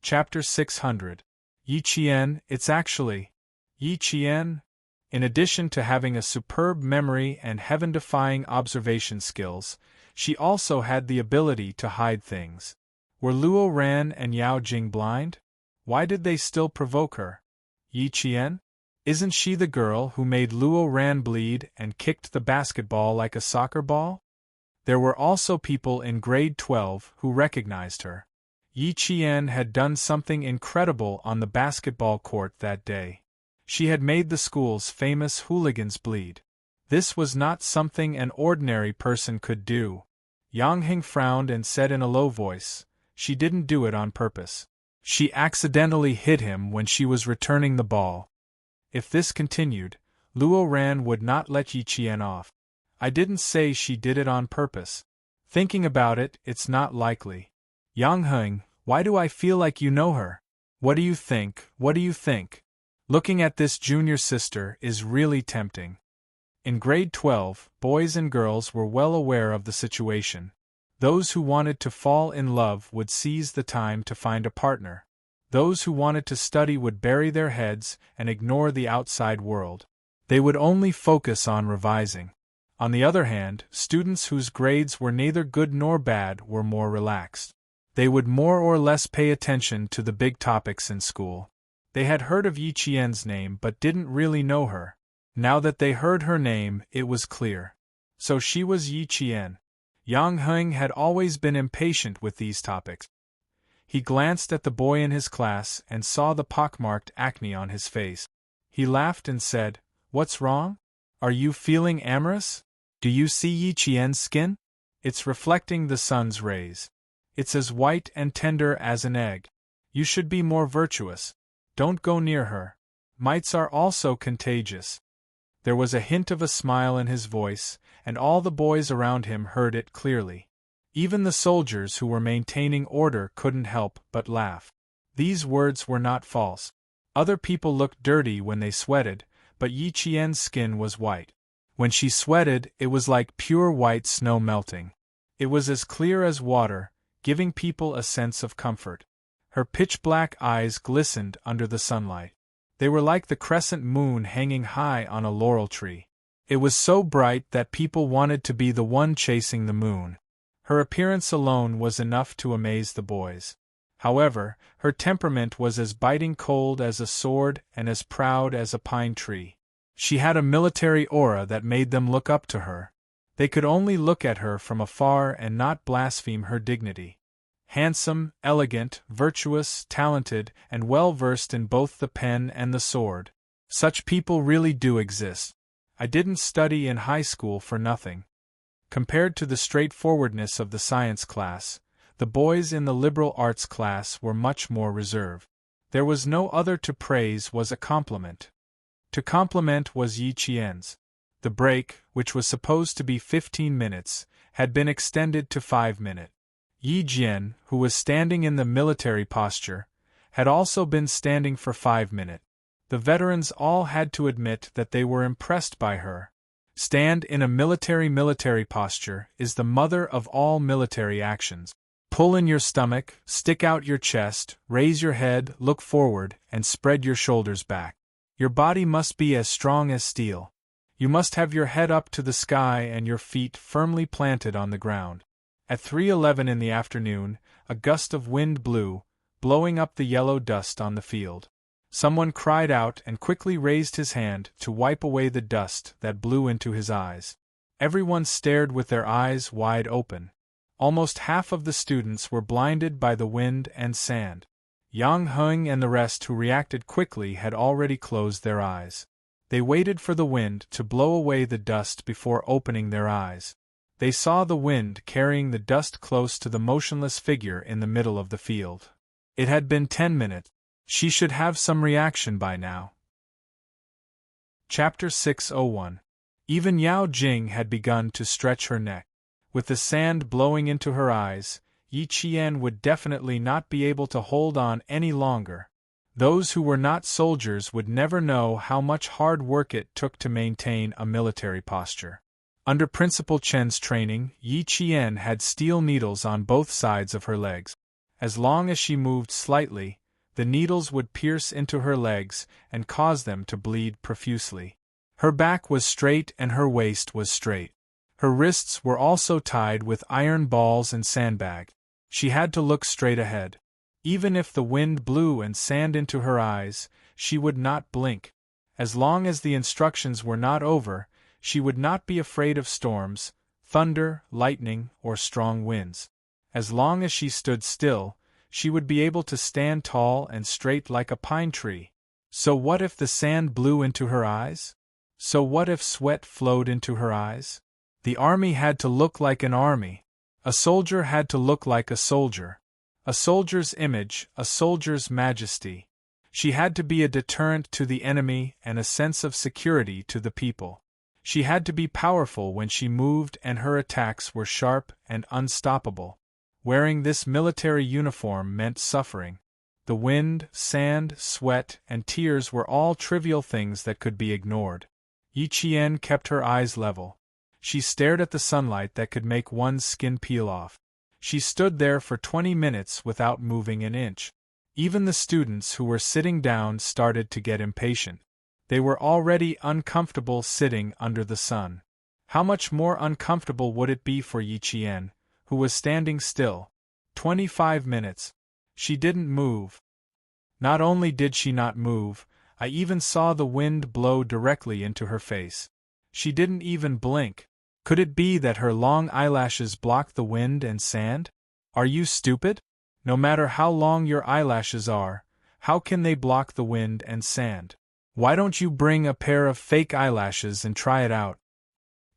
Chapter 600. Yi Qian. It's actually Yi Qian. In addition to having a superb memory and heaven-defying observation skills, she also had the ability to hide things. Were Luo Ran and Yao Jing blind? Why did they still provoke her? Yi Qian? Isn't she the girl who made Luo Ran bleed and kicked the basketball like a soccer ball? There were also people in grade 12 who recognized her. Yi Qian had done something incredible on the basketball court that day. She had made the school's famous hooligans bleed. This was not something an ordinary person could do. Yang Heng frowned and said in a low voice, "She didn't do it on purpose. She accidentally hit him when she was returning the ball." If this continued, Luo Ran would not let Yi Qian off. "I didn't say she did it on purpose. Thinking about it, it's not likely." "Yang Heng, why do I feel like you know her? What do you think? What do you think?" Looking at this junior sister is really tempting. In grade 12, boys and girls were well aware of the situation. Those who wanted to fall in love would seize the time to find a partner. Those who wanted to study would bury their heads and ignore the outside world. They would only focus on revising. On the other hand, students whose grades were neither good nor bad were more relaxed. They would more or less pay attention to the big topics in school. They had heard of Yi Qian's name but didn't really know her. Now that they heard her name, it was clear. So she was Yi Qian. Yang Heng had always been impatient with these topics. He glanced at the boy in his class and saw the pockmarked acne on his face. He laughed and said, "What's wrong? Are you feeling amorous? Do you see Yi Qian's skin? It's reflecting the sun's rays. It's as white and tender as an egg. You should be more virtuous. Don't go near her. Mites are also contagious." There was a hint of a smile in his voice, and all the boys around him heard it clearly. Even the soldiers who were maintaining order couldn't help but laugh. These words were not false. Other people looked dirty when they sweated, but Yi Qian's skin was white. When she sweated, it was like pure white snow melting. It was as clear as water, giving people a sense of comfort. Her pitch-black eyes glistened under the sunlight. They were like the crescent moon hanging high on a laurel tree. It was so bright that people wanted to be the one chasing the moon. Her appearance alone was enough to amaze the boys. However, her temperament was as biting cold as a sword and as proud as a pine tree. She had a military aura that made them look up to her. They could only look at her from afar and not blaspheme her dignity. Handsome, elegant, virtuous, talented, and well-versed in both the pen and the sword. Such people really do exist. I didn't study in high school for nothing. Compared to the straightforwardness of the science class, the boys in the liberal arts class were much more reserved. There was no other to praise was a compliment. To compliment was Yi Qian's. The break, which was supposed to be 15 minutes, had been extended to 5 minutes. Yi Jian, who was standing in the military posture, had also been standing for 5 minutes. The veterans all had to admit that they were impressed by her. Stand in a military posture is the mother of all military actions. Pull in your stomach, stick out your chest, raise your head, look forward, and spread your shoulders back. Your body must be as strong as steel. You must have your head up to the sky and your feet firmly planted on the ground. At 3:11 in the afternoon, a gust of wind blew, blowing up the yellow dust on the field. Someone cried out and quickly raised his hand to wipe away the dust that blew into his eyes. Everyone stared with their eyes wide open. Almost half of the students were blinded by the wind and sand. Yang Heng and the rest who reacted quickly had already closed their eyes. They waited for the wind to blow away the dust before opening their eyes. They saw the wind carrying the dust close to the motionless figure in the middle of the field. It had been 10 minutes. She should have some reaction by now. Chapter 601. Even Yao Jing had begun to stretch her neck. With the sand blowing into her eyes, Yi Qian would definitely not be able to hold on any longer. Those who were not soldiers would never know how much hard work it took to maintain a military posture. Under Principal Chen's training, Yi Qian had steel needles on both sides of her legs. As long as she moved slightly, the needles would pierce into her legs and cause them to bleed profusely. Her back was straight and her waist was straight. Her wrists were also tied with iron balls and sandbag. She had to look straight ahead. Even if the wind blew and sand into her eyes, she would not blink. As long as the instructions were not over, she would not be afraid of storms, thunder, lightning, or strong winds. As long as she stood still, she would be able to stand tall and straight like a pine tree. So what if the sand blew into her eyes? So what if sweat flowed into her eyes? The army had to look like an army. A soldier had to look like a soldier. A soldier's image, a soldier's majesty. She had to be a deterrent to the enemy and a sense of security to the people. She had to be powerful when she moved, and her attacks were sharp and unstoppable. Wearing this military uniform meant suffering. The wind, sand, sweat, and tears were all trivial things that could be ignored. Yi Qian kept her eyes level. She stared at the sunlight that could make one's skin peel off. She stood there for 20 minutes without moving an inch. Even the students who were sitting down started to get impatient. They were already uncomfortable sitting under the sun. How much more uncomfortable would it be for Yi Qian, who was standing still? 25 minutes. She didn't move. Not only did she not move, I even saw the wind blow directly into her face. She didn't even blink. Could it be that her long eyelashes blocked the wind and sand? Are you stupid? No matter how long your eyelashes are, how can they block the wind and sand? Why don't you bring a pair of fake eyelashes and try it out?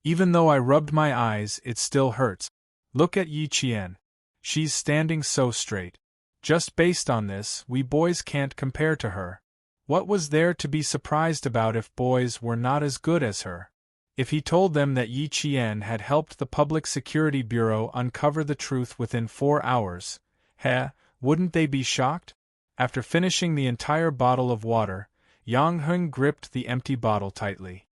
Even though I rubbed my eyes, it still hurts. Look at Yi Qian. She's standing so straight. Just based on this, we boys can't compare to her. What was there to be surprised about if boys were not as good as her? If he told them that Yi Qian had helped the Public Security Bureau uncover the truth within 4 hours, wouldn't they be shocked? After finishing the entire bottle of water, Yang Heng gripped the empty bottle tightly.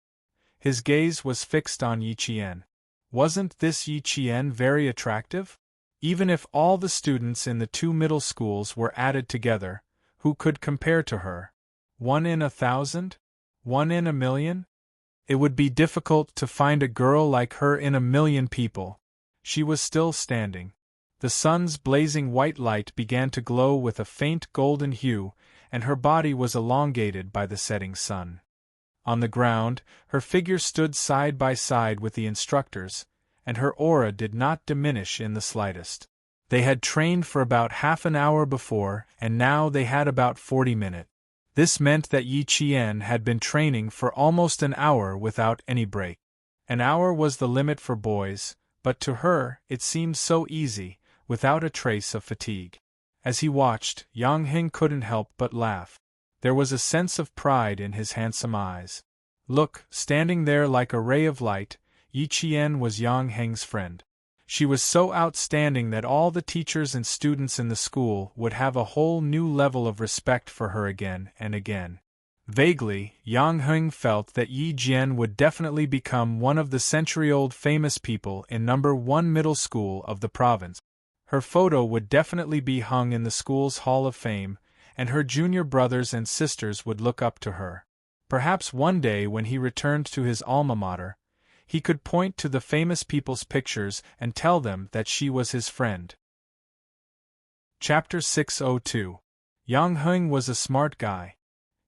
His gaze was fixed on Yi Qian. Wasn't this Yi Qian very attractive? Even if all the students in the 2 middle schools were added together, who could compare to her? 1 in 1,000? 1 in 1,000,000? It would be difficult to find a girl like her in 1,000,000 people. She was still standing. The sun's blazing white light began to glow with a faint golden hue, and her body was elongated by the setting sun. On the ground, her figure stood side by side with the instructors, and her aura did not diminish in the slightest. They had trained for about half an hour before, and now they had about 40 minutes. This meant that Yi Qian had been training for almost an hour without any break. An hour was the limit for boys, but to her, it seemed so easy, without a trace of fatigue. As he watched, Yang Heng couldn't help but laugh. There was a sense of pride in his handsome eyes. Look, standing there like a ray of light, Yi Qian was Yang Heng's friend. She was so outstanding that all the teachers and students in the school would have a whole new level of respect for her again and again. Vaguely, Yang Heng felt that Yi Jian would definitely become one of the century-old famous people in number 1 middle school of the province. Her photo would definitely be hung in the school's Hall of Fame, and her junior brothers and sisters would look up to her. Perhaps one day when he returned to his alma mater, he could point to the famous people's pictures and tell them that she was his friend. Chapter 602. Yang Heng was a smart guy.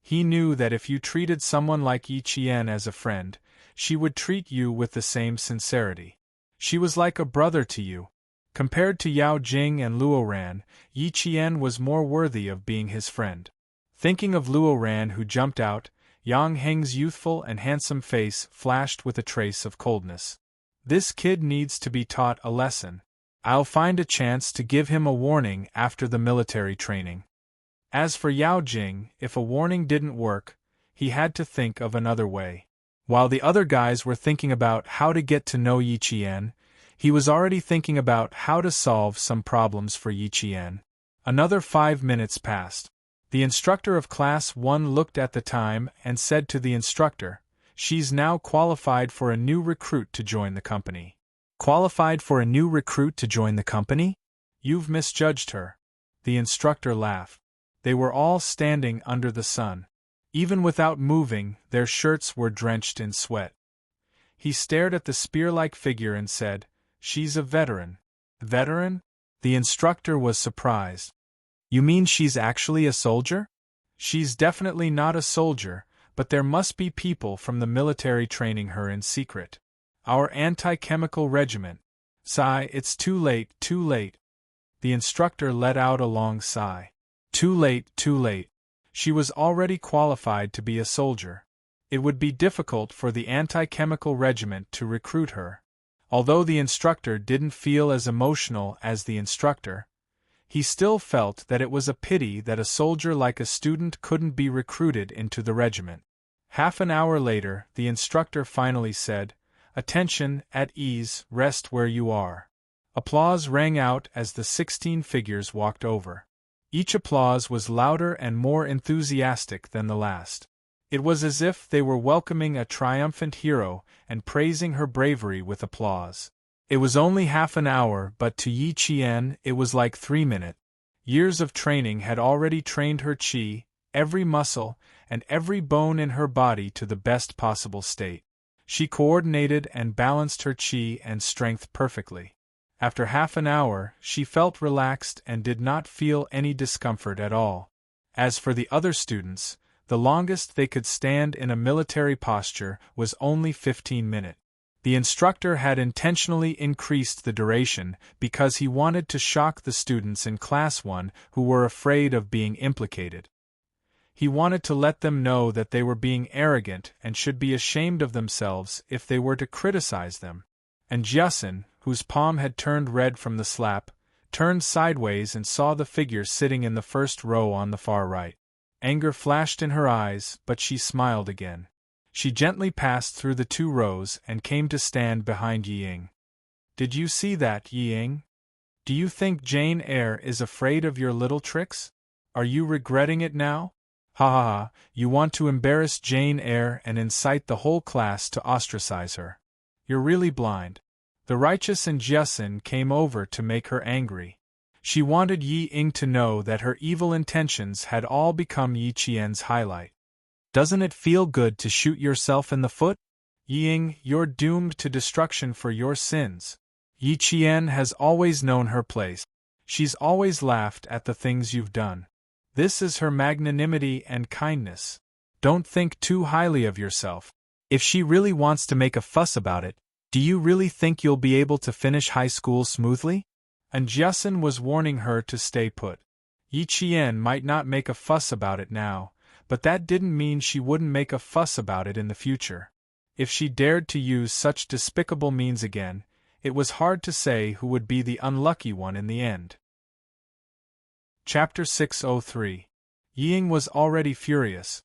He knew that if you treated someone like Yi Qian as a friend, she would treat you with the same sincerity. She was like a brother to you. Compared to Yao Jing and Luo Ran, Yi Qian was more worthy of being his friend. Thinking of Luo Ran who jumped out, Yang Heng's youthful and handsome face flashed with a trace of coldness. This kid needs to be taught a lesson. I'll find a chance to give him a warning after the military training. As for Yao Jing, if a warning didn't work, he had to think of another way. While the other guys were thinking about how to get to know Yi Qian, he was already thinking about how to solve some problems for Yi Qian. Another 5 minutes passed. The instructor of Class 1 looked at the time and said to the instructor, "She's now qualified for a new recruit to join the company." "Qualified for a new recruit to join the company? You've misjudged her. The instructor laughed. They were all standing under the sun. Even without moving, their shirts were drenched in sweat. He stared at the spear-like figure and said, "She's a veteran." "Veteran?" The instructor was surprised. "You mean she's actually a soldier?" "She's definitely not a soldier, but there must be people from the military training her in secret. Our anti-chemical regiment." "Sigh, it's too late, too late." The instructor let out a long sigh. Too late, too late. She was already qualified to be a soldier. It would be difficult for the anti-chemical regiment to recruit her. Although the instructor didn't feel as emotional as the instructor, he still felt that it was a pity that a soldier like a student couldn't be recruited into the regiment. Half an hour later, the instructor finally said, "Attention, at ease, rest where you are." Applause rang out as the 16 figures walked over. Each applause was louder and more enthusiastic than the last. It was as if they were welcoming a triumphant hero and praising her bravery with applause. It was only half an hour, but to Yi Qian it was like 3 minutes. Years of training had already trained her qi, every muscle, and every bone in her body to the best possible state. She coordinated and balanced her qi and strength perfectly. After half an hour, she felt relaxed and did not feel any discomfort at all. As for the other students, the longest they could stand in a military posture was only 15 minutes. The instructor had intentionally increased the duration because he wanted to shock the students in Class 1 who were afraid of being implicated. He wanted to let them know that they were being arrogant and should be ashamed of themselves if they were to criticize them. And Jiasin, whose palm had turned red from the slap, turned sideways and saw the figure sitting in the first row on the far right. Anger flashed in her eyes, but she smiled again. She gently passed through the 2 rows and came to stand behind Yiying. "Did you see that, Yiying? Do you think Jane Eyre is afraid of your little tricks? Are you regretting it now? Ha ha ha, you want to embarrass Jane Eyre and incite the whole class to ostracize her. You're really blind." The righteous and Jiasin came over to make her angry. She wanted Yiying to know that her evil intentions had all become Yi Qian's highlight. "Doesn't it feel good to shoot yourself in the foot? Yiying, you're doomed to destruction for your sins." Yi Qian has always known her place. She's always laughed at the things you've done. This is her magnanimity and kindness. Don't think too highly of yourself. If she really wants to make a fuss about it, do you really think you'll be able to finish high school smoothly? And Jiasin was warning her to stay put. Yi Qian might not make a fuss about it now, but that didn't mean she wouldn't make a fuss about it in the future. If she dared to use such despicable means again, it was hard to say who would be the unlucky one in the end. Chapter 603. Yiying was already furious.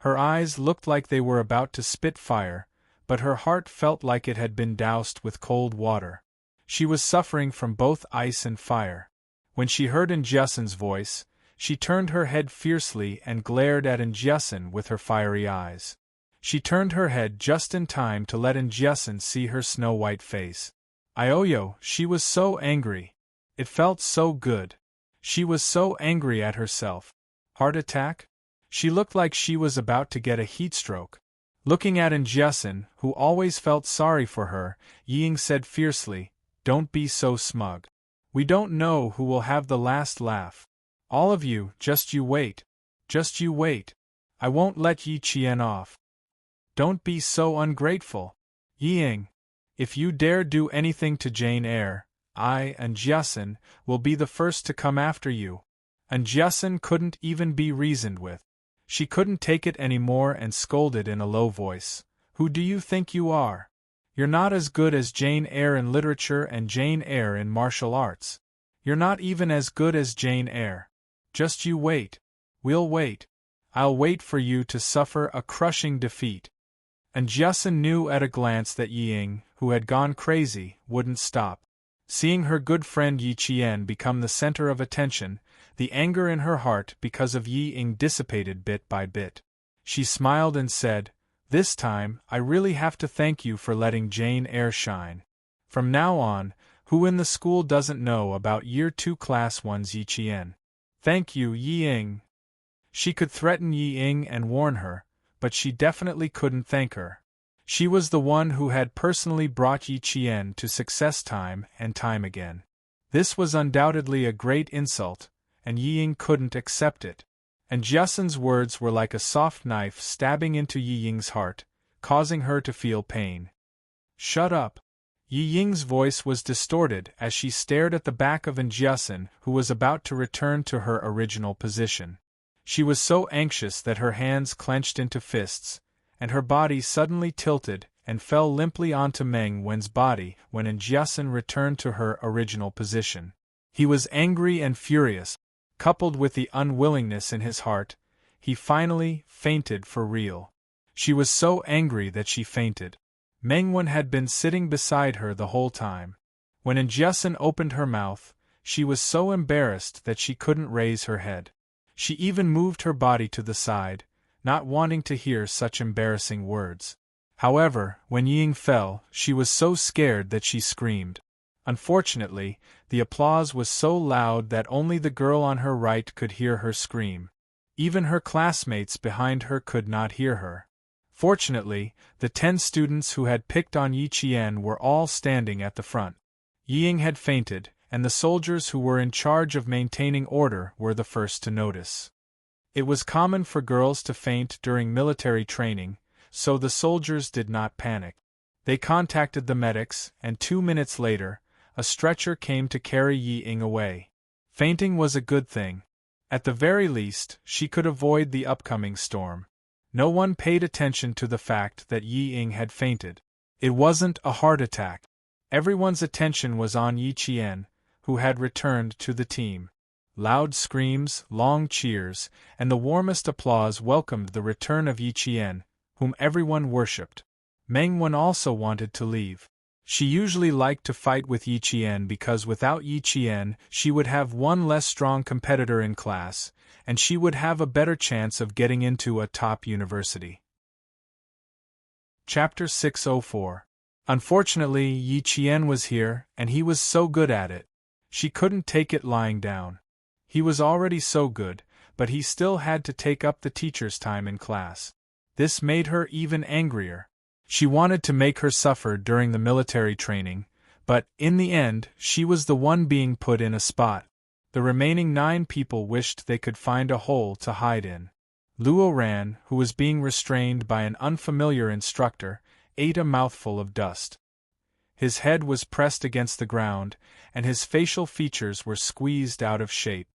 Her eyes looked like they were about to spit fire, but her heart felt like it had been doused with cold water. She was suffering from both ice and fire. When she heard Jiasin's voice, she turned her head fiercely and glared at Jiasin with her fiery eyes. She turned her head just in time to let Jiasin see her snow-white face. Ioyo, she was so angry. It felt so good. She was so angry at herself. Heart attack? She looked like she was about to get a heat stroke. Looking at Jiasin, who always felt sorry for her, Yiying said fiercely, "Don't be so smug. We don't know who will have the last laugh. All of you, just you wait. Just you wait. I won't let Yi Qian off. Don't be so ungrateful. Yiying, if you dare do anything to Jane Eyre, I and Jiasin will be the first to come after you." And Jiasin couldn't even be reasoned with. She couldn't take it any more and scolded in a low voice. "Who do you think you are? You're not as good as Jane Eyre in literature and Jane Eyre in martial arts. You're not even as good as Jane Eyre. Just you wait. We'll wait. I'll wait for you to suffer a crushing defeat." And Jiasin knew at a glance that Yiying, who had gone crazy, wouldn't stop. Seeing her good friend Yi Qian become the center of attention, the anger in her heart because of Yiying dissipated bit by bit. She smiled and said, "This time, I really have to thank you for letting Jane Eyre shine. From now on, who in the school doesn't know about Year 2 Class 1's Yi Qian? Thank you, Yi Ying. She could threaten Yi Ying and warn her, but she definitely couldn't thank her. She was the one who had personally brought Yi Qian to success time and time again. This was undoubtedly a great insult, and Yi Ying couldn't accept it. And Jiasen's words were like a soft knife stabbing into Yi Ying's heart, causing her to feel pain. Shut up. Yi Ying's voice was distorted as she stared at the back of Jiasen, who was about to return to her original position. She was so anxious that her hands clenched into fists, and her body suddenly tilted and fell limply onto Meng Wen's body when Jiasen returned to her original position. He was angry and furious, coupled with the unwillingness in his heart. He finally fainted for real. She was so angry that she fainted. Meng Wen had been sitting beside her the whole time. When Jiasen opened her mouth, she was so embarrassed that she couldn't raise her head. She even moved her body to the side, not wanting to hear such embarrassing words. However, when Yi Ying fell, she was so scared that she screamed. Unfortunately, the applause was so loud that only the girl on her right could hear her scream. Even her classmates behind her could not hear her. Fortunately, the 10 students who had picked on Yi Qian were all standing at the front. Yi Ying had fainted, and the soldiers who were in charge of maintaining order were the first to notice. It was common for girls to faint during military training, so the soldiers did not panic. They contacted the medics, and 2 minutes later, a stretcher came to carry Yi Ying away. Fainting was a good thing. At the very least, she could avoid the upcoming storm. No one paid attention to the fact that Yi Ying had fainted. It wasn't a heart attack. Everyone's attention was on Yi Qian, who had returned to the team. Loud screams, long cheers, and the warmest applause welcomed the return of Yi Qian, whom everyone worshipped. Meng Wen also wanted to leave. She usually liked to fight with Yi Qian because without Yi Qian she would have one less strong competitor in class, and she would have a better chance of getting into a top university. Chapter 604. Unfortunately, Yi Qian was here, and he was so good at it. She couldn't take it lying down. He was already so good, but he still had to take up the teacher's time in class. This made her even angrier. She wanted to make her suffer during the military training, but, in the end, she was the one being put in a spot. The remaining 9 people wished they could find a hole to hide in. Luo Ran, who was being restrained by an unfamiliar instructor, ate a mouthful of dust. His head was pressed against the ground, and his facial features were squeezed out of shape.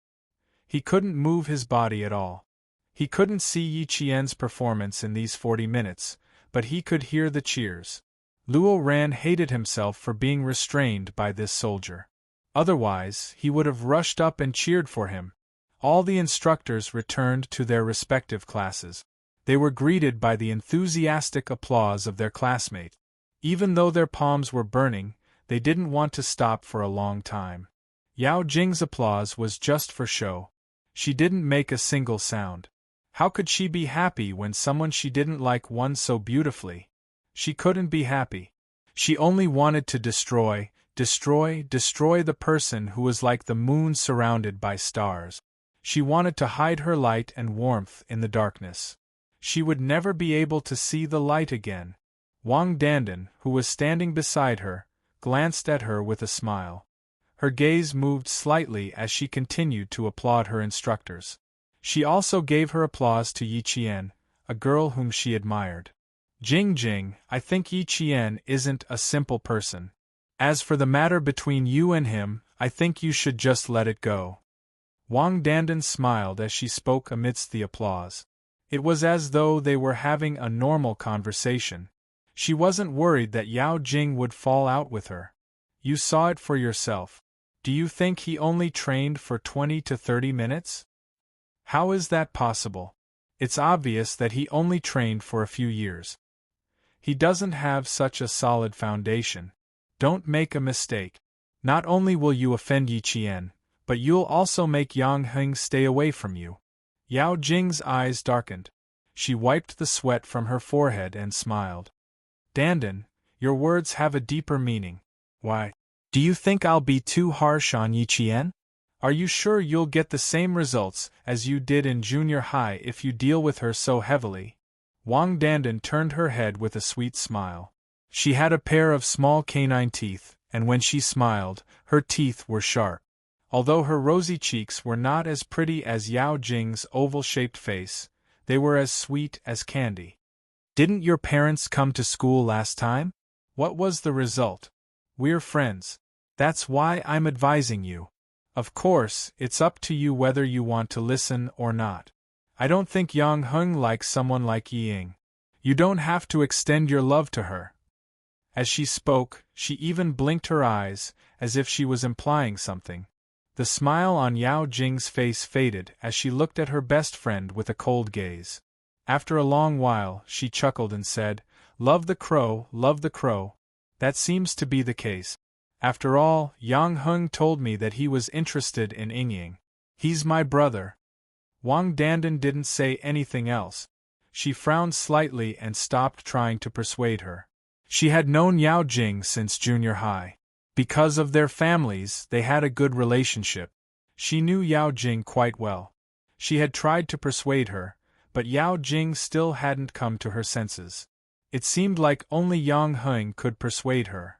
He couldn't move his body at all. He couldn't see Yi Qian's performance in these 40 minutes, but he could hear the cheers. Luo Ran hated himself for being restrained by this soldier. Otherwise, he would have rushed up and cheered for him. All the instructors returned to their respective classes. They were greeted by the enthusiastic applause of their classmate. Even though their palms were burning, they didn't want to stop for a long time. Yao Jing's applause was just for show. She didn't make a single sound. How could she be happy when someone she didn't like won so beautifully? She couldn't be happy. She only wanted to destroy the person who was like the moon surrounded by stars. She wanted to hide her light and warmth in the darkness. She would never be able to see the light again. Wang Dandan, who was standing beside her, glanced at her with a smile. Her gaze moved slightly as she continued to applaud her instructors. She also gave her applause to Yi Qian, a girl whom she admired. Jing, I think Yi Qian isn't a simple person. As for the matter between you and him, I think you should just let it go. Wang Dandan smiled as she spoke amidst the applause. It was as though they were having a normal conversation. She wasn't worried that Yao Jing would fall out with her. You saw it for yourself. Do you think he only trained for 20 to 30 minutes? How is that possible? It's obvious that he only trained for a few years. He doesn't have such a solid foundation. Don't make a mistake. Not only will you offend Yi Qian, but you'll also make Yang Heng stay away from you. Yao Jing's eyes darkened. She wiped the sweat from her forehead and smiled. Dandan, your words have a deeper meaning. Why? Do you think I'll be too harsh on Yi Qian? Are you sure you'll get the same results as you did in junior high if you deal with her so heavily? Wang Dandan turned her head with a sweet smile. She had a pair of small canine teeth, and when she smiled, her teeth were sharp. Although her rosy cheeks were not as pretty as Yao Jing's oval-shaped face, they were as sweet as candy. Didn't your parents come to school last time? What was the result? We're friends. That's why I'm advising you. Of course, it's up to you whether you want to listen or not. I don't think Yang Heng likes someone like Ying. You don't have to extend your love to her. As she spoke, she even blinked her eyes, as if she was implying something. The smile on Yao Jing's face faded as she looked at her best friend with a cold gaze. After a long while, she chuckled and said, love the crow, love the crow. That seems to be the case. After all, Yang Heng told me that he was interested in Ying. He's my brother. Wang Dandan didn't say anything else. She frowned slightly and stopped trying to persuade her. She had known Yao Jing since junior high. Because of their families, they had a good relationship. She knew Yao Jing quite well. She had tried to persuade her, but Yao Jing still hadn't come to her senses. It seemed like only Yang Heng could persuade her.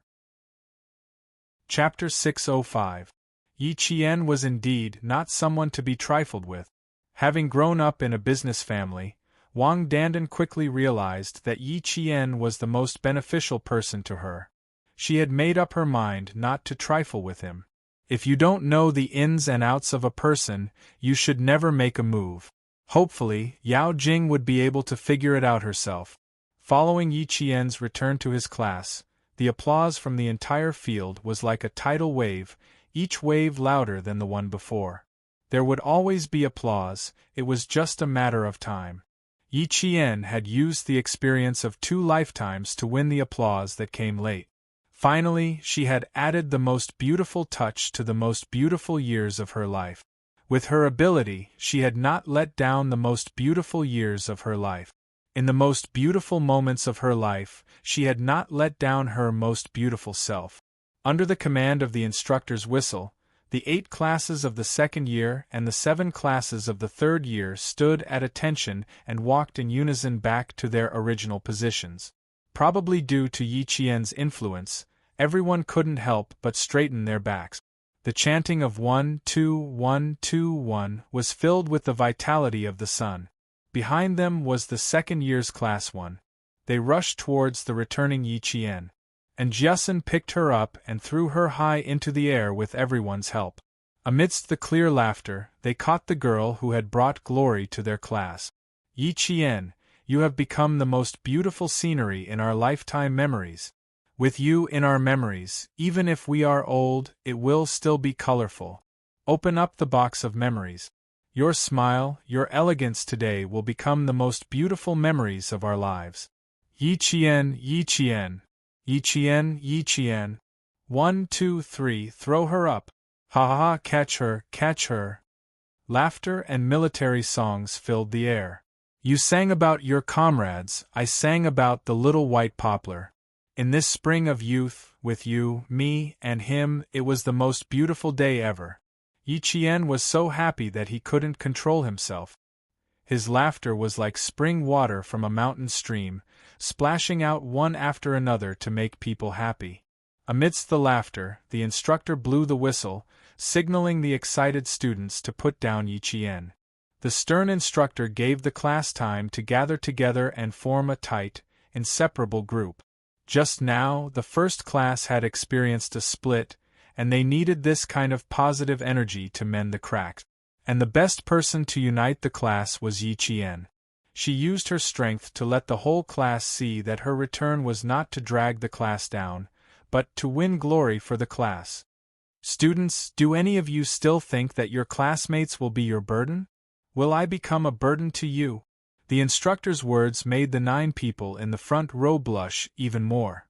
Chapter 605. Yi Qian was indeed not someone to be trifled with. Having grown up in a business family, Wang Dandan quickly realized that Yi Qian was the most beneficial person to her. She had made up her mind not to trifle with him. If you don't know the ins and outs of a person, you should never make a move. Hopefully, Yao Jing would be able to figure it out herself. Following Yi Qian's return to his class, the applause from the entire field was like a tidal wave, each wave louder than the one before. There would always be applause, it was just a matter of time. Yi Qian had used the experience of 2 lifetimes to win the applause that came late. Finally, she had added the most beautiful touch to the most beautiful years of her life. With her ability, she had not let down the most beautiful years of her life. In the most beautiful moments of her life, she had not let down her most beautiful self. Under the command of the instructor's whistle, the 8 classes of the 2nd year and the 7 classes of the 3rd year stood at attention and walked in unison back to their original positions. Probably due to Yi Qian's influence, everyone couldn't help but straighten their backs. The chanting of 1, 2, 1, 2, 1 was filled with the vitality of the sun. Behind them was the 2nd year's class 1. They rushed towards the returning Yi Qian. And Jiasun picked her up and threw her high into the air with everyone's help. Amidst the clear laughter, they caught the girl who had brought glory to their class. Yi Qian, you have become the most beautiful scenery in our lifetime memories. With you in our memories, even if we are old, it will still be colorful. Open up the box of memories. Your smile, your elegance today will become the most beautiful memories of our lives. Yi Qian, Yi Qian. Yi Qian, Yi Qian. 1, 2, 3, throw her up. Ha ha ha, catch her, catch her. Laughter and military songs filled the air. You sang about your comrades, I sang about the little white poplar. In this spring of youth, with you, me, and him, it was the most beautiful day ever. Yi Qian was so happy that he couldn't control himself. His laughter was like spring water from a mountain stream, splashing out one after another to make people happy. Amidst the laughter, the instructor blew the whistle, signaling the excited students to put down Yi Qian. The stern instructor gave the class time to gather together and form a tight, inseparable group. Just now, the first class had experienced a split, and they needed this kind of positive energy to mend the cracks. And the best person to unite the class was Yi Qian. She used her strength to let the whole class see that her return was not to drag the class down, but to win glory for the class. Students, do any of you still think that your classmates will be your burden? Will I become a burden to you? The instructor's words made the 9 people in the front row blush even more.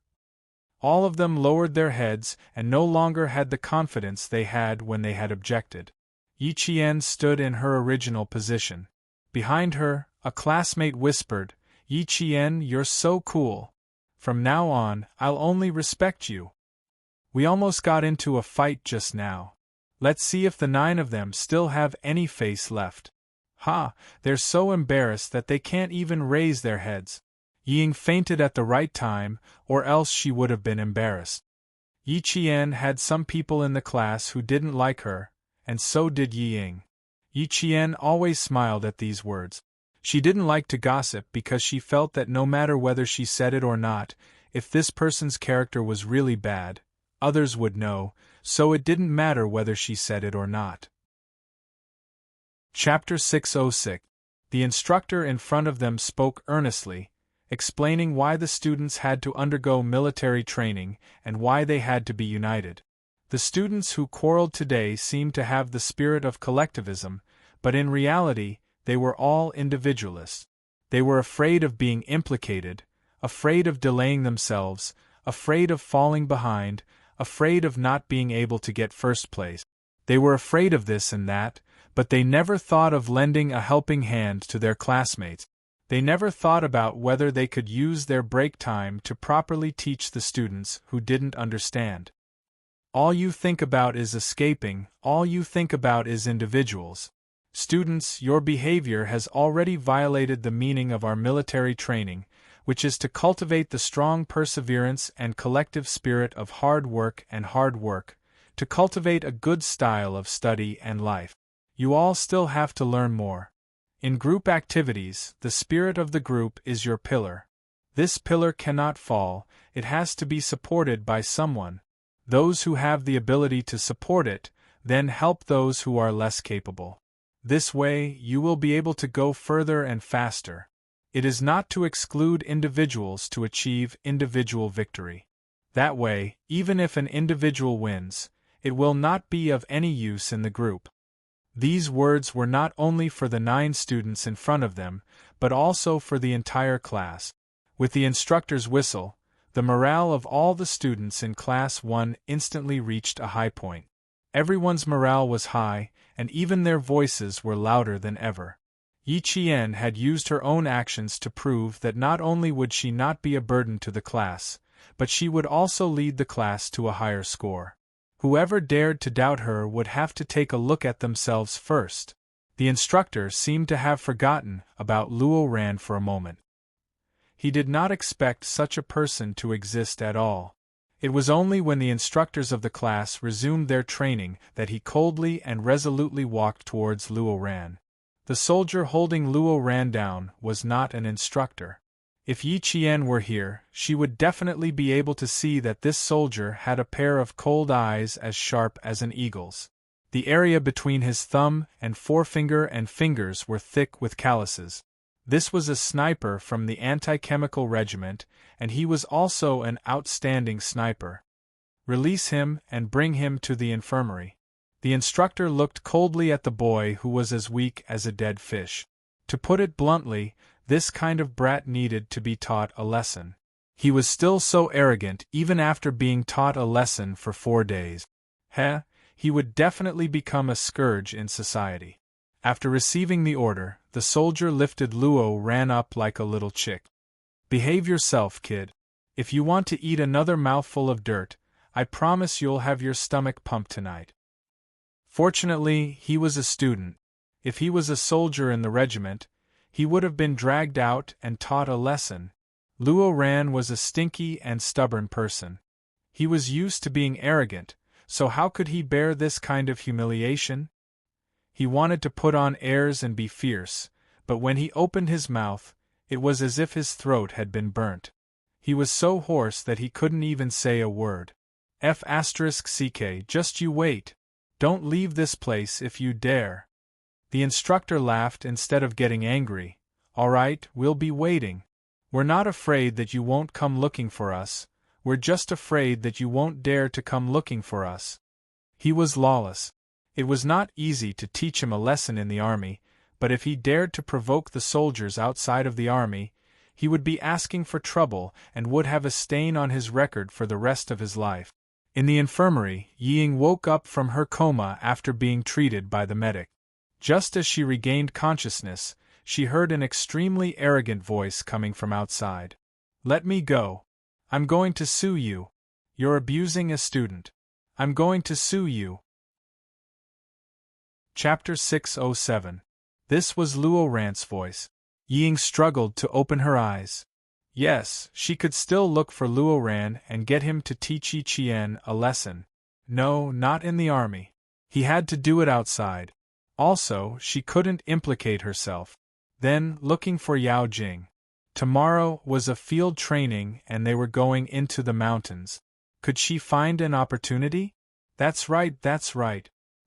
All of them lowered their heads and no longer had the confidence they had when they had objected. Yi Qian stood in her original position. Behind her, a classmate whispered, Yi Qian, you're so cool. From now on, I'll only respect you. We almost got into a fight just now. Let's see if the 9 of them still have any face left. Ha, they're so embarrassed that they can't even raise their heads. Ying fainted at the right time, or else she would have been embarrassed. Yi Qian had some people in the class who didn't like her, and so did Yi Ying. Yi Qian always smiled at these words. She didn't like to gossip because she felt that no matter whether she said it or not, if this person's character was really bad, others would know, so it didn't matter whether she said it or not. Chapter 606. The instructor in front of them spoke earnestly, explaining why the students had to undergo military training and why they had to be united. The students who quarreled today seemed to have the spirit of collectivism, but in reality, they were all individualists. They were afraid of being implicated, afraid of delaying themselves, afraid of falling behind, afraid of not being able to get first place. They were afraid of this and that, but they never thought of lending a helping hand to their classmates. They never thought about whether they could use their break time to properly teach the students who didn't understand. All you think about is escaping, all you think about is individuals. Students, your behavior has already violated the meaning of our military training, which is to cultivate the strong perseverance and collective spirit of hard work, to cultivate a good style of study and life. You all still have to learn more. In group activities, the spirit of the group is your pillar. This pillar cannot fall, it has to be supported by someone. Those who have the ability to support it, then help those who are less capable. This way, you will be able to go further and faster. It is not to exclude individuals to achieve individual victory. That way, even if an individual wins, it will not be of any use in the group. These words were not only for the 9 students in front of them, but also for the entire class. With the instructor's whistle, the morale of all the students in Class 1 instantly reached a high point. Everyone's morale was high, and even their voices were louder than ever. Yi Qian had used her own actions to prove that not only would she not be a burden to the class, but she would also lead the class to a higher score. Whoever dared to doubt her would have to take a look at themselves first. The instructor seemed to have forgotten about Luo Ran for a moment. He did not expect such a person to exist at all. It was only when the instructors of the class resumed their training that he coldly and resolutely walked towards Luo Ran. The soldier holding Luo Ran down was not an instructor. If Yi Qian were here, she would definitely be able to see that this soldier had a pair of cold eyes as sharp as an eagle's. The area between his thumb and forefinger and fingers were thick with calluses. This was a sniper from the anti-chemical regiment, and he was also an outstanding sniper. Release him and bring him to the infirmary. The instructor looked coldly at the boy who was as weak as a dead fish. To put it bluntly, this kind of brat needed to be taught a lesson. He was still so arrogant even after being taught a lesson for 4 days. He would definitely become a scourge in society. After receiving the order, the soldier lifted Luo Ran up like a little chick. Behave yourself, kid. If you want to eat another mouthful of dirt, I promise you'll have your stomach pumped tonight. Fortunately, he was a student. If he was a soldier in the regiment, he would have been dragged out and taught a lesson. Luo Ran was a stinky and stubborn person. He was used to being arrogant, so how could he bear this kind of humiliation? He wanted to put on airs and be fierce, but when he opened his mouth, it was as if his throat had been burnt. He was so hoarse that he couldn't even say a word. F***ck, just you wait. Don't leave this place if you dare. The instructor laughed instead of getting angry. All right, we'll be waiting. We're not afraid that you won't come looking for us, we're just afraid that you won't dare to come looking for us. He was lawless. It was not easy to teach him a lesson in the army, but if he dared to provoke the soldiers outside of the army, he would be asking for trouble and would have a stain on his record for the rest of his life. In the infirmary, Ying woke up from her coma after being treated by the medic. Just as she regained consciousness, she heard an extremely arrogant voice coming from outside. Let me go. I'm going to sue you. You're abusing a student. I'm going to sue you. Chapter 607. This was Luo Ran's voice. Ying struggled to open her eyes. Yes, she could still look for Luo Ran and get him to teach Yi Qian a lesson. No, not in the army. He had to do it outside. Also, she couldn't implicate herself. Then, looking for Yao Jing. Tomorrow was a field training and they were going into the mountains. Could she find an opportunity? That's right.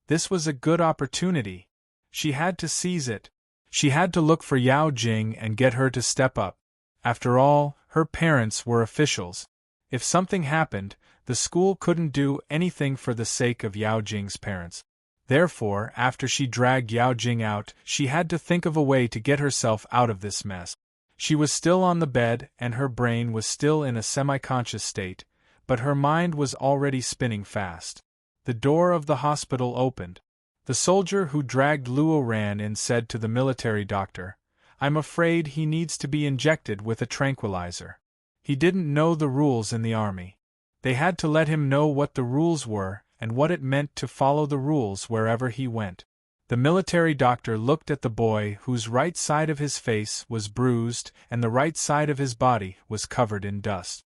This was a good opportunity. She had to seize it. She had to look for Yao Jing and get her to step up. After all, her parents were officials. If something happened, the school couldn't do anything for the sake of Yao Jing's parents. Therefore, after she dragged Yao Jing out, she had to think of a way to get herself out of this mess. She was still on the bed and her brain was still in a semi-conscious state, but her mind was already spinning fast. The door of the hospital opened. The soldier who dragged Luo Ran in said to the military doctor, "I'm afraid he needs to be injected with a tranquilizer." He didn't know the rules in the army. They had to let him know what the rules were and what it meant to follow the rules wherever he went. The military doctor looked at the boy whose right side of his face was bruised and the right side of his body was covered in dust.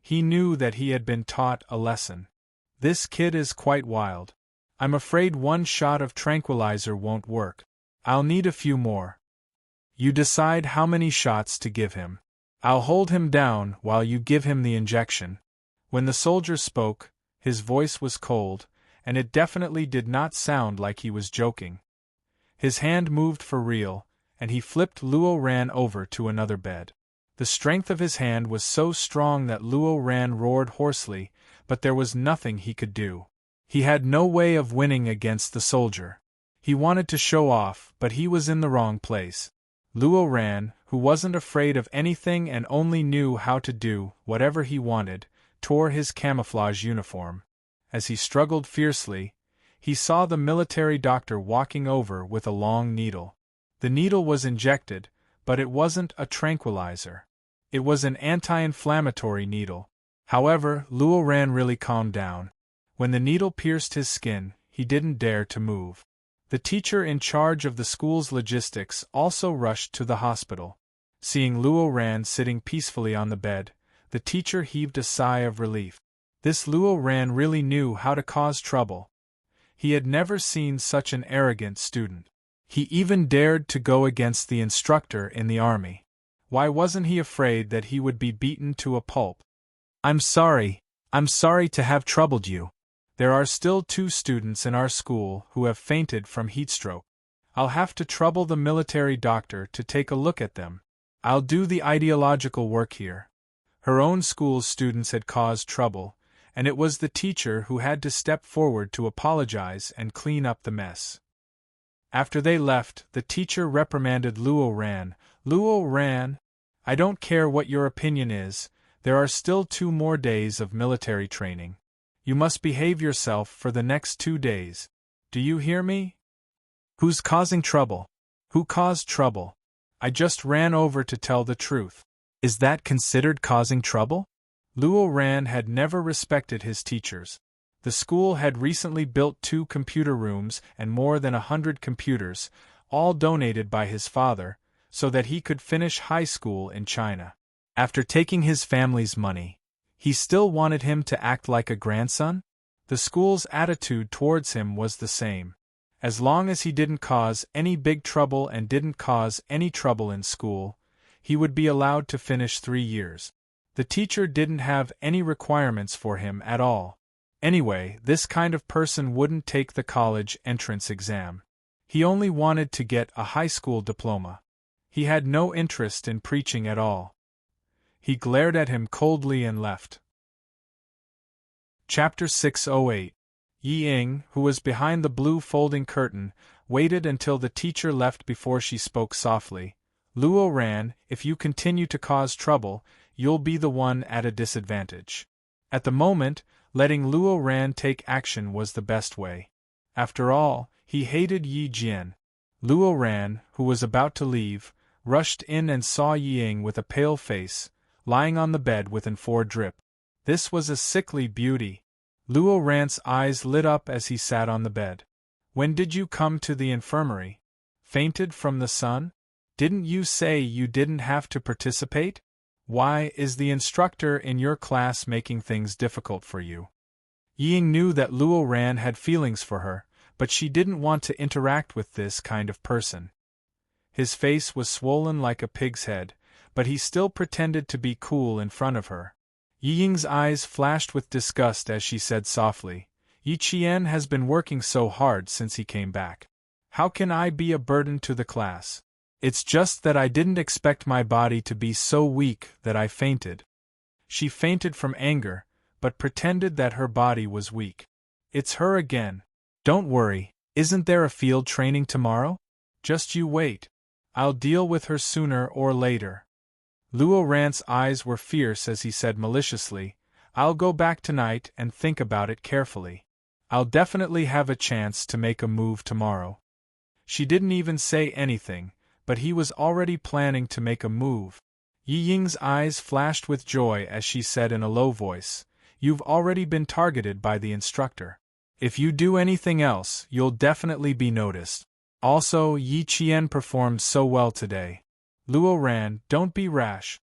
He knew that he had been taught a lesson. This kid is quite wild. I'm afraid one shot of tranquilizer won't work. I'll need a few more. You decide how many shots to give him. I'll hold him down while you give him the injection. When the soldier spoke, his voice was cold, and it definitely did not sound like he was joking. His hand moved for real, and he flipped Luo Ran over to another bed. The strength of his hand was so strong that Luo Ran roared hoarsely, but there was nothing he could do. He had no way of winning against the soldier. He wanted to show off, but he was in the wrong place. Luo Ran, who wasn't afraid of anything and only knew how to do whatever he wanted, tore his camouflage uniform. As he struggled fiercely, he saw the military doctor walking over with a long needle. The needle was injected, but it wasn't a tranquilizer. It was an anti-inflammatory needle. However, Luo Ran really calmed down. When the needle pierced his skin, he didn't dare to move. The teacher in charge of the school's logistics also rushed to the hospital. Seeing Luo Ran sitting peacefully on the bed, the teacher heaved a sigh of relief. This Luo Ran really knew how to cause trouble. He had never seen such an arrogant student. He even dared to go against the instructor in the army. Why wasn't he afraid that he would be beaten to a pulp? I'm sorry to have troubled you. There are still 2 students in our school who have fainted from heatstroke. I'll have to trouble the military doctor to take a look at them. I'll do the ideological work here. Her own school's students had caused trouble, and it was the teacher who had to step forward to apologize and clean up the mess. After they left, the teacher reprimanded Luo Ran. Luo Ran, I don't care what your opinion is, there are still 2 more days of military training. You must behave yourself for the next 2 days. Do you hear me? Who's causing trouble? Who caused trouble? I just ran over to tell the truth. Is that considered causing trouble? Luo Ran had never respected his teachers. The school had recently built 2 computer rooms and more than 100 computers, all donated by his father, so that he could finish high school in China. After taking his family's money, he still wanted him to act like a grandson? The school's attitude towards him was the same. As long as he didn't cause any big trouble and didn't cause any trouble in school, he would be allowed to finish 3 years. The teacher didn't have any requirements for him at all. Anyway, this kind of person wouldn't take the college entrance exam. He only wanted to get a high school diploma. He had no interest in preaching at all. He glared at him coldly and left. Chapter 608. Yi Ying, who was behind the blue folding curtain, waited until the teacher left before she spoke softly. Luo Ran, if you continue to cause trouble, you'll be the one at a disadvantage. At the moment, letting Luo Ran take action was the best way. After all, he hated Yi Jian. Luo Ran, who was about to leave, rushed in and saw Yi Ying with a pale face, lying on the bed with an 4 drip. This was a sickly beauty. Luo Ran's eyes lit up as he sat on the bed. When did you come to the infirmary? Fainted from the sun? Didn't you say you didn't have to participate? Why is the instructor in your class making things difficult for you? Ying knew that Luo Ran had feelings for her, but she didn't want to interact with this kind of person. His face was swollen like a pig's head, but he still pretended to be cool in front of her. Ying's eyes flashed with disgust as she said softly, Yi Qian has been working so hard since he came back. How can I be a burden to the class? It's just that I didn't expect my body to be so weak that I fainted. She fainted from anger, but pretended that her body was weak. It's her again. Don't worry, isn't there a field training tomorrow? Just you wait. I'll deal with her sooner or later. Luo Ran's eyes were fierce as he said maliciously, I'll go back tonight and think about it carefully. I'll definitely have a chance to make a move tomorrow. She didn't even say anything, but he was already planning to make a move. Yi Ying's eyes flashed with joy as she said in a low voice, You've already been targeted by the instructor. If you do anything else, you'll definitely be noticed. Also, Yi Qian performed so well today. Luo Ran, don't be rash.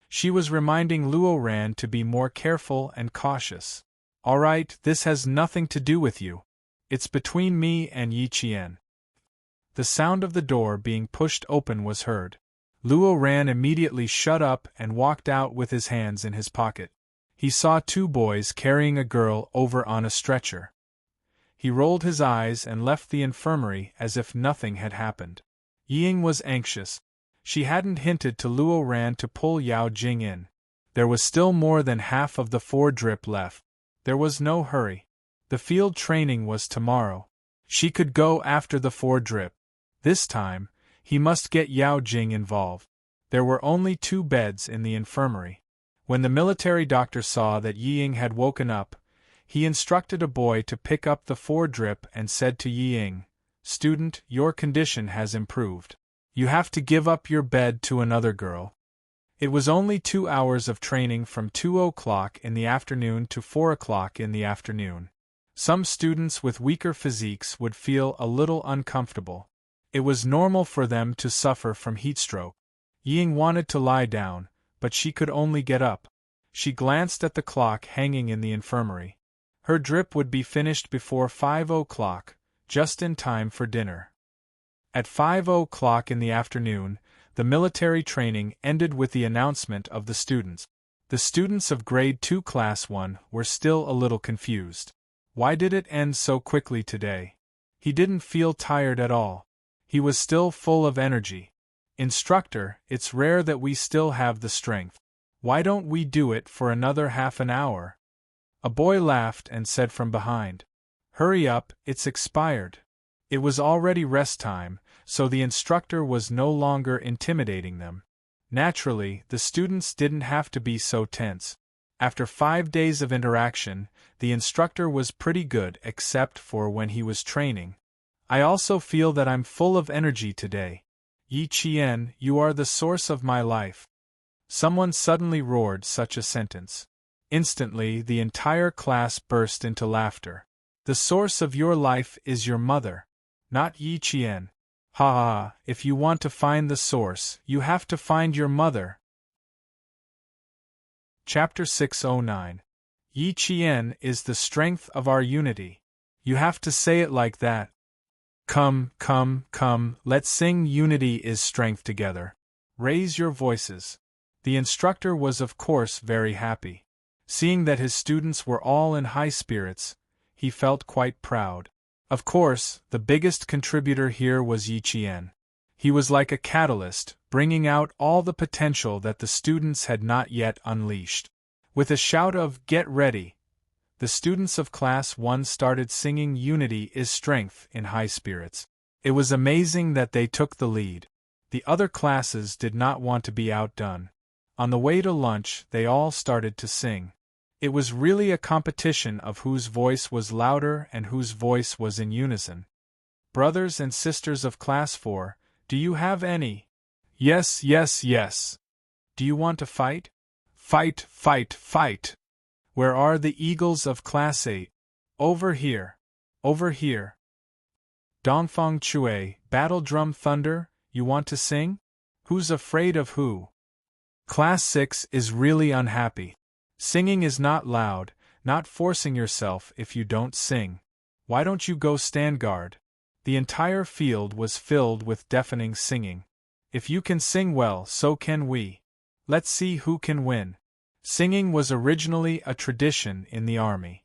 She was reminding Luo Ran to be more careful and cautious. Alright, this has nothing to do with you. It's between me and Yi Qian. The sound of the door being pushed open was heard. Luo Ran immediately shut up and walked out with his hands in his pocket. He saw two boys carrying a girl over on a stretcher. He rolled his eyes and left the infirmary as if nothing had happened. Ying was anxious. She hadn't hinted to Luo Ran to pull Yao Jing in. There was still more than half of the 4 drip left. There was no hurry. The field training was tomorrow. She could go after the 4 drip. This time, he must get Yao Jing involved. There were only 2 beds in the infirmary. When the military doctor saw that Ying had woken up, he instructed a boy to pick up the 4 drip and said to Ying, Student, your condition has improved. You have to give up your bed to another girl. It was only 2 hours of training from 2 o'clock in the afternoon to 4 o'clock in the afternoon. Some students with weaker physiques would feel a little uncomfortable. It was normal for them to suffer from heatstroke. Ying wanted to lie down, but she could only get up. She glanced at the clock hanging in the infirmary. Her drip would be finished before 5 o'clock, just in time for dinner. At 5 o'clock in the afternoon, the military training ended with the announcement of the students. The students of Grade 2 Class 1 were still a little confused. Why did it end so quickly today? He didn't feel tired at all. He was still full of energy. Instructor, it's rare that we still have the strength. Why don't we do it for another half an hour? A boy laughed and said from behind. Hurry up, it's expired. It was already rest time, so the instructor was no longer intimidating them. Naturally, the students didn't have to be so tense. After 5 days of interaction, the instructor was pretty good except for when he was training. I also feel that I'm full of energy today. Yi Qian, you are the source of my life. Someone suddenly roared such a sentence. Instantly, the entire class burst into laughter. The source of your life is your mother, not Yi Qian. Ha ha, if you want to find the source, you have to find your mother. Chapter 609. Yi Qian is the strength of our unity. You have to say it like that. Come, let's sing Unity is Strength together. Raise your voices. The instructor was of course very happy. Seeing that his students were all in high spirits, he felt quite proud. Of course, the biggest contributor here was Yi Qian. He was like a catalyst, bringing out all the potential that the students had not yet unleashed. With a shout of "Get ready!" the students of Class 1 started singing Unity is Strength in high spirits. It was amazing that they took the lead. The other classes did not want to be outdone. On the way to lunch, they all started to sing. It was really a competition of whose voice was louder and whose voice was in unison. Brothers and sisters of Class 4, do you have any? Yes. Do you want to fight? Fight! Where are the eagles of Class 8? Over here. Dongfeng Chui, battle drum thunder, you want to sing? Who's afraid of who? Class 6 is really unhappy. Singing is not loud, not forcing yourself if you don't sing. Why don't you go stand guard? The entire field was filled with deafening singing. If you can sing well, so can we. Let's see who can win. Singing was originally a tradition in the army.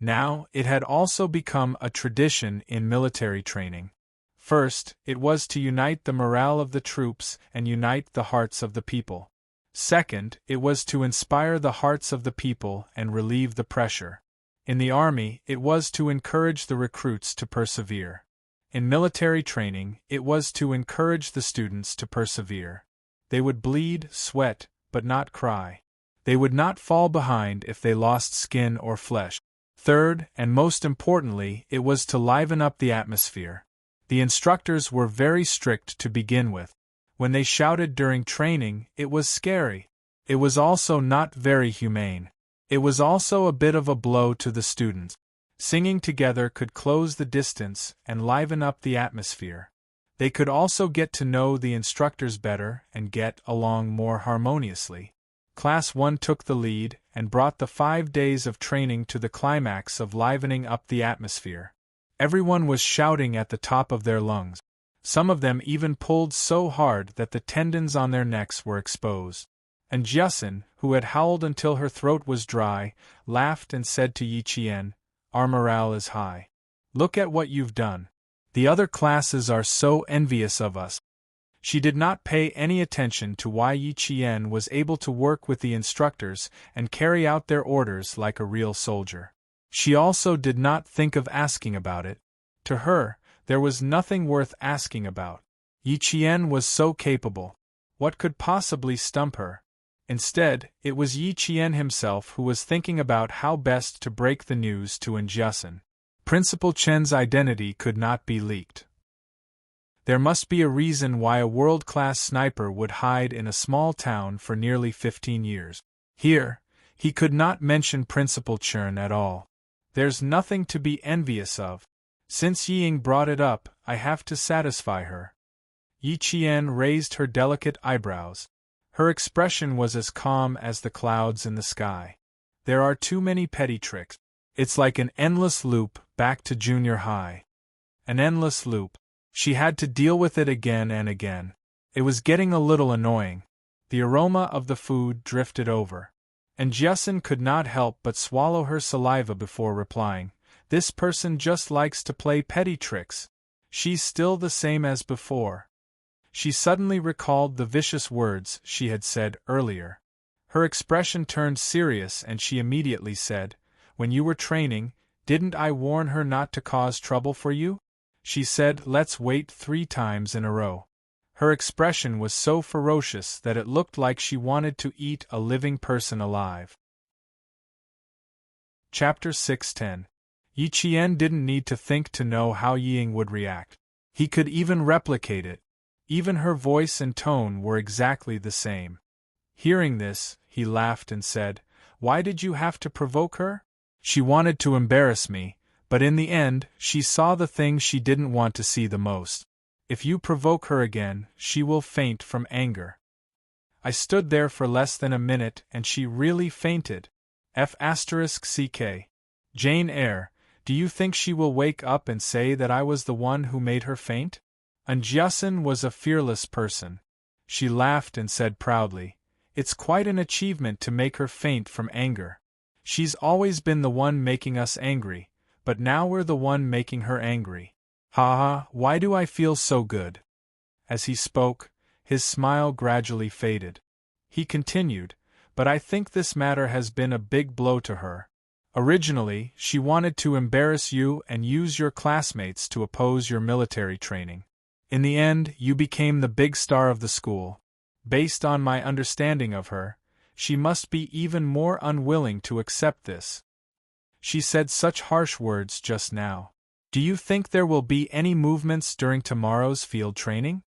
Now, it had also become a tradition in military training. First, it was to unite the morale of the troops and unite the hearts of the people. Second, it was to inspire the hearts of the people and relieve the pressure. In the army, it was to encourage the recruits to persevere. In military training, it was to encourage the students to persevere. They would bleed, sweat, but not cry. They would not fall behind if they lost skin or flesh. Third, and most importantly, it was to liven up the atmosphere. The instructors were very strict to begin with. When they shouted during training, it was scary. It was also not very humane. It was also a bit of a blow to the students. Singing together could close the distance and liven up the atmosphere. They could also get to know the instructors better and get along more harmoniously. Class 1 took the lead and brought the 5 days of training to the climax of livening up the atmosphere. Everyone was shouting at the top of their lungs. Some of them even pulled so hard that the tendons on their necks were exposed. And Jiasin, who had howled until her throat was dry, laughed and said to Yi Qian, "Our morale is high. Look at what you've done. The other classes are so envious of us." She did not pay any attention to why Yi Qian was able to work with the instructors and carry out their orders like a real soldier. She also did not think of asking about it. To her, there was nothing worth asking about. Yi Qian was so capable. What could possibly stump her? Instead, it was Yi Qian himself who was thinking about how best to break the news to Jiasin. Principal Chen's identity could not be leaked. There must be a reason why a world-class sniper would hide in a small town for nearly 15 years. Here, he could not mention Principal Chen at all. There's nothing to be envious of. Since Ying brought it up, I have to satisfy her. Yi Qian raised her delicate eyebrows. Her expression was as calm as the clouds in the sky. There are too many petty tricks. It's like an endless loop back to junior high. An endless loop. She had to deal with it again and again. It was getting a little annoying. The aroma of the food drifted over. And Jiasin could not help but swallow her saliva before replying, "This person just likes to play petty tricks. She's still the same as before." She suddenly recalled the vicious words she had said earlier. Her expression turned serious and she immediately said, "When you were training, didn't I warn her not to cause trouble for you?" She said, "Let's wait 3 times in a row." Her expression was so ferocious that it looked like she wanted to eat a living person alive. Chapter 610. Yi Qian didn't need to think to know how Ying would react. He could even replicate it. Even her voice and tone were exactly the same. Hearing this, he laughed and said, "Why did you have to provoke her? She wanted to embarrass me, but in the end, she saw the thing she didn't want to see the most. If you provoke her again, she will faint from anger." I stood there for less than a minute and she really fainted. F***ck. Jane Eyre, do you think she will wake up and say that I was the one who made her faint? And Jiasin was a fearless person. She laughed and said proudly, "It's quite an achievement to make her faint from anger. She's always been the one making us angry, but now we're the one making her angry. Ha ha, why do I feel so good?" As he spoke, his smile gradually faded. He continued, "But I think this matter has been a big blow to her. Originally, she wanted to embarrass you and use your classmates to oppose your military training. In the end, you became the big star of the school. Based on my understanding of her, she must be even more unwilling to accept this. She said such harsh words just now. Do you think there will be any movements during tomorrow's field training?"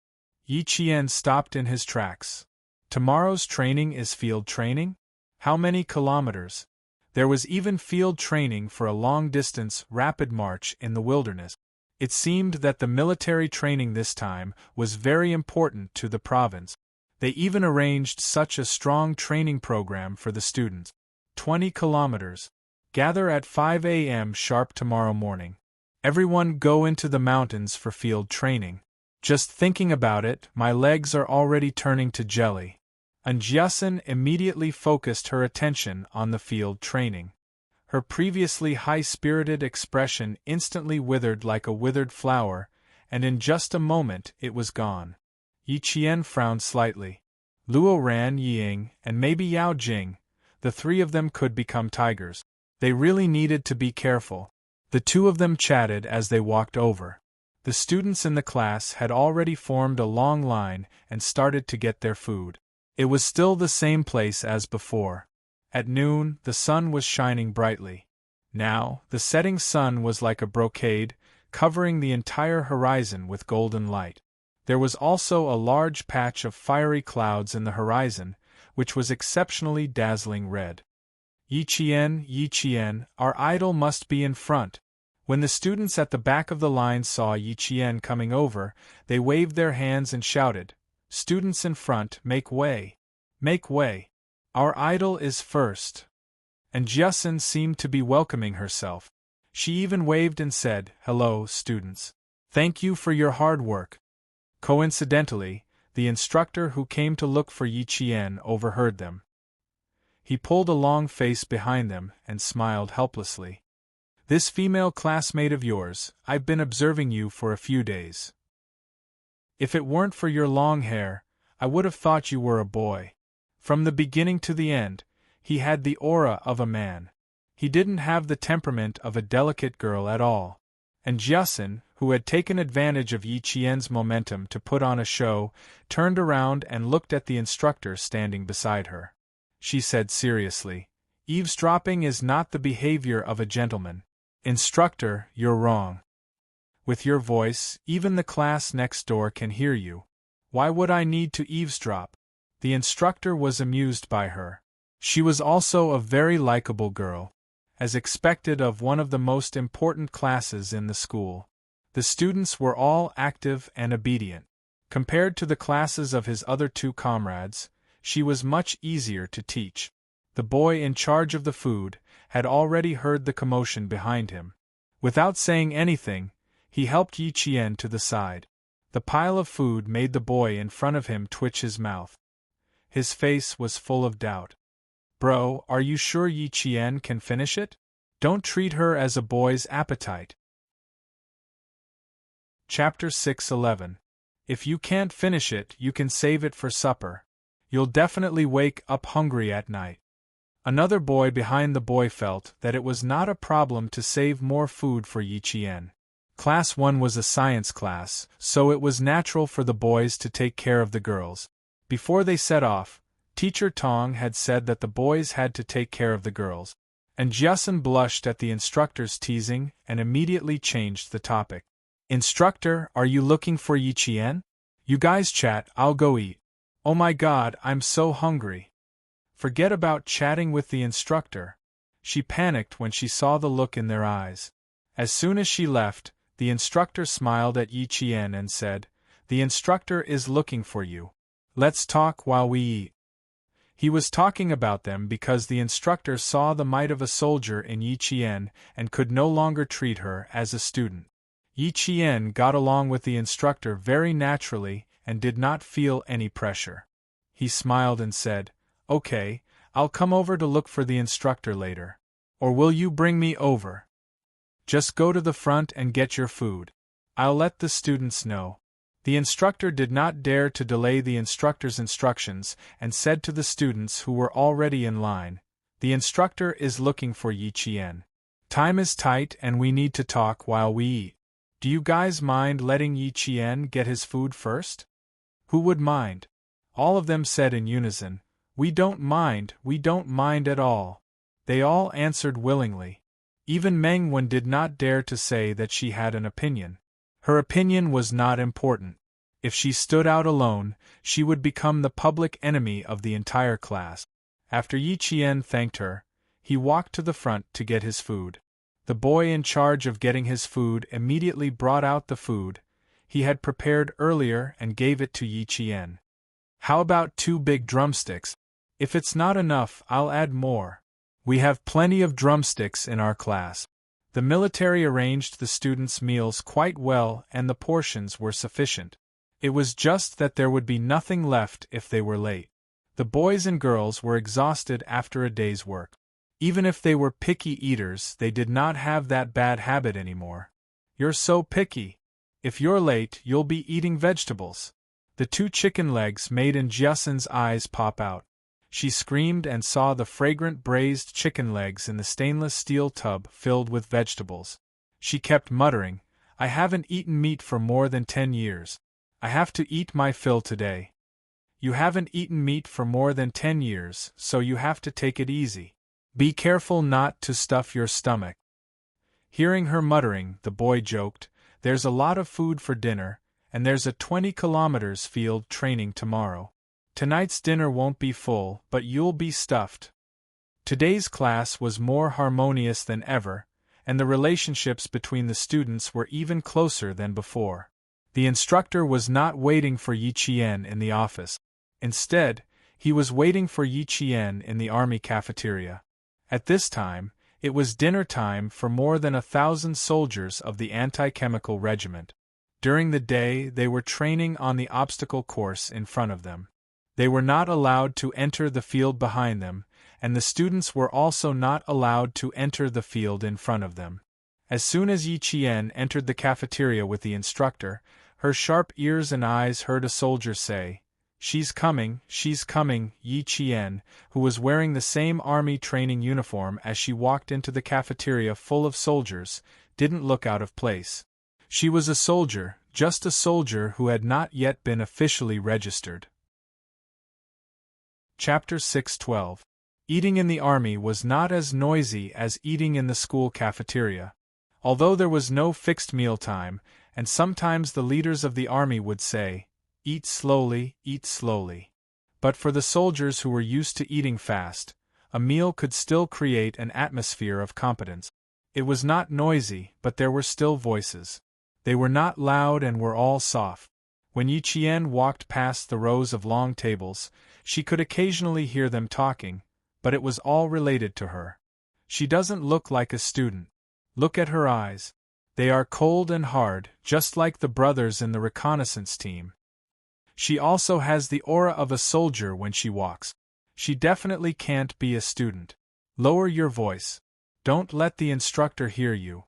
Yi Qian stopped in his tracks. Tomorrow's training is field training? How many kilometers? There was even field training for a long-distance, rapid march in the wilderness. It seemed that the military training this time was very important to the province. They even arranged such a strong training program for the students. 20 kilometers. Gather at 5 a.m. sharp tomorrow morning. Everyone go into the mountains for field training. Just thinking about it, my legs are already turning to jelly. Unyielding immediately focused her attention on the field training. Her previously high-spirited expression instantly withered like a withered flower, and in just a moment it was gone. Yi Qian frowned slightly. Luo Ran, Ying, and maybe Yao Jing, the three of them could become tigers. They really needed to be careful. The two of them chatted as they walked over. The students in the class had already formed a long line and started to get their food. It was still the same place as before. At noon, the sun was shining brightly. Now, the setting sun was like a brocade, covering the entire horizon with golden light. There was also a large patch of fiery clouds in the horizon, which was exceptionally dazzling red. Yi Qian, our idol must be in front. When the students at the back of the line saw Yi Qian coming over, they waved their hands and shouted, "Students in front, make way! Make way! Our idol is first!" And Jiasun seemed to be welcoming herself. She even waved and said, "Hello, students. Thank you for your hard work." Coincidentally, the instructor who came to look for Yi Qian overheard them. He pulled a long face behind them and smiled helplessly. "This female classmate of yours, I've been observing you for a few days. If it weren't for your long hair, I would have thought you were a boy." From the beginning to the end, he had the aura of a man. He didn't have the temperament of a delicate girl at all. And Jiasun, who had taken advantage of Yi Qian's momentum to put on a show, turned around and looked at the instructor standing beside her. She said seriously, "Eavesdropping is not the behavior of a gentleman. Instructor, you're wrong. With your voice, even the class next door can hear you. Why would I need to eavesdrop?" The instructor was amused by her. She was also a very likable girl, as expected of one of the most important classes in the school. The students were all active and obedient. Compared to the classes of his other two comrades, she was much easier to teach. The boy in charge of the food had already heard the commotion behind him. Without saying anything, he helped Yi Qian to the side. The pile of food made the boy in front of him twitch his mouth. His face was full of doubt. "Bro, are you sure Yi Qian can finish it? Don't treat her as a boy's appetite." Chapter 6:11. If you can't finish it, you can save it for supper. You'll definitely wake up hungry at night. Another boy behind the boy felt that it was not a problem to save more food for Yi Qian. Class 1 was a science class, so it was natural for the boys to take care of the girls. Before they set off, Teacher Tong had said that the boys had to take care of the girls, and Jiasun blushed at the instructor's teasing and immediately changed the topic. "Instructor, are you looking for Yi Qian? You guys chat, I'll go eat. Oh my god, I'm so hungry." Forget about chatting with the instructor. She panicked when she saw the look in their eyes. As soon as she left, the instructor smiled at Yi Qian and said, "The instructor is looking for you. Let's talk while we eat." He was talking about them because the instructor saw the might of a soldier in Yi Qian and could no longer treat her as a student. Yi Qian got along with the instructor very naturally and did not feel any pressure. He smiled and said, "Okay, I'll come over to look for the instructor later. Or will you bring me over? Just go to the front and get your food. I'll let the students know." The instructor did not dare to delay the instructor's instructions and said to the students who were already in line, "The instructor is looking for Yi Qian. Time is tight and we need to talk while we eat. Do you guys mind letting Yi Qian get his food first?" "Who would mind?" All of them said in unison, we don't mind at all." They all answered willingly. Even Meng Wen did not dare to say that she had an opinion. Her opinion was not important. If she stood out alone, she would become the public enemy of the entire class. After Yi Qian thanked her, he walked to the front to get his food. The boy in charge of getting his food immediately brought out the food he had prepared earlier and gave it to Yi Qian. How about 2 big drumsticks? If it's not enough, I'll add more. We have plenty of drumsticks in our class. The military arranged the students' meals quite well and the portions were sufficient. It was just that there would be nothing left if they were late. The boys and girls were exhausted after a day's work. Even if they were picky eaters, they did not have that bad habit anymore. You're so picky. If you're late, you'll be eating vegetables. The 2 chicken legs made Jiasen's eyes pop out. She screamed and saw the fragrant braised chicken legs in the stainless steel tub filled with vegetables. She kept muttering, I haven't eaten meat for more than 10 years. I have to eat my fill today. You haven't eaten meat for more than 10 years, so you have to take it easy. Be careful not to stuff your stomach. Hearing her muttering, the boy joked, There's a lot of food for dinner, and there's a 20 kilometers field training tomorrow. Tonight's dinner won't be full, but you'll be stuffed. Today's class was more harmonious than ever, and the relationships between the students were even closer than before. The instructor was not waiting for Yi Qian in the office. Instead, he was waiting for Yi Qian in the army cafeteria. At this time, it was dinner time for more than 1,000 soldiers of the anti-chemical regiment. During the day, they were training on the obstacle course in front of them. They were not allowed to enter the field behind them, and the students were also not allowed to enter the field in front of them. As soon as Yi Qian entered the cafeteria with the instructor, her sharp ears and eyes heard a soldier say, She's coming, Yi Qian, who was wearing the same army training uniform as she walked into the cafeteria full of soldiers, didn't look out of place. She was a soldier, just a soldier who had not yet been officially registered. Chapter 6:12. Eating in the army was not as noisy as eating in the school cafeteria. Although there was no fixed meal time, and sometimes the leaders of the army would say, eat slowly, but for the soldiers who were used to eating fast, a meal could still create an atmosphere of competence. It was not noisy, but there were still voices. They were not loud and were all soft. When Yi Qian walked past the rows of long tables, she could occasionally hear them talking, but it was all related to her. She doesn't look like a student. Look at her eyes. They are cold and hard, just like the brothers in the reconnaissance team. She also has the aura of a soldier when she walks. She definitely can't be a student. Lower your voice. Don't let the instructor hear you.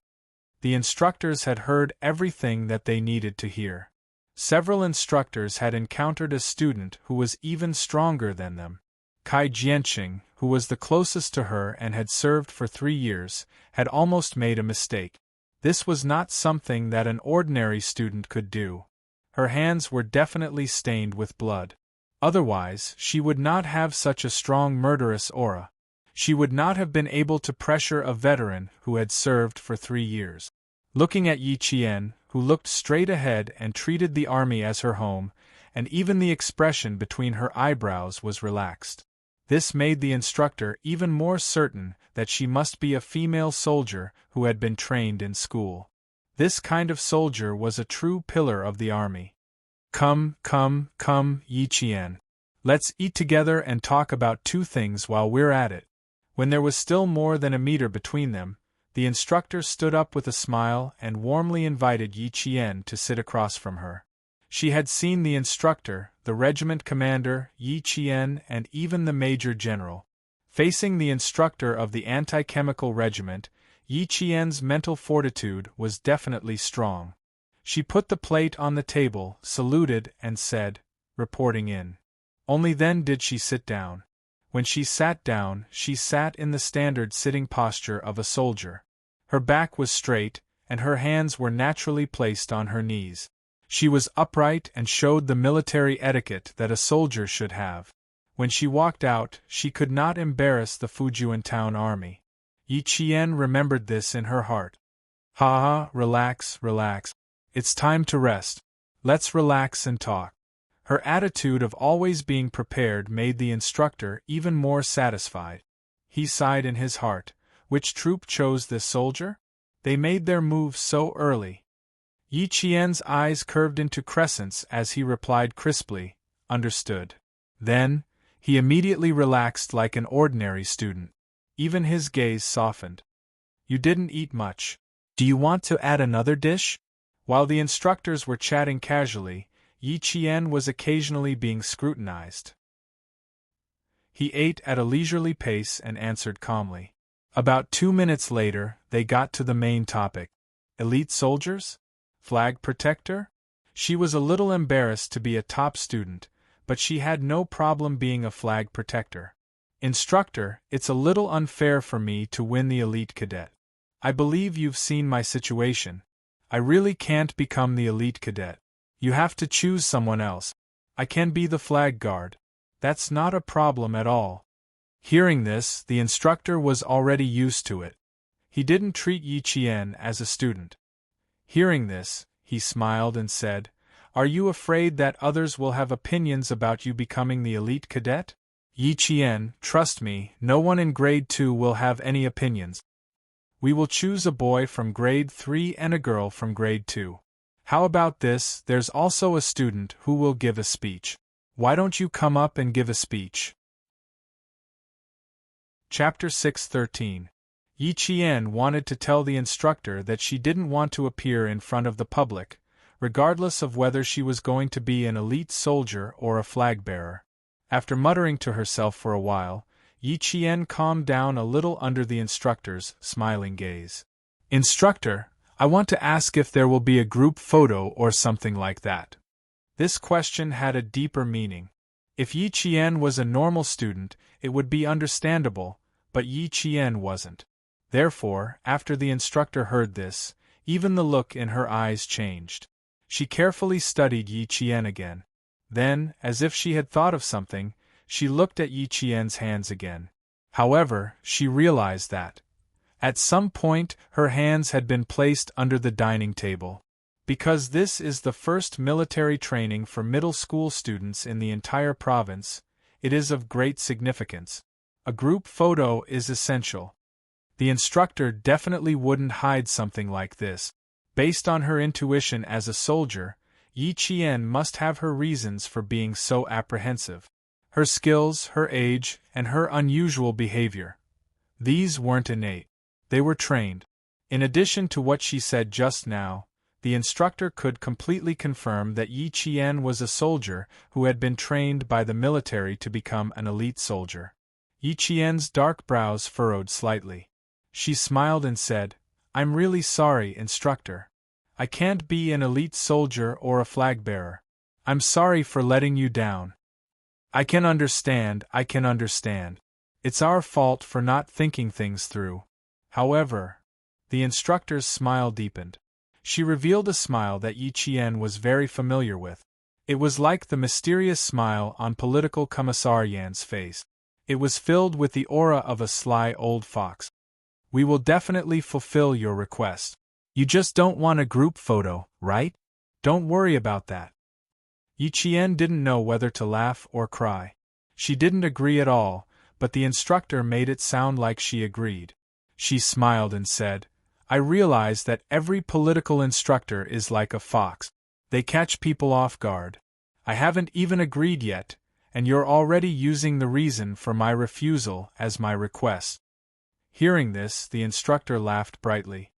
The instructors had heard everything that they needed to hear. Several instructors had encountered a student who was even stronger than them. Kai Jianqing, who was the closest to her and had served for 3 years, had almost made a mistake. This was not something that an ordinary student could do. Her hands were definitely stained with blood. Otherwise, she would not have such a strong murderous aura. She would not have been able to pressure a veteran who had served for 3 years. Looking at Yi Qian, who looked straight ahead and treated the army as her home, and even the expression between her eyebrows was relaxed. This made the instructor even more certain that she must be a female soldier who had been trained in school. This kind of soldier was a true pillar of the army. Come, Yi Qian. Let's eat together and talk about 2 things while we're at it. When there was still more than a meter between them, the instructor stood up with a smile and warmly invited Yi Qian to sit across from her. She had seen the instructor, the regiment commander, Yi Qian, and even the major general. Facing the instructor of the anti-chemical regiment, Yi Qian's mental fortitude was definitely strong. She put the plate on the table, saluted, and said, reporting in. Only then did she sit down. When she sat down, she sat in the standard sitting posture of a soldier. Her back was straight, and her hands were naturally placed on her knees. She was upright and showed the military etiquette that a soldier should have. When she walked out, she could not embarrass the Fujian town army. Yi Qian remembered this in her heart. Relax. It's time to rest. Let's relax and talk. Her attitude of always being prepared made the instructor even more satisfied. He sighed in his heart. Which troop chose this soldier? They made their move so early. Yi Qian's eyes curved into crescents as he replied crisply, "Understood." Then, he immediately relaxed like an ordinary student. Even his gaze softened. "You didn't eat much. Do you want to add another dish?" While the instructors were chatting casually, Yi Qian was occasionally being scrutinized. He ate at a leisurely pace and answered calmly. About 2 minutes later, they got to the main topic. Elite soldiers? Flag protector? She was a little embarrassed to be a top student, but she had no problem being a flag protector. "Instructor, it's a little unfair for me to win the elite cadet. I believe you've seen my situation. I really can't become the elite cadet. You have to choose someone else. I can be the flag guard. That's not a problem at all." Hearing this, the instructor was already used to it. He didn't treat Yi Qian as a student. Hearing this, he smiled and said, "Are you afraid that others will have opinions about you becoming the elite cadet?" "Yi Qian, trust me, no one in grade 2 will have any opinions. We will choose a boy from grade 3 and a girl from grade 2. How about this, there's also a student who will give a speech. Why don't you come up and give a speech?" Chapter 6:13. Yi Qian wanted to tell the instructor that she didn't want to appear in front of the public, regardless of whether she was going to be an elite soldier or a flag bearer. After muttering to herself for a while, Yi Qian calmed down a little under the instructor's smiling gaze. "Instructor, I want to ask if there will be a group photo or something like that." This question had a deeper meaning. If Yi Qian was a normal student, it would be understandable, but Yi Qian wasn't. Therefore, after the instructor heard this, even the look in her eyes changed. She carefully studied Yi Qian again. Then, as if she had thought of something, she looked at Yi Qian's hands again. However, she realized that, at some point, her hands had been placed under the dining table. Because this is the first military training for middle school students in the entire province, it is of great significance. A group photo is essential. The instructor definitely wouldn't hide something like this. Based on her intuition as a soldier, Yi Qian must have her reasons for being so apprehensive. Her skills, her age, and her unusual behavior. These weren't innate. They were trained. In addition to what she said just now, the instructor could completely confirm that Yi Qian was a soldier who had been trained by the military to become an elite soldier. Yi Qian's dark brows furrowed slightly. She smiled and said, "I'm really sorry, instructor. I can't be an elite soldier or a flag bearer. I'm sorry for letting you down." I can understand. It's our fault for not thinking things through." However, the instructor's smile deepened. She revealed a smile that Yi Qian was very familiar with. It was like the mysterious smile on political Commissar Yan's face. It was filled with the aura of a sly old fox. "We will definitely fulfill your request. You just don't want a group photo, right? Don't worry about that." Yi Qian didn't know whether to laugh or cry. She didn't agree at all, but the instructor made it sound like she agreed. She smiled and said, "I realize that every political instructor is like a fox. They catch people off guard. I haven't even agreed yet, and you're already using the reason for my refusal as my request." Hearing this, the instructor laughed brightly.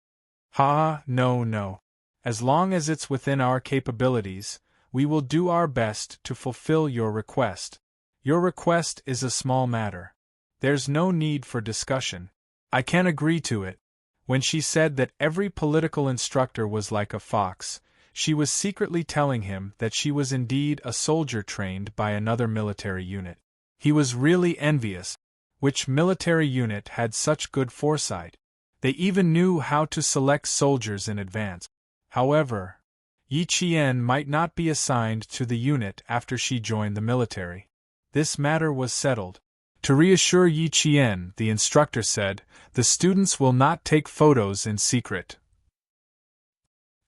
"Ha, no. As long as it's within our capabilities, we will do our best to fulfill your request. Your request is a small matter. There's no need for discussion. I can agree to it." When she said that every political instructor was like a fox, she was secretly telling him that she was indeed a soldier trained by another military unit. He was really envious. Which military unit had such good foresight? They even knew how to select soldiers in advance. However, Yi Qian might not be assigned to the unit after she joined the military. This matter was settled. To reassure Yi Qian, the instructor said, "The students will not take photos in secret."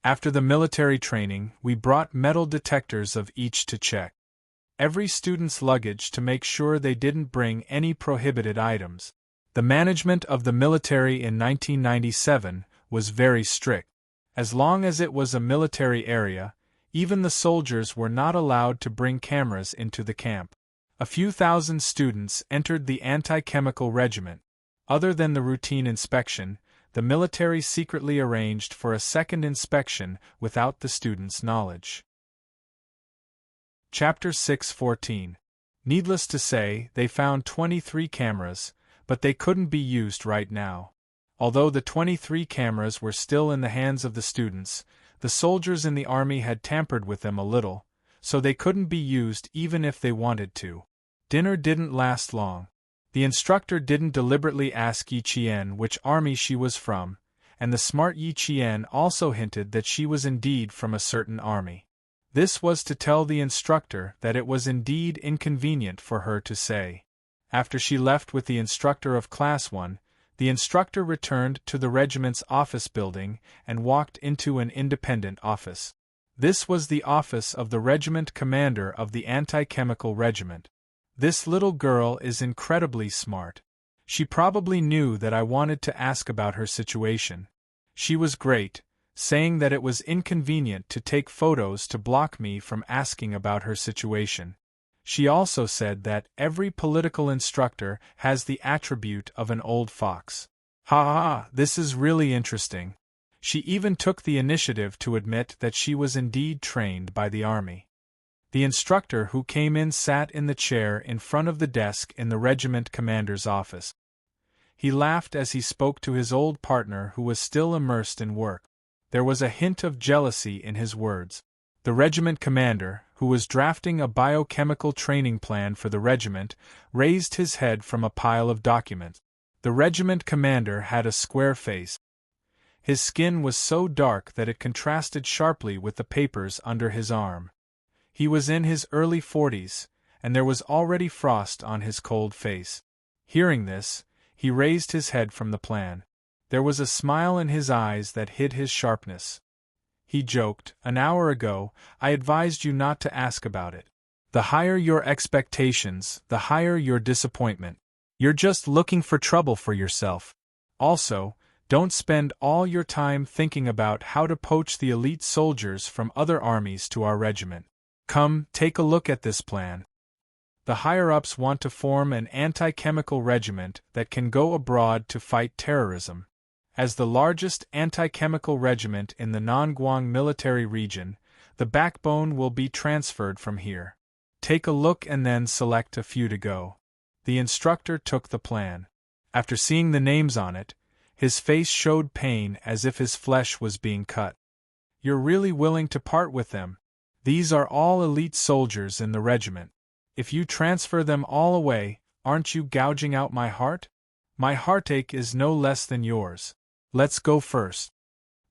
After the military training, we brought metal detectors of each to check every student's luggage to make sure they didn't bring any prohibited items. The management of the military in 1997 was very strict. As long as it was a military area, even the soldiers were not allowed to bring cameras into the camp. A few thousand students entered the anti-chemical regiment. Other than the routine inspection, the military secretly arranged for a second inspection without the students' knowledge. Chapter 6:14. Needless to say, they found 23 cameras, but they couldn't be used right now. Although the 23 cameras were still in the hands of the students, the soldiers in the army had tampered with them a little, so they couldn't be used even if they wanted to. Dinner didn't last long. The instructor didn't deliberately ask Yi Qian which army she was from, and the smart Yi Qian also hinted that she was indeed from a certain army. This was to tell the instructor that it was indeed inconvenient for her to say. After she left with the instructor of Class 1, the instructor returned to the regiment's office building and walked into an independent office. This was the office of the regiment commander of the anti-chemical regiment. This little girl is incredibly smart. She probably knew that I wanted to ask about her situation. She was great, saying that it was inconvenient to take photos to block me from asking about her situation. She also said that every political instructor has the attribute of an old fox. Ha ha, this is really interesting. She even took the initiative to admit that she was indeed trained by the army. The instructor who came in sat in the chair in front of the desk in the regiment commander's office. He laughed as he spoke to his old partner who was still immersed in work. There was a hint of jealousy in his words. The regiment commander, who was drafting a biochemical training plan for the regiment, raised his head from a pile of documents. The regiment commander had a square face. His skin was so dark that it contrasted sharply with the papers under his arm. He was in his early 40s, and there was already frost on his cold face. Hearing this, he raised his head from the plan. There was a smile in his eyes that hid his sharpness. He joked, "An hour ago, I advised you not to ask about it. The higher your expectations, the higher your disappointment. You're just looking for trouble for yourself. Also, don't spend all your time thinking about how to poach the elite soldiers from other armies to our regiment. Come, take a look at this plan. The higher-ups want to form an anti-chemical regiment that can go abroad to fight terrorism. As the largest anti-chemical regiment in the Nongguang military region, the backbone will be transferred from here. Take a look and then select a few to go." The instructor took the plan. After seeing the names on it, his face showed pain as if his flesh was being cut. "You're really willing to part with them? These are all elite soldiers in the regiment. If you transfer them all away, aren't you gouging out my heart? My heartache is no less than yours. Let's go first."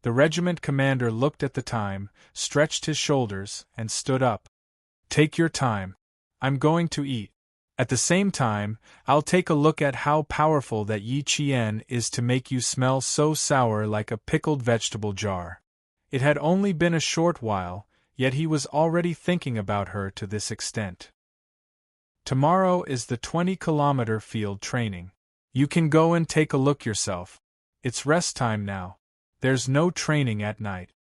The regiment commander looked at the time, stretched his shoulders, and stood up. "Take your time. I'm going to eat. At the same time, I'll take a look at how powerful that Yi Qian is to make you smell so sour like a pickled vegetable jar." It had only been a short while, yet he was already thinking about her to this extent. "Tomorrow is the 20-kilometer field training. You can go and take a look yourself. It's rest time now. There's no training at night."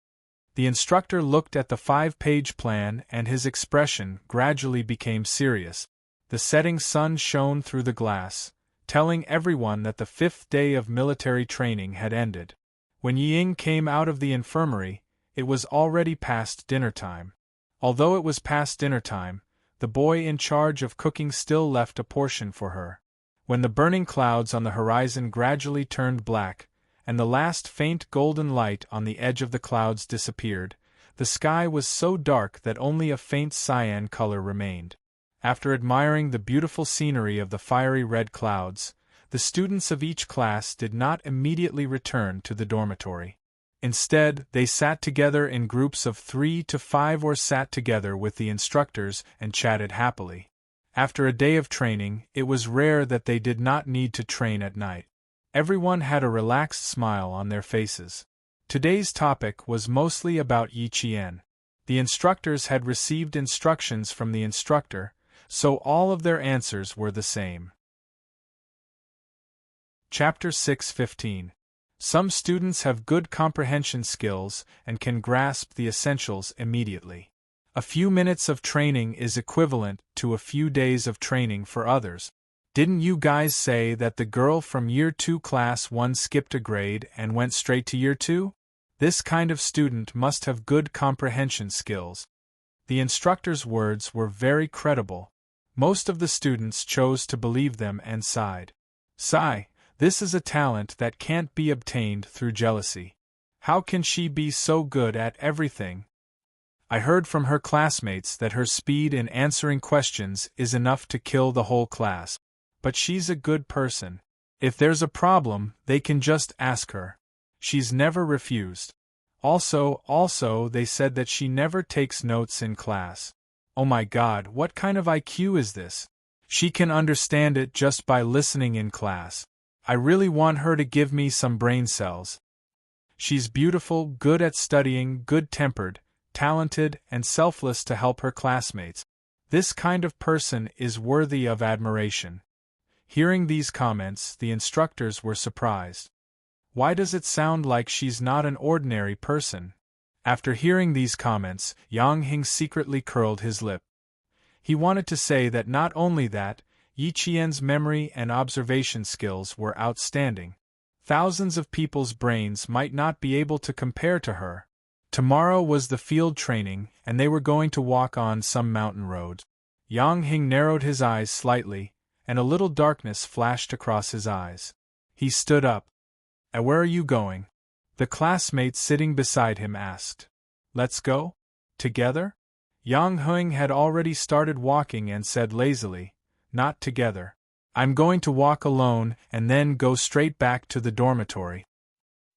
The instructor looked at the 5-page plan and his expression gradually became serious. The setting sun shone through the glass, telling everyone that the 5th day of military training had ended. When Ying came out of the infirmary, it was already past dinner time. Although it was past dinner time, the boy in charge of cooking still left a portion for her. When the burning clouds on the horizon gradually turned black, and the last faint golden light on the edge of the clouds disappeared, the sky was so dark that only a faint cyan color remained. After admiring the beautiful scenery of the fiery red clouds, the students of each class did not immediately return to the dormitory. Instead, they sat together in groups of 3 to 5 or sat together with the instructors and chatted happily. After a day of training, it was rare that they did not need to train at night. Everyone had a relaxed smile on their faces. Today's topic was mostly about Yi Qian. The instructors had received instructions from the instructor, so all of their answers were the same. Chapter 6:15. Some students have good comprehension skills and can grasp the essentials immediately. A few minutes of training is equivalent to a few days of training for others. Didn't you guys say that the girl from Year 2 Class 1 skipped a grade and went straight to Year 2? This kind of student must have good comprehension skills. The instructor's words were very credible. Most of the students chose to believe them and sighed. Sigh, this is a talent that can't be obtained through jealousy. How can she be so good at everything? I heard from her classmates that her speed in answering questions is enough to kill the whole class. But she's a good person. If there's a problem, they can just ask her. She's never refused. Also, they said that she never takes notes in class. Oh my God, what kind of IQ is this? She can understand it just by listening in class. I really want her to give me some brain cells. She's beautiful, good at studying, good-tempered, talented, and selfless to help her classmates. This kind of person is worthy of admiration. Hearing these comments, the instructors were surprised. Why does it sound like she's not an ordinary person? After hearing these comments, Yang Hing secretly curled his lip. He wanted to say that not only that, Yi Qian's memory and observation skills were outstanding. Thousands of people's brains might not be able to compare to her. Tomorrow was the field training, and they were going to walk on some mountain road. Yang Hing narrowed his eyes slightly, and a little darkness flashed across his eyes. He stood up. Where are you going? The classmate sitting beside him asked. Let's go? Together? Yang Hing had already started walking and said lazily, not together. I'm going to walk alone and then go straight back to the dormitory.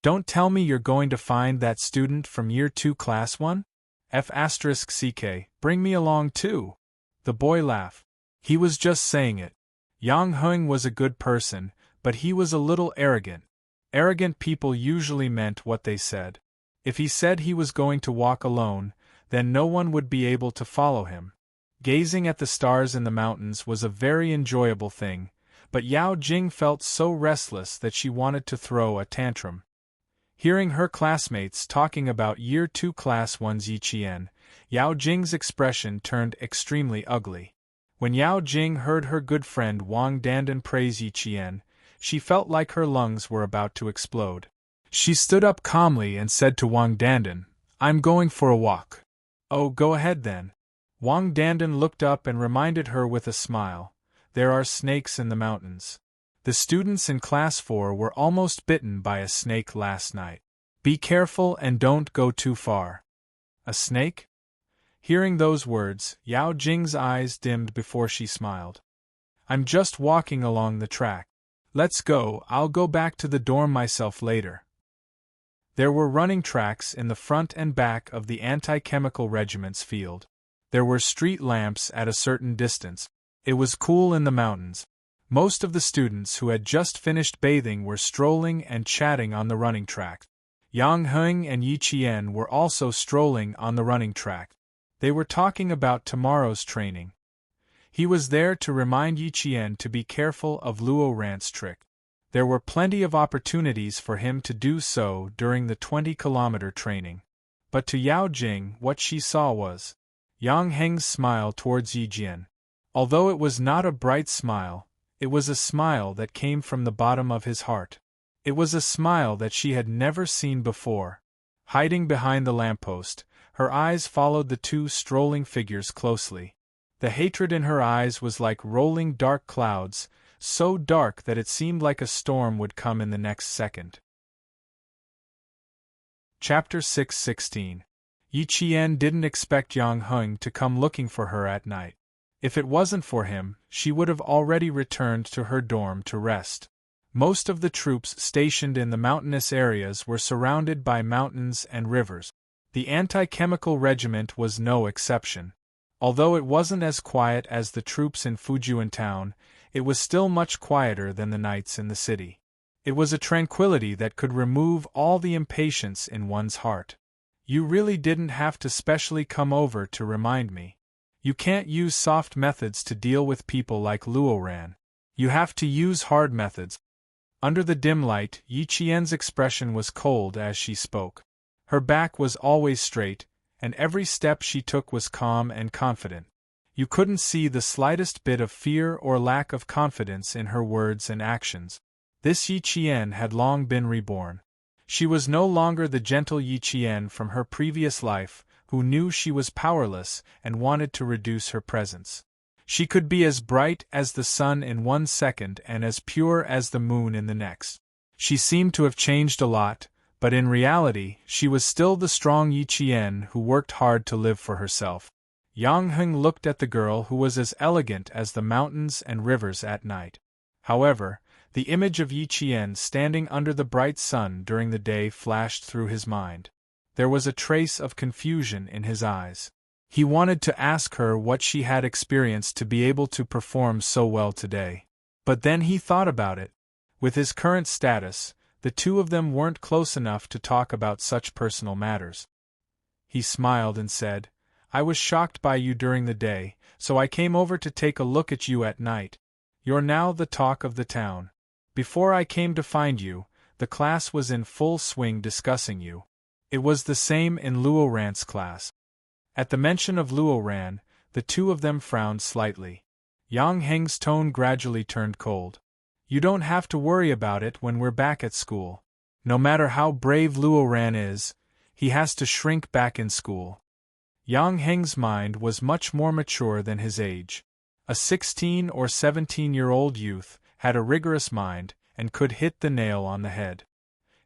Don't tell me you're going to find that student from Year 2 Class 1? F***ck, bring me along too. The boy laughed. He was just saying it. Yang Hing was a good person, but he was a little arrogant. Arrogant people usually meant what they said. If he said he was going to walk alone, then no one would be able to follow him. Gazing at the stars in the mountains was a very enjoyable thing, but Yao Jing felt so restless that she wanted to throw a tantrum. Hearing her classmates talking about Year 2 Class 1's Yi Qian, Yao Jing's expression turned extremely ugly. When Yao Jing heard her good friend Wang Dandan praise Yi Qian, she felt like her lungs were about to explode. She stood up calmly and said to Wang Dandan, I'm going for a walk. Oh, go ahead then. Wang Dandan looked up and reminded her with a smile, there are snakes in the mountains. The students in Class 4 were almost bitten by a snake last night. Be careful and don't go too far. A snake? Hearing those words, Yao Jing's eyes dimmed before she smiled. I'm just walking along the track. Let's go, I'll go back to the dorm myself later. There were running tracks in the front and back of the anti-chemical regiment's field. There were street lamps at a certain distance. It was cool in the mountains. Most of the students who had just finished bathing were strolling and chatting on the running track. Yang Hing and Yi Qian were also strolling on the running track. They were talking about tomorrow's training. He was there to remind Yi Qian to be careful of Luo Ran's trick. There were plenty of opportunities for him to do so during the 20-kilometer training. But to Yao Jing, what she saw was Yang Heng's smile towards Yi Qian. Although it was not a bright smile, it was a smile that came from the bottom of his heart. It was a smile that she had never seen before. Hiding behind the lamppost, her eyes followed the two strolling figures closely. The hatred in her eyes was like rolling dark clouds, so dark that it seemed like a storm would come in the next second. Chapter 6:16. Yi Qian didn't expect Yang Hing to come looking for her at night. If it wasn't for him, she would have already returned to her dorm to rest. Most of the troops stationed in the mountainous areas were surrounded by mountains and rivers. The anti-chemical regiment was no exception. Although it wasn't as quiet as the troops in Fujian town, it was still much quieter than the nights in the city. It was a tranquility that could remove all the impatience in one's heart. You really didn't have to specially come over to remind me. You can't use soft methods to deal with people like Luo Ran. You have to use hard methods. Under the dim light, Yi Qian's expression was cold as she spoke. Her back was always straight, and every step she took was calm and confident. You couldn't see the slightest bit of fear or lack of confidence in her words and actions. This Yi Qian had long been reborn. She was no longer the gentle Yi Qian from her previous life, who knew she was powerless and wanted to reduce her presence. She could be as bright as the sun in 1 second and as pure as the moon in the next. She seemed to have changed a lot, but in reality, she was still the strong Yi Qian who worked hard to live for herself. Yang Heng looked at the girl who was as elegant as the mountains and rivers at night. However, the image of Yi Qian standing under the bright sun during the day flashed through his mind. There was a trace of confusion in his eyes. He wanted to ask her what she had experienced to be able to perform so well today. But then he thought about it. With his current status, the two of them weren't close enough to talk about such personal matters. He smiled and said, "I was shocked by you during the day, so I came over to take a look at you at night. You're now the talk of the town. Before I came to find you, the class was in full swing discussing you." It was the same in Luo Ran's class. At the mention of Luo Ran, the two of them frowned slightly. Yang Heng's tone gradually turned cold. "You don't have to worry about it when we're back at school. No matter how brave Luo Ran is, he has to shrink back in school." Yang Heng's mind was much more mature than his age. A 16 or 17-year-old youth had a rigorous mind and could hit the nail on the head.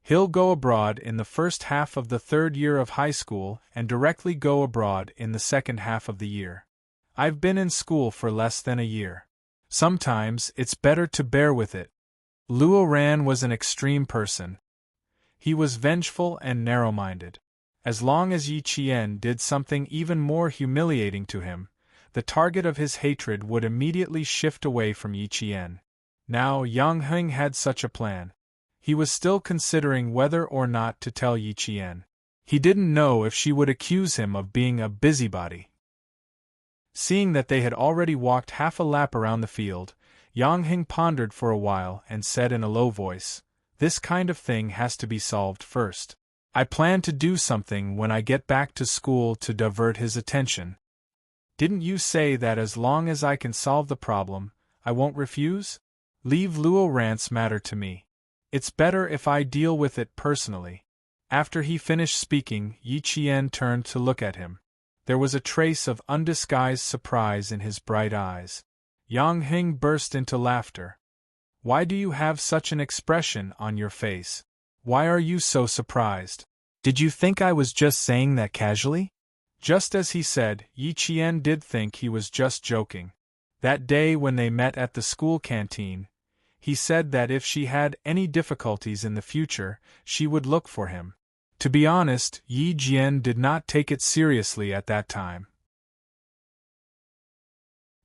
He'll go abroad in the first half of the 3rd year of high school and directly go abroad in the second half of the year. I've been in school for less than a year. Sometimes it's better to bear with it. Luo Ran was an extreme person. He was vengeful and narrow-minded. As long as Yi Qian did something even more humiliating to him, the target of his hatred would immediately shift away from Yi Qian. Now Yang Heng had such a plan. He was still considering whether or not to tell Yi Qian. He didn't know if she would accuse him of being a busybody. Seeing that they had already walked half a lap around the field, Yang Heng pondered for a while and said in a low voice, "This kind of thing has to be solved first. I plan to do something when I get back to school to divert his attention. Didn't you say that as long as I can solve the problem, I won't refuse? Leave Luo Ran's matter to me. It's better if I deal with it personally." After he finished speaking, Yi Qian turned to look at him. There was a trace of undisguised surprise in his bright eyes. Yang Heng burst into laughter. "Why do you have such an expression on your face? Why are you so surprised? Did you think I was just saying that casually?" Just as he said, Yi Qian did think he was just joking. That day when they met at the school canteen, he said that if she had any difficulties in the future, she would look for him. To be honest, Yi Jian did not take it seriously at that time.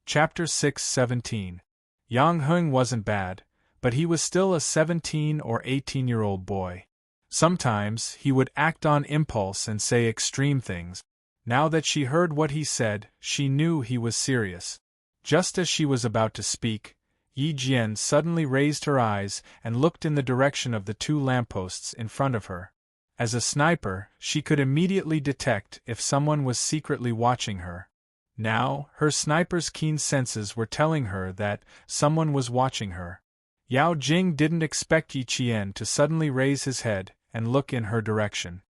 Chapter 6:17. Yang Heng wasn't bad, but he was still a 17 or 18-year-old boy. Sometimes he would act on impulse and say extreme things. Now that she heard what he said, she knew he was serious. Just as she was about to speak, Yi Jian suddenly raised her eyes and looked in the direction of the 2 lampposts in front of her. As a sniper, she could immediately detect if someone was secretly watching her. Now, her sniper's keen senses were telling her that someone was watching her. Yao Jing didn't expect Yi Qian to suddenly raise his head and look in her direction.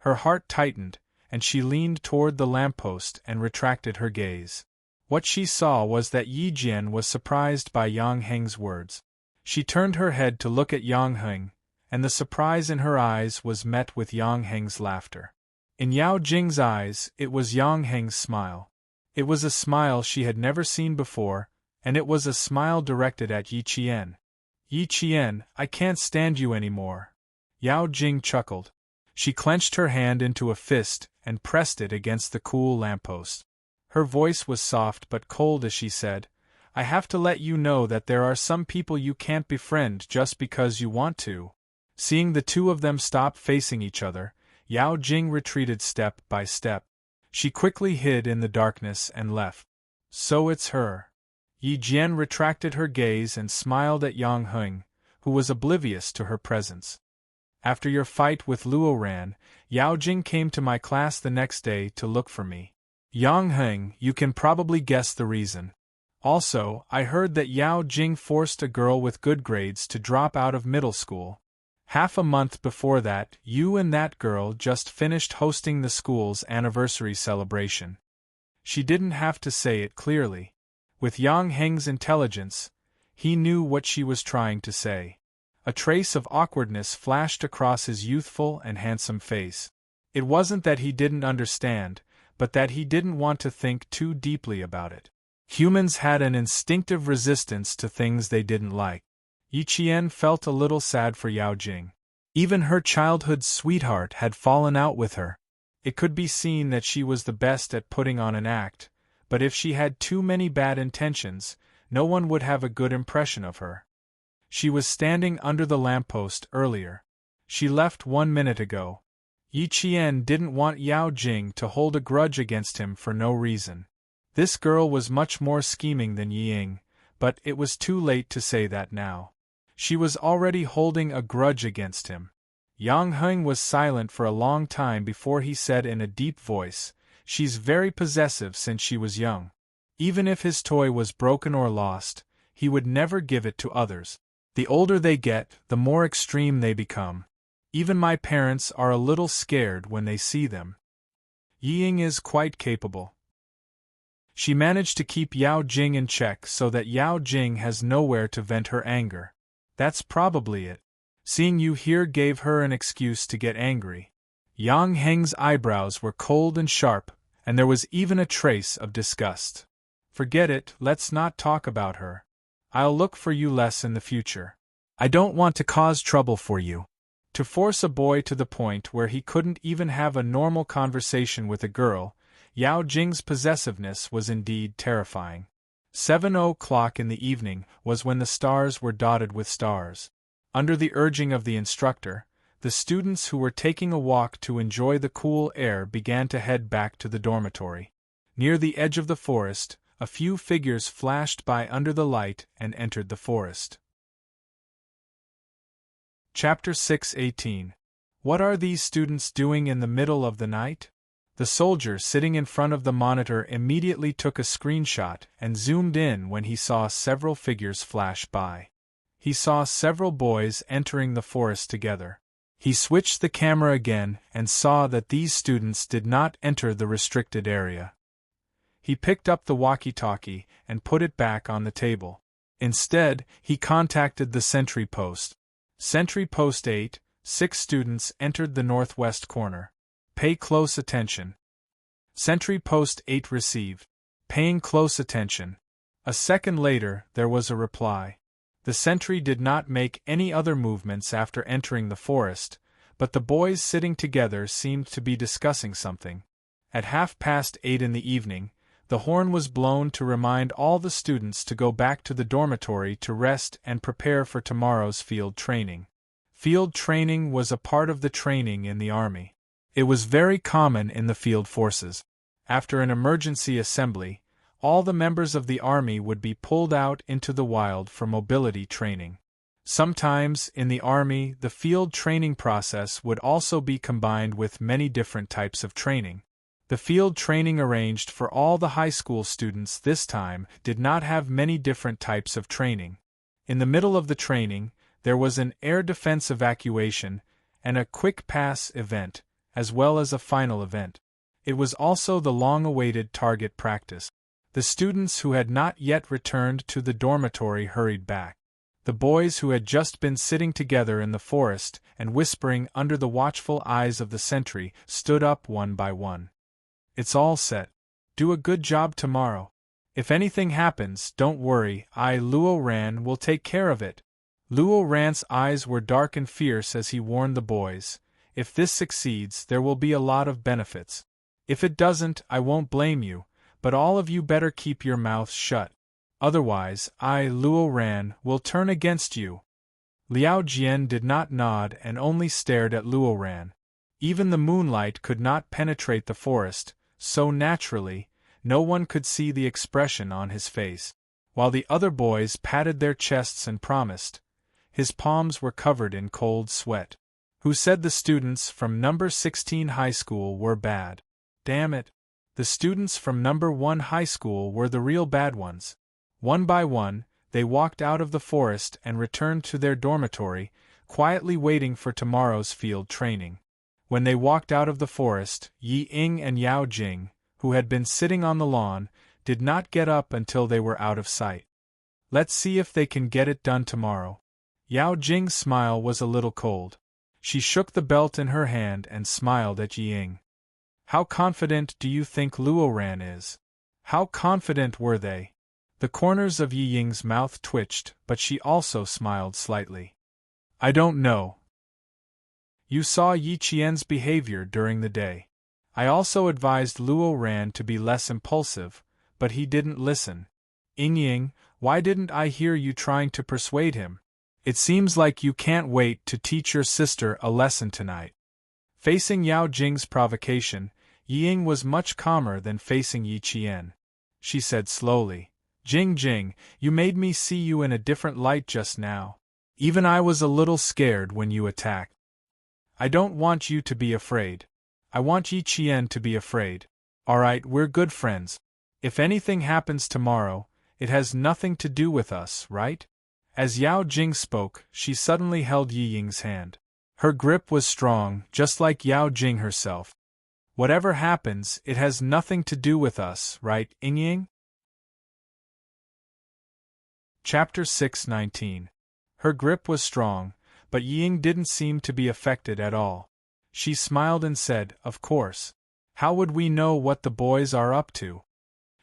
Her heart tightened, and she leaned toward the lamppost and retracted her gaze. What she saw was that Yi Jian was surprised by Yang Heng's words. She turned her head to look at Yang Heng, and the surprise in her eyes was met with Yang Heng's laughter. In Yao Jing's eyes, it was Yang Heng's smile. It was a smile she had never seen before, and it was a smile directed at Yi Qian. "Yi Qian, I can't stand you anymore." Yao Jing chuckled. She clenched her hand into a fist and pressed it against the cool lamppost. Her voice was soft but cold as she said, "I have to let you know that there are some people you can't befriend just because you want to." Seeing the two of them stop facing each other, Yao Jing retreated step by step. She quickly hid in the darkness and left. "So it's her." Yi Jian retracted her gaze and smiled at Yang Heng, who was oblivious to her presence. After your fight with Luo Ran, Yao Jing came to my class the next day to look for me. Yang Heng, you can probably guess the reason. Also, I heard that Yao Jing forced a girl with good grades to drop out of middle school. Half a month before that, you and that girl just finished hosting the school's anniversary celebration. She didn't have to say it clearly. With Yang Heng's intelligence, he knew what she was trying to say. A trace of awkwardness flashed across his youthful and handsome face. It wasn't that he didn't understand, but that he didn't want to think too deeply about it. Humans had an instinctive resistance to things they didn't like. Yi Qian felt a little sad for Yao Jing. Even her childhood sweetheart had fallen out with her. It could be seen that she was the best at putting on an act, but if she had too many bad intentions, no one would have a good impression of her. She was standing under the lamppost earlier. She left 1 minute ago. Yi Qian didn't want Yao Jing to hold a grudge against him for no reason. This girl was much more scheming than Yi Ying, but it was too late to say that now. She was already holding a grudge against him. Yang Heng was silent for a long time before he said in a deep voice, "She's very possessive since she was young. Even if his toy was broken or lost, he would never give it to others. The older they get, the more extreme they become. Even my parents are a little scared when they see them." Yi Ying is quite capable. She managed to keep Yao Jing in check so that Yao Jing has nowhere to vent her anger. That's probably it. Seeing you here gave her an excuse to get angry. Yang Heng's eyebrows were cold and sharp, and there was even a trace of disgust. Forget it, let's not talk about her. I'll look for you less in the future. I don't want to cause trouble for you. To force a boy to the point where he couldn't even have a normal conversation with a girl, Yao Jing's possessiveness was indeed terrifying. 7:00 in the evening was when the stars were dotted with stars. Under the urging of the instructor, the students who were taking a walk to enjoy the cool air began to head back to the dormitory. Near the edge of the forest, a few figures flashed by under the light and entered the forest. Chapter 6:18. What are these students doing in the middle of the night? The soldier sitting in front of the monitor immediately took a screenshot and zoomed in when he saw several figures flash by. He saw several boys entering the forest together. He switched the camera again and saw that these students did not enter the restricted area. He picked up the walkie-talkie and put it back on the table. Instead, he contacted the sentry post. Sentry post 8, 6 students entered the northwest corner. Pay close attention. Sentry post 8 received. Paying close attention. A second later, there was a reply. The sentry did not make any other movements after entering the forest, but the boys sitting together seemed to be discussing something. At 8:30 in the evening, the horn was blown to remind all the students to go back to the dormitory to rest and prepare for tomorrow's field training. Field training was a part of the training in the army. It was very common in the field forces. After an emergency assembly, all the members of the army would be pulled out into the wild for mobility training. Sometimes, in the army, the field training process would also be combined with many different types of training. The field training arranged for all the high school students this time did not have many different types of training. In the middle of the training, there was an air defense evacuation and a quick pass event, as well as a final event. It was also the long-awaited target practice. The students who had not yet returned to the dormitory hurried back. The boys who had just been sitting together in the forest and whispering under the watchful eyes of the sentry stood up one by one. It's all set. Do a good job tomorrow. If anything happens, don't worry, Luo Ran will take care of it. Luo Ran's eyes were dark and fierce as he warned the boys. If this succeeds, there will be a lot of benefits. If it doesn't, I won't blame you, but all of you better keep your mouths shut. Otherwise, Luo Ran, will turn against you. Liao Jian did not nod and only stared at Luo Ran. Even the moonlight could not penetrate the forest, so naturally, no one could see the expression on his face. While the other boys patted their chests and promised, His palms were covered in cold sweat. Who said the students from number 16 high school were bad? Damn it. The students from number 1 high school were the real bad ones. One by one, they walked out of the forest and returned to their dormitory, quietly waiting for tomorrow's field training. When they walked out of the forest, Yi Ying and Yao Jing, who had been sitting on the lawn, did not get up until they were out of sight. Let's see if they can get it done tomorrow. Yao Jing's smile was a little cold. She shook the belt in her hand and smiled at Yi Ying. How confident do you think Luo Ran is? How confident were they? The corners of Yi Ying's mouth twitched, but she also smiled slightly. I don't know. You saw Yi Qian's behavior during the day. I also advised Luo Ran to be less impulsive, but he didn't listen. Ying, why didn't I hear you trying to persuade him? It seems like you can't wait to teach your sister a lesson tonight. Facing Yao Jing's provocation, Yi Ying was much calmer than facing Yi Qian. She said slowly, Jing, you made me see you in a different light just now. Even I was a little scared when you attacked. I don't want you to be afraid. I want Yi Qian to be afraid. Alright, we're good friends. If anything happens tomorrow, it has nothing to do with us, right? As Yao Jing spoke, she suddenly held Yi Ying's hand. Her grip was strong, just like Yao Jing herself. Whatever happens, it has nothing to do with us, right, Ying? Chapter 6:19. Her grip was strong, but Yi Ying didn't seem to be affected at all. She smiled and said, Of course. How would we know what the boys are up to?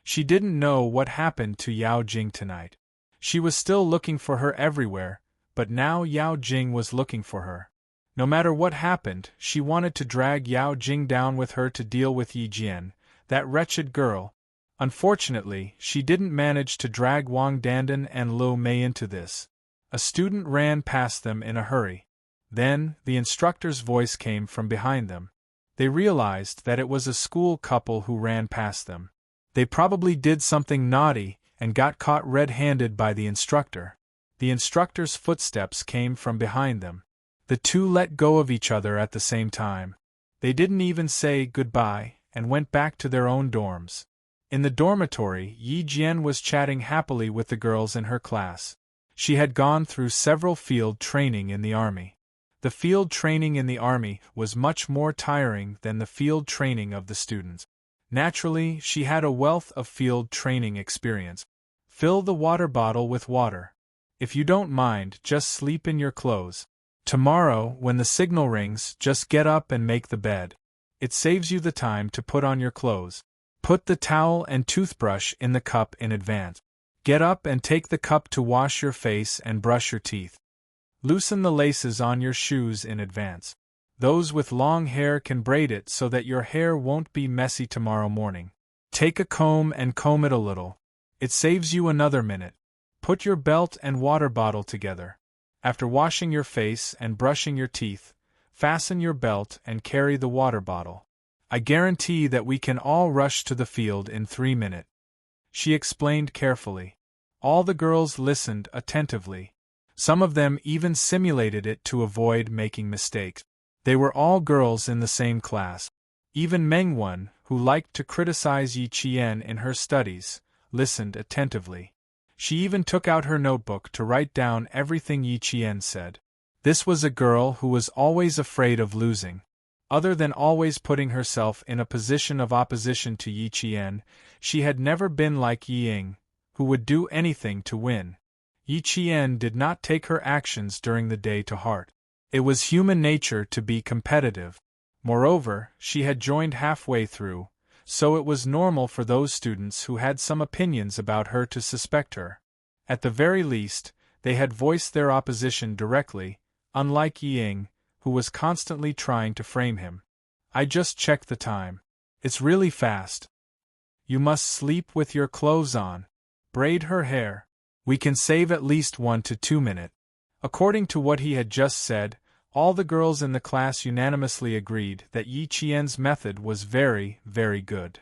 She didn't know what happened to Yao Jing tonight. She was still looking for her everywhere, but now Yao Jing was looking for her. No matter what happened, she wanted to drag Yao Jing down with her to deal with Yi Jian, that wretched girl. Unfortunately, she didn't manage to drag Wang Dandan and Liu Mei into this. A student ran past them in a hurry. Then, the instructor's voice came from behind them. They realized that it was a school couple who ran past them. They probably did something naughty and got caught red-handed by the instructor. The instructor's footsteps came from behind them. The two let go of each other at the same time. They didn't even say goodbye and went back to their own dorms. In the dormitory, Yi Jian was chatting happily with the girls in her class. She had gone through several field training in the army. The field training in the army was much more tiring than the field training of the students. Naturally, she had a wealth of field training experience. Fill the water bottle with water. If you don't mind, just sleep in your clothes. Tomorrow, when the signal rings, just get up and make the bed. It saves you the time to put on your clothes. Put the towel and toothbrush in the cup in advance. Get up and take the cup to wash your face and brush your teeth. Loosen the laces on your shoes in advance. Those with long hair can braid it so that your hair won't be messy tomorrow morning. Take a comb and comb it a little. It saves you another minute. Put your belt and water bottle together. After washing your face and brushing your teeth, fasten your belt and carry the water bottle. I guarantee that we can all rush to the field in 3 minutes. She explained carefully. All the girls listened attentively. Some of them even simulated it to avoid making mistakes. They were all girls in the same class. Even Meng Wen, who liked to criticize Yi Qian in her studies, listened attentively. She even took out her notebook to write down everything Yi Qian said. This was a girl who was always afraid of losing. Other than always putting herself in a position of opposition to Yi Qian, she had never been like Yi Ying, who would do anything to win. Yi Qian did not take her actions during the day to heart. It was human nature to be competitive. Moreover, she had joined halfway through, so it was normal for those students who had some opinions about her to suspect her. At the very least, they had voiced their opposition directly, unlike Yi Ying, who was constantly trying to frame him. I just checked the time. It's really fast. You must sleep with your clothes on. Braid her hair. We can save at least 1 to 2 minutes. According to what he had just said, all the girls in the class unanimously agreed that Yi Qian's method was very, very good.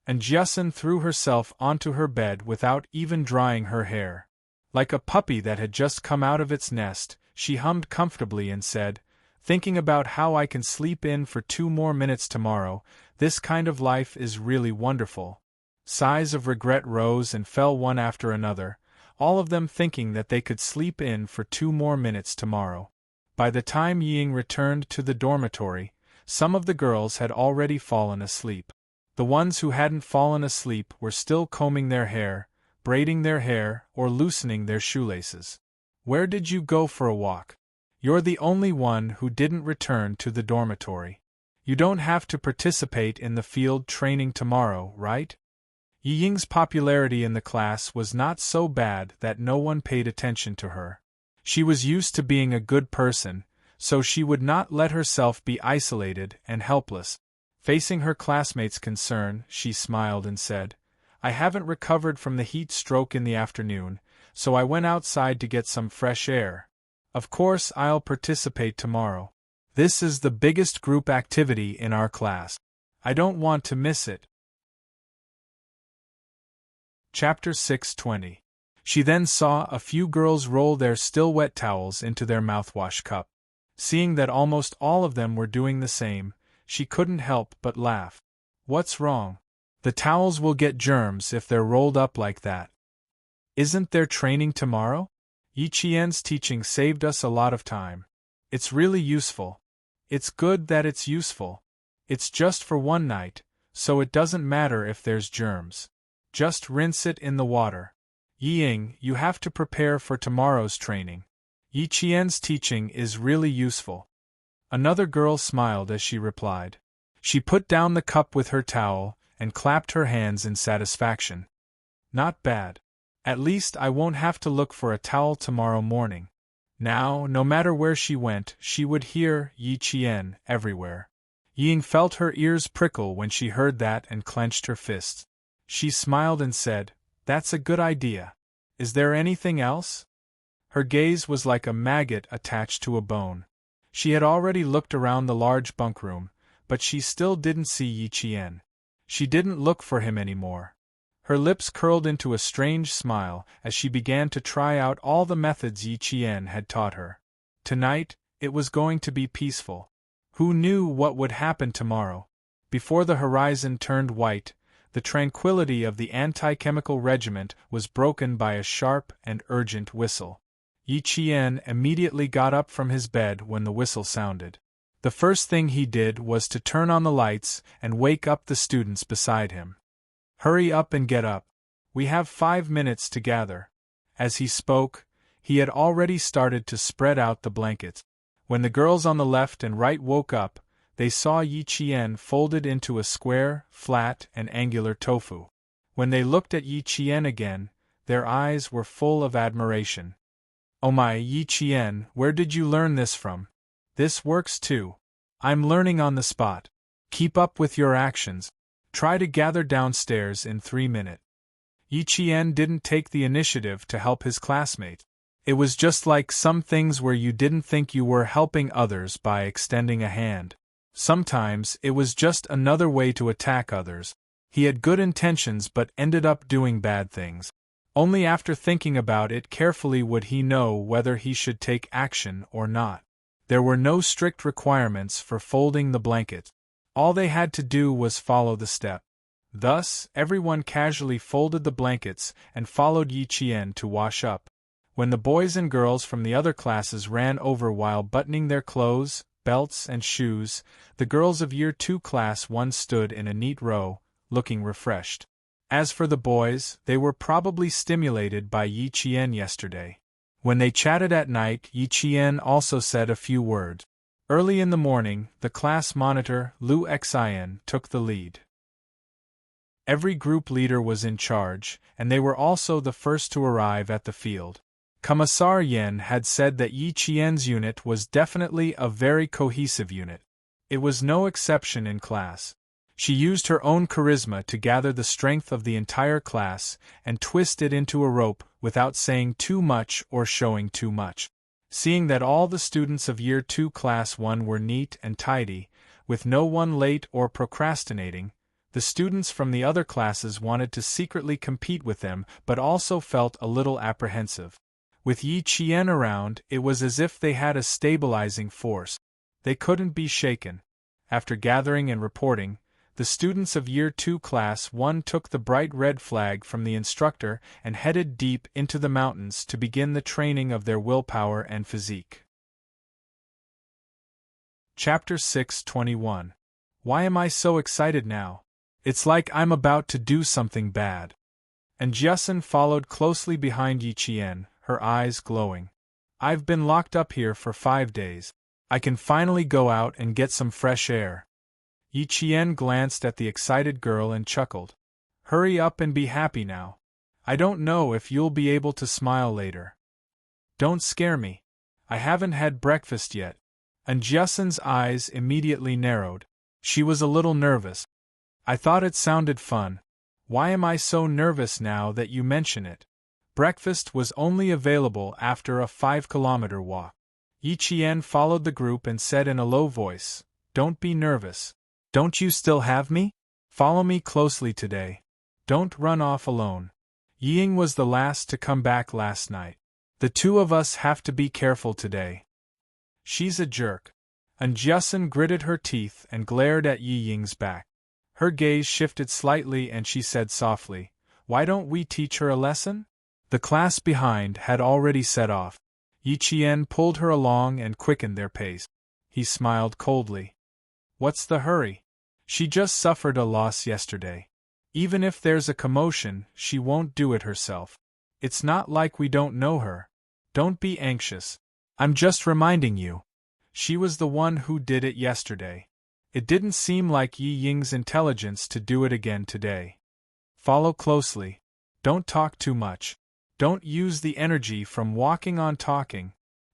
And Jiasun threw herself onto her bed without even drying her hair. Like a puppy that had just come out of its nest, she hummed comfortably and said, "Thinking about how I can sleep in for 2 more minutes tomorrow, this kind of life is really wonderful." Sighs of regret rose and fell one after another, all of them thinking that they could sleep in for 2 more minutes tomorrow. By the time Ying returned to the dormitory, some of the girls had already fallen asleep. The ones who hadn't fallen asleep were still combing their hair, braiding their hair, or loosening their shoelaces. "Where did you go for a walk? You're the only one who didn't return to the dormitory. You don't have to participate in the field training tomorrow, right?" Yi Ying's popularity in the class was not so bad that no one paid attention to her. She was used to being a good person, so she would not let herself be isolated and helpless. Facing her classmates' concern, she smiled and said, "I haven't recovered from the heat stroke in the afternoon, so I went outside to get some fresh air. Of course I'll participate tomorrow. This is the biggest group activity in our class. I don't want to miss it." Chapter 6:20. She then saw a few girls roll their still wet towels into their mouthwash cup. Seeing that almost all of them were doing the same, she couldn't help but laugh. "What's wrong? The towels will get germs if they're rolled up like that. Isn't there training tomorrow? Yi Qian's teaching saved us a lot of time. It's really useful. It's good that it's useful. It's just for one night, so it doesn't matter if there's germs. Just rinse it in the water. Ying, you have to prepare for tomorrow's training. Yi Qian's teaching is really useful." Another girl smiled as she replied. She put down the cup with her towel and clapped her hands in satisfaction. "Not bad. At least I won't have to look for a towel tomorrow morning." Now, no matter where she went, she would hear Yi Qian everywhere. Ying felt her ears prickle when she heard that and clenched her fists. She smiled and said, "That's a good idea. Is there anything else?" Her gaze was like a maggot attached to a bone. She had already looked around the large bunk room, but she still didn't see Yi Qian. She didn't look for him anymore. Her lips curled into a strange smile as she began to try out all the methods Yi Qian had taught her. Tonight, it was going to be peaceful. Who knew what would happen tomorrow? Before the horizon turned white, the tranquility of the anti-chemical regiment was broken by a sharp and urgent whistle. Yi Qian immediately got up from his bed when the whistle sounded. The first thing he did was to turn on the lights and wake up the students beside him. "Hurry up and get up. We have 5 minutes to gather." As he spoke, he had already started to spread out the blankets. When the girls on the left and right woke up, they saw Yi Qian folded into a square, flat, and angular tofu. When they looked at Yi Qian again, their eyes were full of admiration. "Oh my, Yi Qian, where did you learn this from? This works too. I'm learning on the spot. Keep up with your actions. Try to gather downstairs in 3 minutes." Yi Qian didn't take the initiative to help his classmate. It was just like some things where you didn't think you were helping others by extending a hand. Sometimes it was just another way to attack others. He had good intentions but ended up doing bad things. Only after thinking about it carefully would he know whether he should take action or not. There were no strict requirements for folding the blanket. All they had to do was follow the step. Thus, everyone casually folded the blankets and followed Yi Qian to wash up. When the boys and girls from the other classes ran over while buttoning their clothes, belts, and shoes, the girls of Year 2 Class 1 stood in a neat row, looking refreshed. As for the boys, they were probably stimulated by Yi Qian yesterday. When they chatted at night, Yi Qian also said a few words. Early in the morning, the class monitor, Lu Xian, took the lead. Every group leader was in charge, and they were also the first to arrive at the field. Commissar Yen had said that Yi Qian's unit was definitely a very cohesive unit. It was no exception in class. She used her own charisma to gather the strength of the entire class and twist it into a rope without saying too much or showing too much. Seeing that all the students of Year 2 Class 1 were neat and tidy, with no one late or procrastinating, the students from the other classes wanted to secretly compete with them but also felt a little apprehensive. With Yi Qian around, it was as if they had a stabilizing force. They couldn't be shaken. After gathering and reporting, the students of Year 2 Class 1 took the bright red flag from the instructor and headed deep into the mountains to begin the training of their willpower and physique. Chapter 6:21. Why am I so excited now? It's like I'm about to do something bad. And Jiasun followed closely behind Yi Qian, her eyes glowing. I've been locked up here for 5 days. I can finally go out and get some fresh air. Yi Qian glanced at the excited girl and chuckled. Hurry up and be happy now. I don't know if you'll be able to smile later. Don't scare me. I haven't had breakfast yet. And Jiasun's eyes immediately narrowed. She was a little nervous. I thought it sounded fun. Why am I so nervous now that you mention it? Breakfast was only available after a 5-kilometer walk. Yi Qian followed the group and said in a low voice, Don't be nervous. Don't you still have me? Follow me closely today. Don't run off alone. Ying was the last to come back last night. The two of us have to be careful today. She's a jerk. And Jiasun gritted her teeth and glared at Yi Ying's back. Her gaze shifted slightly and she said softly, Why don't we teach her a lesson? The class behind had already set off. Yi Qian pulled her along and quickened their pace. He smiled coldly. What's the hurry? She just suffered a loss yesterday. Even if there's a commotion, she won't do it herself. It's not like we don't know her. Don't be anxious. I'm just reminding you. She was the one who did it yesterday. It didn't seem like Yi Ying's intelligence to do it again today. Follow closely. Don't talk too much. Don't use the energy from walking on talking.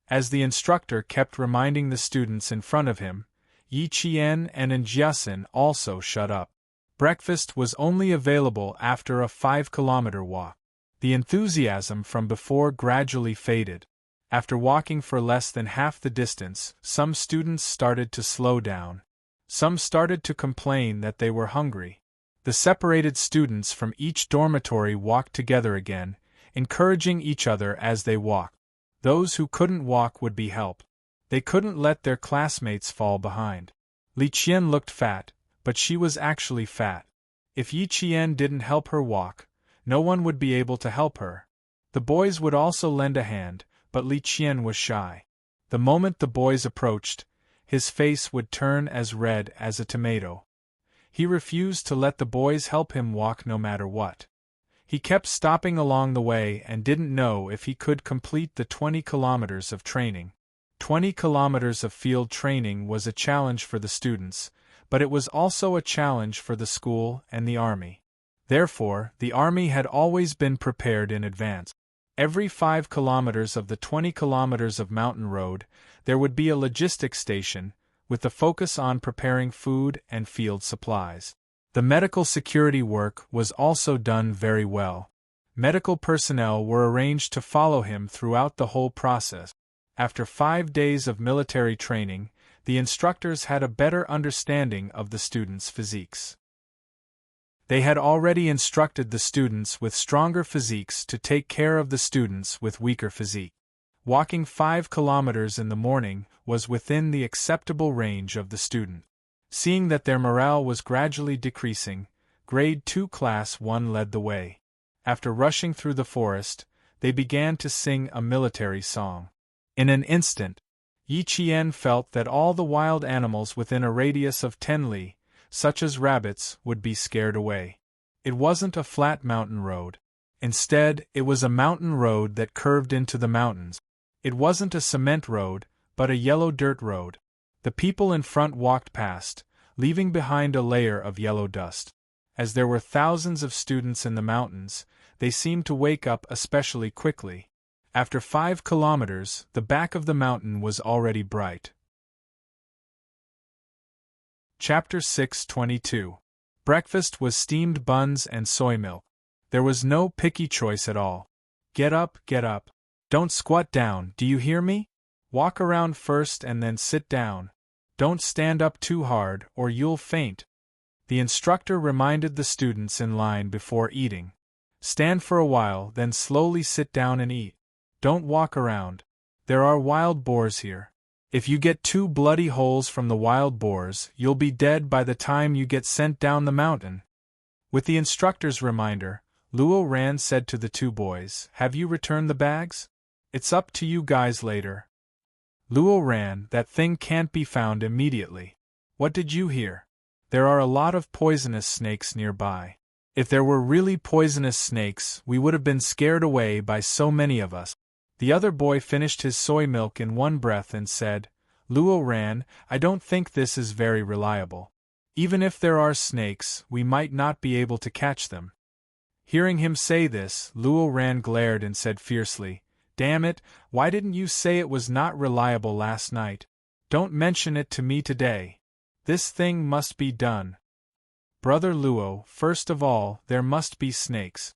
As the instructor kept reminding the students in front of him, Yi Qian and Jiasun also shut up. Breakfast was only available after a 5-kilometer walk. The enthusiasm from before gradually faded. After walking for less than half the distance, some students started to slow down. Some started to complain that they were hungry. The separated students from each dormitory walked together again, encouraging each other as they walked. Those who couldn't walk would be helped. They couldn't let their classmates fall behind. Li Qian looked fat, but she was actually fat. If Yi Qian didn't help her walk, no one would be able to help her. The boys would also lend a hand, but Li Qian was shy. The moment the boys approached, his face would turn as red as a tomato. He refused to let the boys help him walk no matter what. He kept stopping along the way and didn't know if he could complete the 20 kilometers of training. 20 kilometers of field training was a challenge for the students, but it was also a challenge for the school and the army. Therefore, the army had always been prepared in advance. Every 5 kilometers of the 20 kilometers of mountain road, there would be a logistics station, with the focus on preparing food and field supplies. The medical security work was also done very well. Medical personnel were arranged to follow him throughout the whole process. After 5 days of military training, the instructors had a better understanding of the students' physiques. They had already instructed the students with stronger physiques to take care of the students with weaker physique. Walking 5 kilometers in the morning was within the acceptable range of the student. Seeing that their morale was gradually decreasing, Grade 2 Class 1 led the way. After rushing through the forest, they began to sing a military song. In an instant, Yi Qian felt that all the wild animals within a radius of 10 li, such as rabbits, would be scared away. It wasn't a flat mountain road. Instead, it was a mountain road that curved into the mountains. It wasn't a cement road, but a yellow dirt road. The people in front walked past, leaving behind a layer of yellow dust. As there were thousands of students in the mountains, they seemed to wake up especially quickly. After 5 kilometers, the back of the mountain was already bright. Chapter 6:22. Breakfast was steamed buns and soy milk. There was no picky choice at all. Get up, get up. Don't squat down, do you hear me? Walk around first and then sit down. Don't stand up too hard or you'll faint. The instructor reminded the students in line before eating. Stand for a while, then slowly sit down and eat. Don't walk around. There are wild boars here. If you get 2 bloody holes from the wild boars, you'll be dead by the time you get sent down the mountain." With the instructor's reminder, Luo Ran said to the 2 boys, "Have you returned the bags? It's up to you guys later." Luo Ran, "That thing can't be found immediately. What did you hear? There are a lot of poisonous snakes nearby. If there were really poisonous snakes, we would have been scared away by so many of us." The other boy finished his soy milk in one breath and said, "Luo Ran, I don't think this is very reliable. Even if there are snakes, we might not be able to catch them." Hearing him say this, Luo Ran glared and said fiercely, "Damn it, why didn't you say it was not reliable last night? Don't mention it to me today. This thing must be done. Brother Luo, first of all, there must be snakes.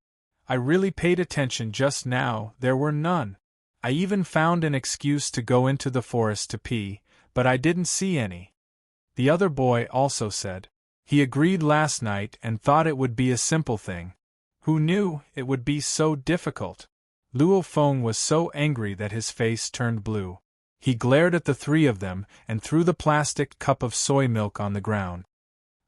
I really paid attention just now, there were none. I even found an excuse to go into the forest to pee, but I didn't see any." The other boy also said. He agreed last night and thought it would be a simple thing. Who knew it would be so difficult? Luo Feng was so angry that his face turned blue. He glared at the 3 of them and threw the plastic cup of soy milk on the ground.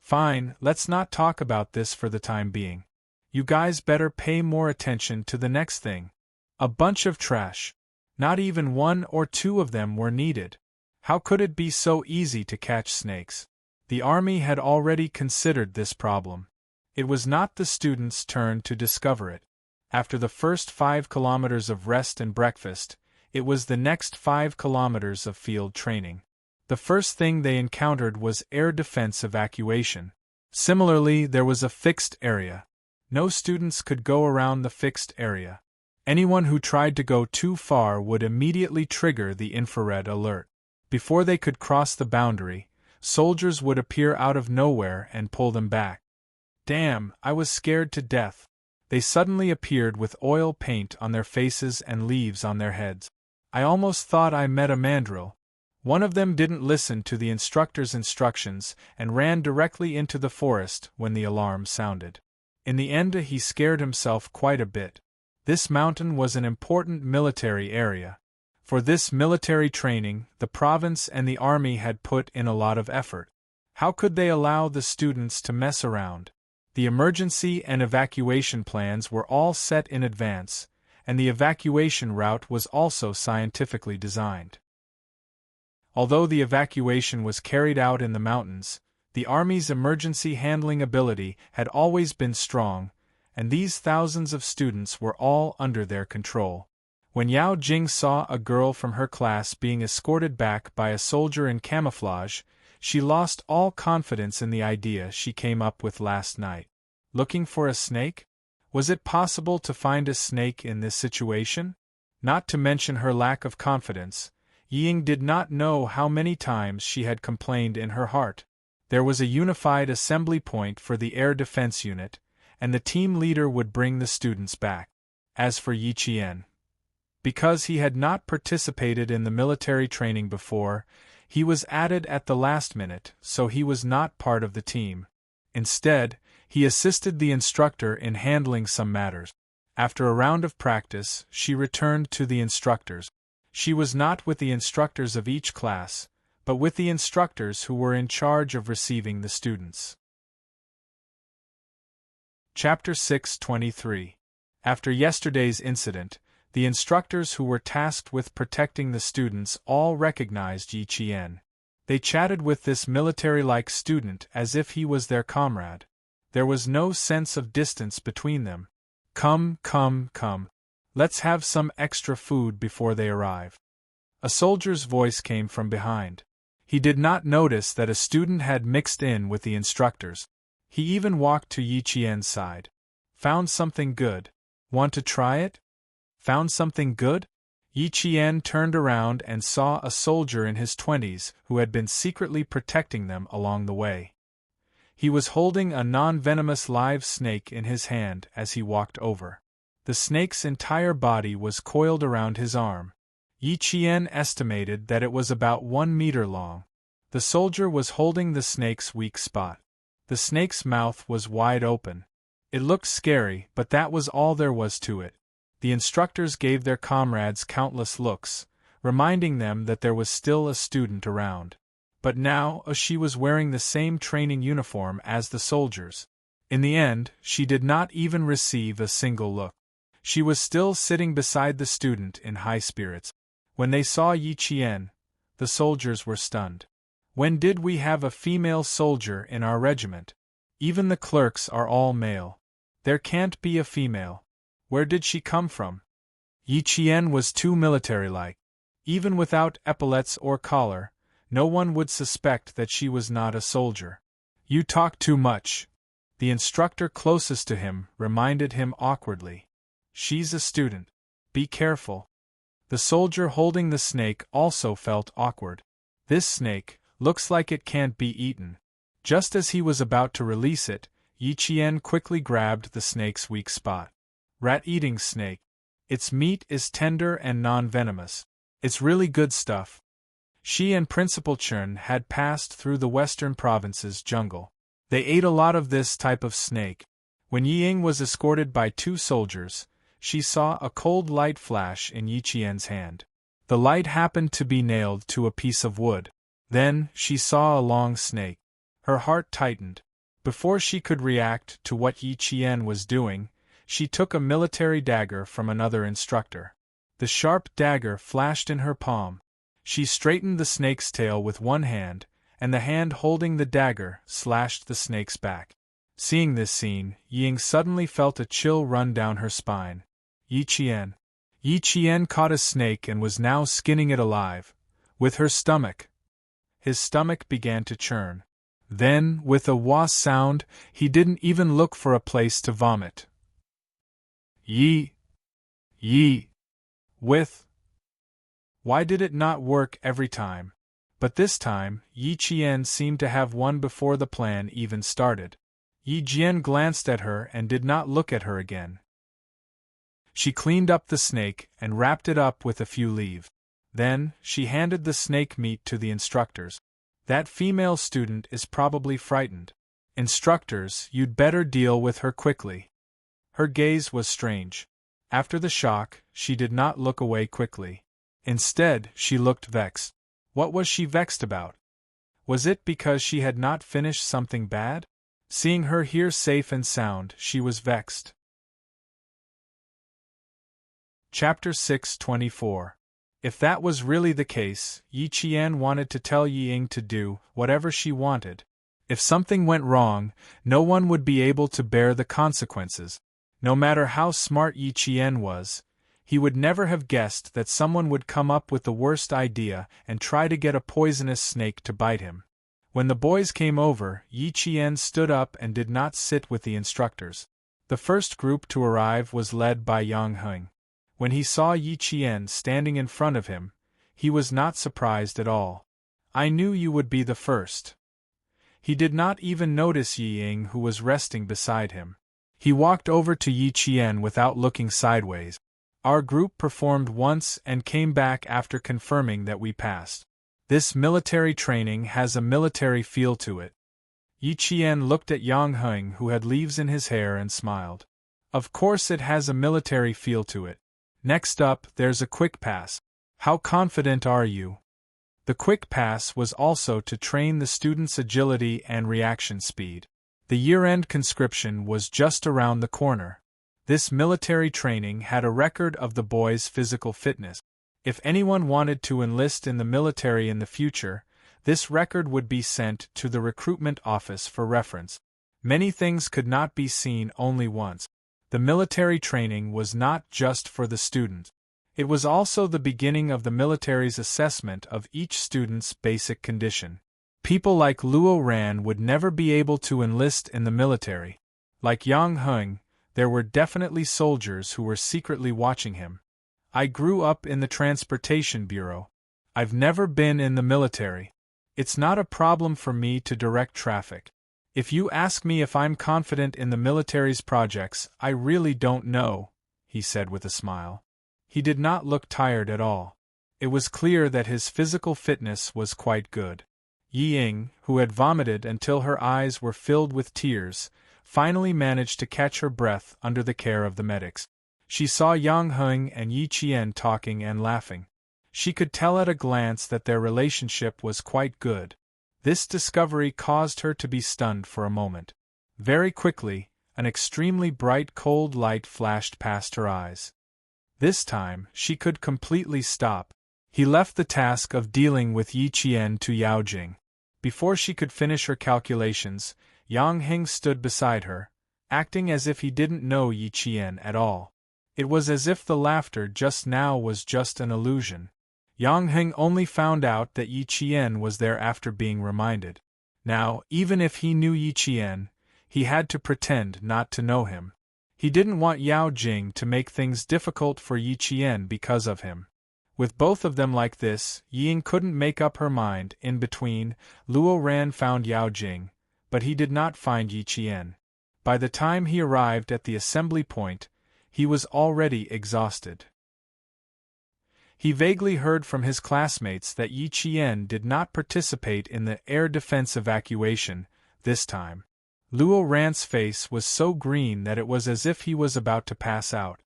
"Fine, let's not talk about this for the time being. You guys better pay more attention to the next thing. A bunch of trash. Not even 1 or 2 of them were needed. How could it be so easy to catch snakes?" The army had already considered this problem. It was not the students' turn to discover it. After the first 5 kilometers of rest and breakfast, it was the next 5 kilometers of field training. The first thing they encountered was air defense evacuation. Similarly, there was a fixed area. No students could go around the fixed area. Anyone who tried to go too far would immediately trigger the infrared alert. Before they could cross the boundary, soldiers would appear out of nowhere and pull them back. Damn, I was scared to death. They suddenly appeared with oil paint on their faces and leaves on their heads. I almost thought I met a mandrill. One of them didn't listen to the instructor's instructions and ran directly into the forest when the alarm sounded. In the end, he scared himself quite a bit. This mountain was an important military area. For this military training, the province and the army had put in a lot of effort. How could they allow the students to mess around? The emergency and evacuation plans were all set in advance, and the evacuation route was also scientifically designed. Although the evacuation was carried out in the mountains, the Army's emergency handling ability had always been strong, and these thousands of students were all under their control. When Yao Jing saw a girl from her class being escorted back by a soldier in camouflage, she lost all confidence in the idea she came up with last night. Looking for a snake? Was it possible to find a snake in this situation? Not to mention her lack of confidence, Ying did not know how many times she had complained in her heart. There was a unified assembly point for the air defense unit, and the team leader would bring the students back. As for Yi Qian, because he had not participated in the military training before, he was added at the last minute, so he was not part of the team. Instead, he assisted the instructor in handling some matters. After a round of practice, she returned to the instructors. She was not with the instructors of each class, but with the instructors who were in charge of receiving the students. Chapter 623. After yesterday's incident, the instructors who were tasked with protecting the students all recognized Yi Qian. They chatted with this military-like student as if he was their comrade. There was no sense of distance between them. Come. Let's have some extra food before they arrive." A soldier's voice came from behind. He did not notice that a student had mixed in with the instructors. He even walked to Yi Qian's side. "Found something good. Want to try it?" "Found something good?" Yi Qian turned around and saw a soldier in his 20s who had been secretly protecting them along the way. He was holding a non-venomous live snake in his hand as he walked over. The snake's entire body was coiled around his arm. Yi Qian estimated that it was about 1 meter long. The soldier was holding the snake's weak spot. The snake's mouth was wide open. It looked scary, but that was all there was to it. The instructors gave their comrades countless looks, reminding them that there was still a student around. But now she was wearing the same training uniform as the soldiers. In the end, she did not even receive a single look. She was still sitting beside the student in high spirits. When they saw Yi Qian, the soldiers were stunned. When did we have a female soldier in our regiment? Even the clerks are all male. There can't be a female. Where did she come from? Yi Qian was too military-like. Even without epaulets or collar, no one would suspect that she was not a soldier. You talk too much. The instructor closest to him reminded him awkwardly. She's a student. Be careful. The soldier holding the snake also felt awkward. This snake looks like it can't be eaten. Just as he was about to release it, Yi Qian quickly grabbed the snake's weak spot. Rat-eating snake. Its meat is tender and non-venomous. It's really good stuff. She and Principal Chern had passed through the western province's jungle. They ate a lot of this type of snake. When Yi Ying was escorted by 2 soldiers, she saw a cold light flash in Yi Qian's hand. The light happened to be nailed to a piece of wood. Then, she saw a long snake. Her heart tightened. Before she could react to what Yi Qian was doing, she took a military dagger from another instructor. The sharp dagger flashed in her palm. She straightened the snake's tail with one hand, and the hand holding the dagger slashed the snake's back. Seeing this scene, Yi Ying suddenly felt a chill run down her spine. Yi Qian. Yi Qian caught a snake and was now skinning it alive. With her stomach. His stomach began to churn. Then, with a wah sound, he didn't even look for a place to vomit. Yi. With. Why did it not work every time? But this time, Yi Qian seemed to have won before the plan even started. Yi Jian glanced at her and did not look at her again. She cleaned up the snake and wrapped it up with a few leaves. Then, she handed the snake meat to the instructors. That female student is probably frightened. Instructors, you'd better deal with her quickly. Her gaze was strange. After the shock, she did not look away quickly. Instead, she looked vexed. What was she vexed about? Was it because she had not finished something bad? Seeing her here safe and sound, she was vexed. Chapter 624. If that was really the case, Yi Qian wanted to tell Yi Ying to do whatever she wanted. If something went wrong, no one would be able to bear the consequences. No matter how smart Yi Qian was, he would never have guessed that someone would come up with the worst idea and try to get a poisonous snake to bite him. When the boys came over, Yi Qian stood up and did not sit with the instructors. The first group to arrive was led by Yang Heng. When he saw Yi Qian standing in front of him, he was not surprised at all. I knew you would be the first. He did not even notice Yi Ying, who was resting beside him. He walked over to Yi Qian without looking sideways. Our group performed once and came back after confirming that we passed. This military training has a military feel to it. Yi Qian looked at Yang Heng, who had leaves in his hair, and smiled. Of course it has a military feel to it. Next up, there's a quick pass. How confident are you? The quick pass was also to train the students' agility and reaction speed. The year-end conscription was just around the corner. This military training had a record of the boys' physical fitness. If anyone wanted to enlist in the military in the future, this record would be sent to the recruitment office for reference. Many things could not be seen only once. The military training was not just for the students. It was also the beginning of the military's assessment of each student's basic condition. People like Luo Ran would never be able to enlist in the military. Like Yang Heng, there were definitely soldiers who were secretly watching him. I grew up in the Transportation Bureau. I've never been in the military. It's not a problem for me to direct traffic. If you ask me if I'm confident in the military's projects, I really don't know, he said with a smile. He did not look tired at all. It was clear that his physical fitness was quite good. Yi Ying, who had vomited until her eyes were filled with tears, finally managed to catch her breath under the care of the medics. She saw Yang Heng and Yi Qian talking and laughing. She could tell at a glance that their relationship was quite good. This discovery caused her to be stunned for a moment. Very quickly, an extremely bright cold light flashed past her eyes. This time, she could completely stop. He left the task of dealing with Yi Qian to Yao Jing. Before she could finish her calculations, Yang Heng stood beside her, acting as if he didn't know Yi Qian at all. It was as if the laughter just now was just an illusion. Yang Heng only found out that Yi Qian was there after being reminded. Now, even if he knew Yi Qian, he had to pretend not to know him. He didn't want Yao Jing to make things difficult for Yi Qian because of him. With both of them like this, Ying couldn't make up her mind. In between, Luo Ran found Yao Jing, but he did not find Yi Qian. By the time he arrived at the assembly point, he was already exhausted. He vaguely heard from his classmates that Yi Qian did not participate in the air defense evacuation this time. Luo Ran's face was so green that it was as if he was about to pass out.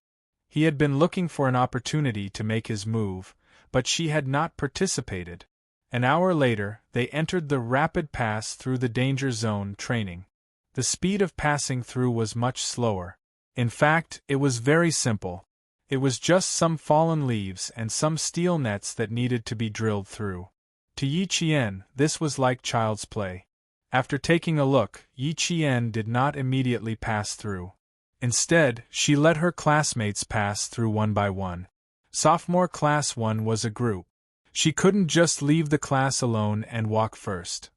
He had been looking for an opportunity to make his move, but she had not participated. An hour later, they entered the rapid pass through the danger zone training. The speed of passing through was much slower. In fact, it was very simple. It was just some fallen leaves and some steel nets that needed to be drilled through. To Yi Qian, this was like child's play. After taking a look, Yi Qian did not immediately pass through. Instead, she let her classmates pass through one by one. Sophomore Class 1 was a group. She couldn't just leave the class alone and walk first.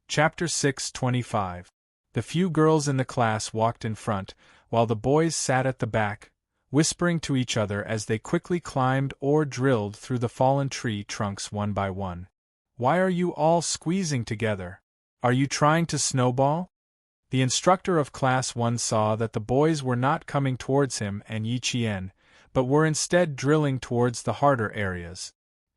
Chapter 6:25. The few girls in the class walked in front, while the boys sat at the back, whispering to each other as they quickly climbed or drilled through the fallen tree trunks one by one. "Why are you all squeezing together? Are you trying to snowball?" The instructor of Class 1 saw that the boys were not coming towards him and Yi Qian, but were instead drilling towards the harder areas.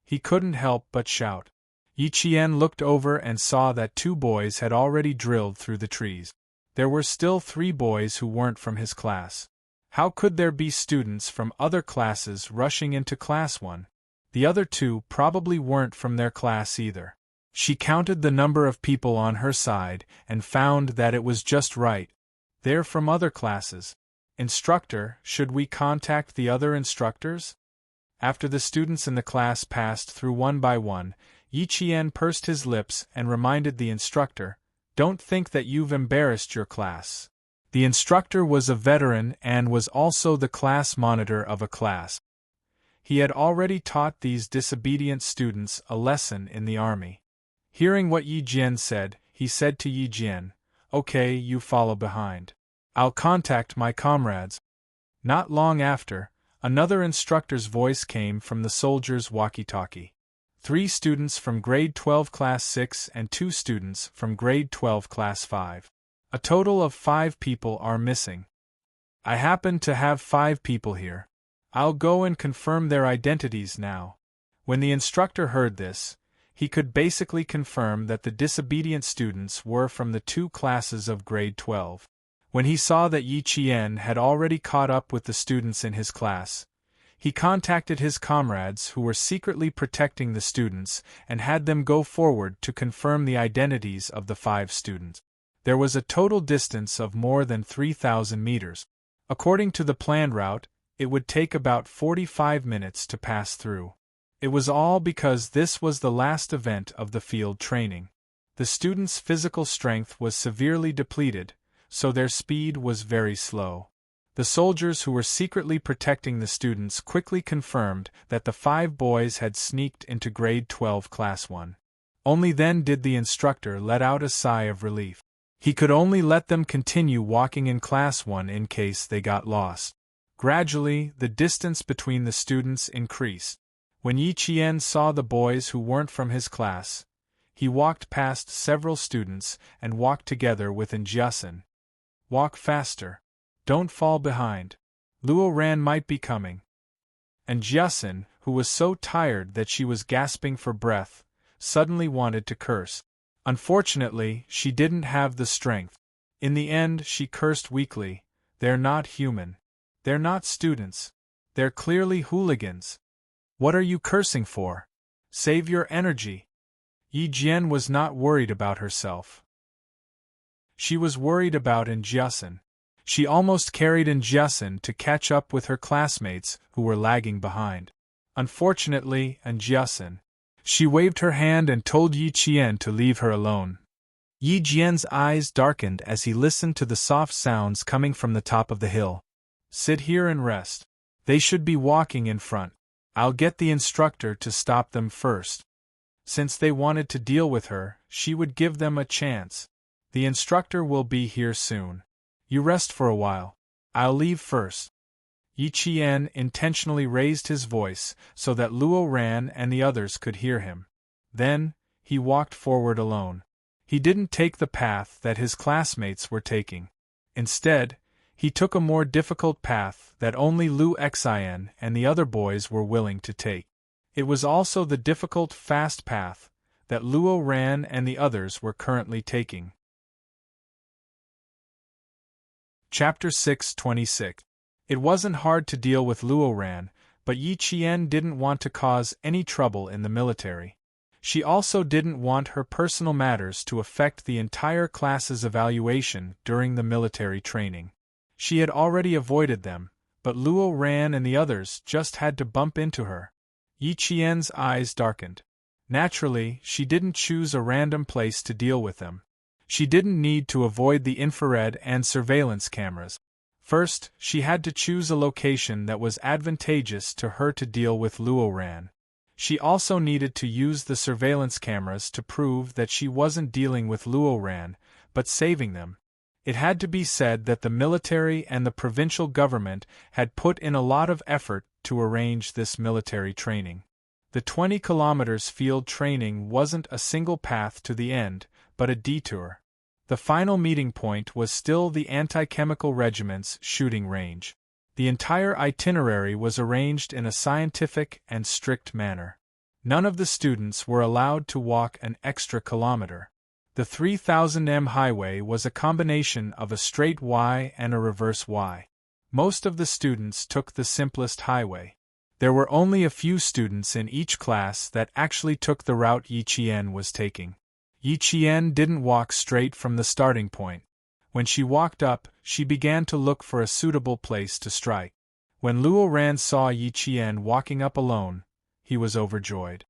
He couldn't help but shout. Yi Qian looked over and saw that 2 boys had already drilled through the trees. There were still 3 boys who weren't from his class. How could there be students from other classes rushing into Class 1? The other 2 probably weren't from their class either. She counted the number of people on her side and found that it was just right. They're from other classes. Instructor, should we contact the other instructors? After the students in the class passed through one by one, Yi Qian pursed his lips and reminded the instructor, "Don't think that you've embarrassed your class." The instructor was a veteran and was also the class monitor of a class. He had already taught these disobedient students a lesson in the army. Hearing what Yi Jian said, he said to Yi Jian, "Okay, you follow behind. I'll contact my comrades." Not long after, another instructor's voice came from the soldiers' walkie-talkie. 3 students from Grade 12 Class 6 and 2 students from Grade 12 Class 5. A total of 5 people are missing. I happen to have 5 people here. I'll go and confirm their identities now. When the instructor heard this, he could basically confirm that the disobedient students were from the 2 classes of Grade 12. When he saw that Yi Qian had already caught up with the students in his class, he contacted his comrades who were secretly protecting the students and had them go forward to confirm the identities of the 5 students. There was a total distance of more than 3,000 meters. According to the planned route, it would take about 45 minutes to pass through. It was all because this was the last event of the field training. The students' physical strength was severely depleted, so their speed was very slow. The soldiers who were secretly protecting the students quickly confirmed that the 5 boys had sneaked into Grade 12 Class 1. Only then did the instructor let out a sigh of relief. He could only let them continue walking in Class 1 in case they got lost. Gradually, the distance between the students increased. When Yi Qian saw the boys who weren't from his class, he walked past several students and walked together with Jiasin. "Walk faster. Don't fall behind. Luo Ran might be coming." And Jiasin, who was so tired that she was gasping for breath, suddenly wanted to curse. Unfortunately, she didn't have the strength. In the end, she cursed weakly, They're not human. They're not students. They're clearly hooligans. What are you cursing for? Save your energy. Yi Jian was not worried about herself. She was worried about Jiasin. She almost carried Jiasin to catch up with her classmates who were lagging behind. Unfortunately, Jiasin. She waved her hand and told Yi Qian to leave her alone. Yi Jian's eyes darkened as he listened to the soft sounds coming from the top of the hill. Sit here and rest. They should be walking in front. I'll get the instructor to stop them first. Since they wanted to deal with her, she would give them a chance. The instructor will be here soon. You rest for a while. I'll leave first. Yi Qian intentionally raised his voice so that Luo Ran and the others could hear him. Then, he walked forward alone. He didn't take the path that his classmates were taking. Instead, he took a more difficult path that only Lu Xian and the other boys were willing to take. It was also the difficult fast path that Luo Ran and the others were currently taking. Chapter 6:26. It wasn't hard to deal with Luo Ran, but Yi Qian didn't want to cause any trouble in the military. She also didn't want her personal matters to affect the entire class's evaluation during the military training. She had already avoided them, but Luo Ran and the others just had to bump into her. Yi Qian's eyes darkened. Naturally, she didn't choose a random place to deal with them. She didn't need to avoid the infrared and surveillance cameras. First, she had to choose a location that was advantageous to her to deal with Luo Ran. She also needed to use the surveillance cameras to prove that she wasn't dealing with Luo Ran, but saving them. It had to be said that the military and the provincial government had put in a lot of effort to arrange this military training. The 20 kilometers field training wasn't a single path to the end, but a detour. The final meeting point was still the anti-chemical regiment's shooting range. The entire itinerary was arranged in a scientific and strict manner. None of the students were allowed to walk an extra kilometer. The 3000 m highway was a combination of a straight Y and a reverse Y. Most of the students took the simplest highway. There were only a few students in each class that actually took the route Yi Qian was taking. Yi Qian didn't walk straight from the starting point. When she walked up, she began to look for a suitable place to strike. When Luo Ran saw Yi Qian walking up alone, he was overjoyed.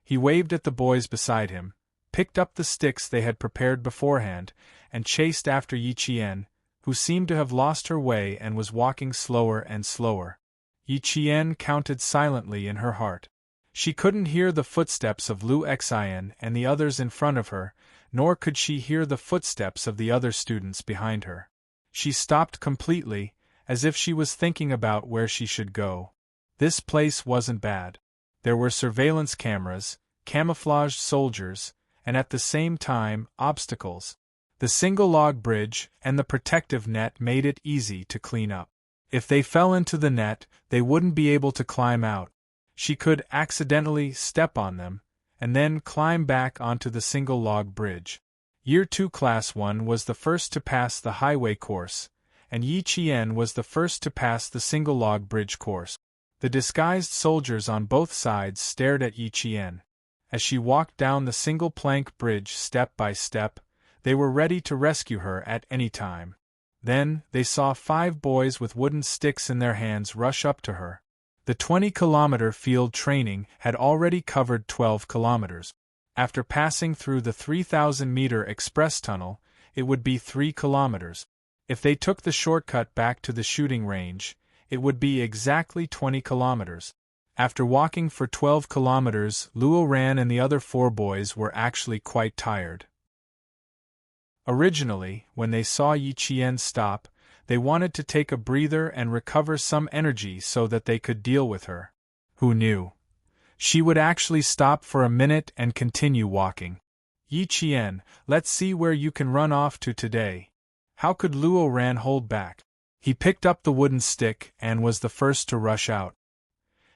He waved at the boys beside him, picked up the sticks they had prepared beforehand, and chased after Yi Qian, who seemed to have lost her way and was walking slower and slower. Yi Qian counted silently in her heart. She couldn't hear the footsteps of Lu Xian and the others in front of her, nor could she hear the footsteps of the other students behind her. She stopped completely, as if she was thinking about where she should go. This place wasn't bad. There were surveillance cameras, camouflaged soldiers, and at the same time, obstacles. The single log bridge and the protective net made it easy to clean up. If they fell into the net, they wouldn't be able to climb out. She could accidentally step on them, and then climb back onto the single log bridge. Year 2 Class 1 was the first to pass the highway course, and Yi Qian was the first to pass the single log bridge course. The disguised soldiers on both sides stared at Yi Qian. As she walked down the single plank bridge step by step, they were ready to rescue her at any time. Then, they saw 5 boys with wooden sticks in their hands rush up to her. The 20-kilometer field training had already covered 12 kilometers. After passing through the 3,000-meter express tunnel, it would be 3 kilometers. If they took the shortcut back to the shooting range, it would be exactly 20 kilometers. After walking for 12 kilometers, Luo Ran and the other 4 boys were actually quite tired. Originally, when they saw Yi Qian stop, they wanted to take a breather and recover some energy so that they could deal with her. Who knew? She would actually stop for a minute and continue walking. Yi Qian, let's see where you can run off to today. How could Luo Ran hold back? He picked up the wooden stick and was the first to rush out.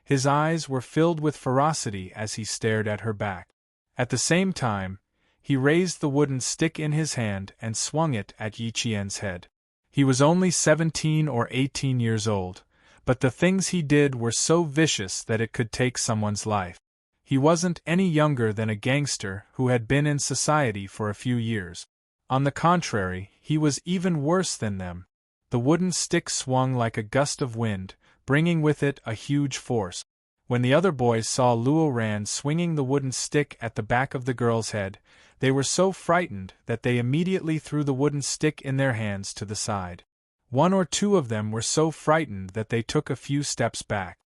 His eyes were filled with ferocity as he stared at her back. At the same time, he raised the wooden stick in his hand and swung it at Yi Qian's head. He was only 17 or 18 years old, but the things he did were so vicious that it could take someone's life. He wasn't any younger than a gangster who had been in society for a few years. On the contrary, he was even worse than them. The wooden stick swung like a gust of wind, bringing with it a huge force. When the other boys saw Luo Ran swinging the wooden stick at the back of the girl's head, they were so frightened that they immediately threw the wooden stick in their hands to the side. One or two of them were so frightened that they took a few steps back.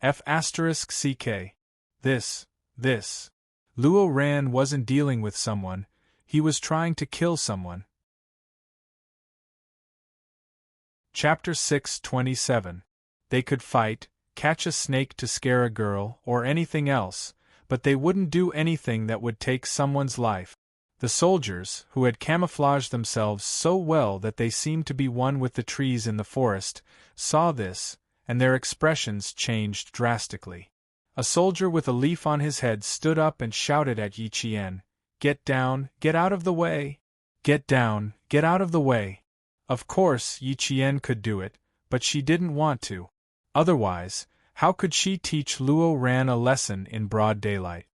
F***ck. This. Luo Ran wasn't dealing with someone, he was trying to kill someone. Chapter 6:27. They could fight, catch a snake to scare a girl, or anything else, but they wouldn't do anything that would take someone's life. The soldiers, who had camouflaged themselves so well that they seemed to be one with the trees in the forest, saw this, and their expressions changed drastically. A soldier with a leaf on his head stood up and shouted at Yi Qian, "Get down, get out of the way! Get down, get out of the way!" Of course, Yi Qian could do it, but she didn't want to. Otherwise, how could she teach Luo Ran a lesson in broad daylight?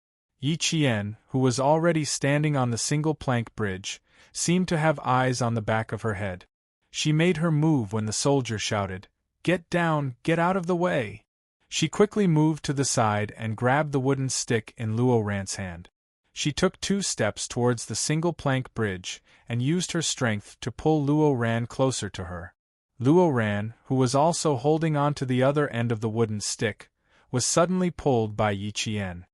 Yi Qian, who was already standing on the single-plank bridge, seemed to have eyes on the back of her head. She made her move when the soldier shouted, "Get down, get out of the way!" She quickly moved to the side and grabbed the wooden stick in Luo Ran's hand. She took 2 steps towards the single-plank bridge and used her strength to pull Luo Ran closer to her. Luo Ran, who was also holding on to the other end of the wooden stick, was suddenly pulled by Yi Qian.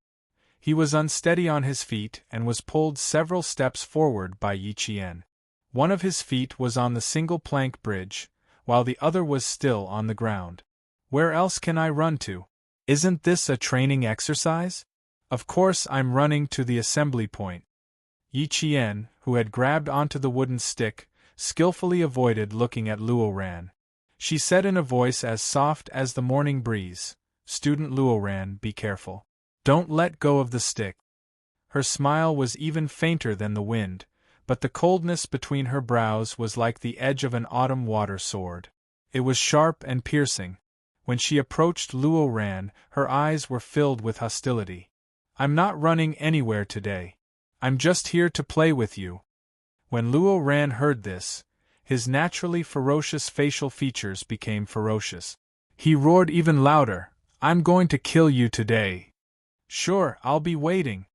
He was unsteady on his feet and was pulled several steps forward by Yi Qian. One of his feet was on the single-plank bridge, while the other was still on the ground. Where else can I run to? Isn't this a training exercise? Of course I'm running to the assembly point. Yi Qian, who had grabbed onto the wooden stick, skillfully avoided looking at Luo Ran. She said in a voice as soft as the morning breeze, "Student Luo Ran, be careful. Don't let go of the stick." Her smile was even fainter than the wind, but the coldness between her brows was like the edge of an autumn water sword. It was sharp and piercing. When she approached Luo Ran, her eyes were filled with hostility. "I'm not running anywhere today. I'm just here to play with you." When Luo Ran heard this, his naturally ferocious facial features became ferocious. He roared even louder, "I'm going to kill you today." "Sure, I'll be waiting."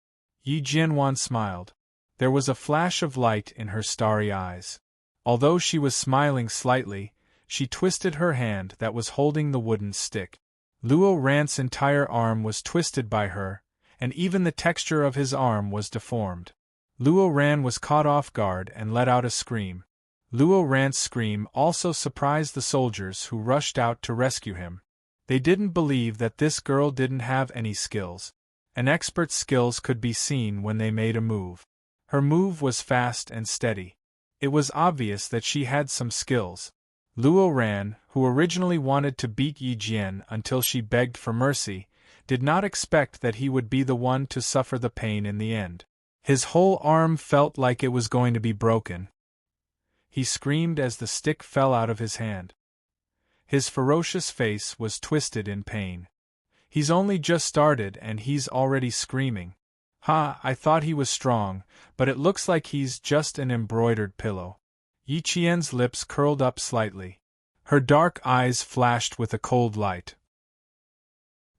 Yi Jianwan smiled. There was a flash of light in her starry eyes. Although she was smiling slightly, she twisted her hand that was holding the wooden stick. Luo Ran's entire arm was twisted by her, and even the texture of his arm was deformed. Luo Ran was caught off guard and let out a scream. Luo Ran's scream also surprised the soldiers who rushed out to rescue him. They didn't believe that this girl didn't have any skills. An expert's skills could be seen when they made a move. Her move was fast and steady. It was obvious that she had some skills. Luo Ran, who originally wanted to beat Yi Jian until she begged for mercy, did not expect that he would be the one to suffer the pain in the end. His whole arm felt like it was going to be broken. He screamed as the stick fell out of his hand. His ferocious face was twisted in pain. "He's only just started and he's already screaming. Ha, I thought he was strong, but it looks like he's just an embroidered pillow." Yi Qian's lips curled up slightly. Her dark eyes flashed with a cold light.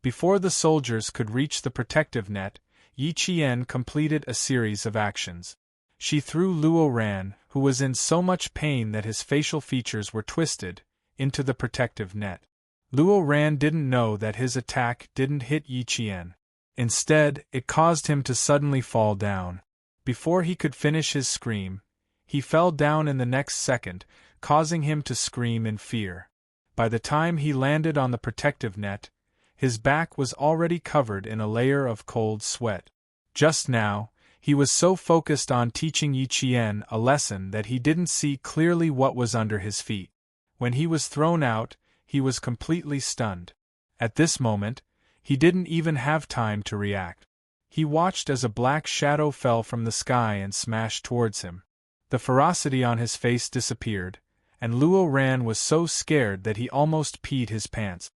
Before the soldiers could reach the protective net, Yi Qian completed a series of actions. She threw Luo Ran, who was in so much pain that his facial features were twisted, into the protective net. Luo Ran didn't know that his attack didn't hit Yi Qian. Instead, it caused him to suddenly fall down. Before he could finish his scream, he fell down in the next second, causing him to scream in fear. By the time he landed on the protective net, his back was already covered in a layer of cold sweat. Just now, he was so focused on teaching Yi Qian a lesson that he didn't see clearly what was under his feet. When he was thrown out, he was completely stunned. At this moment, he didn't even have time to react. He watched as a black shadow fell from the sky and smashed towards him. The ferocity on his face disappeared, and Luo Ran was so scared that he almost peed his pants.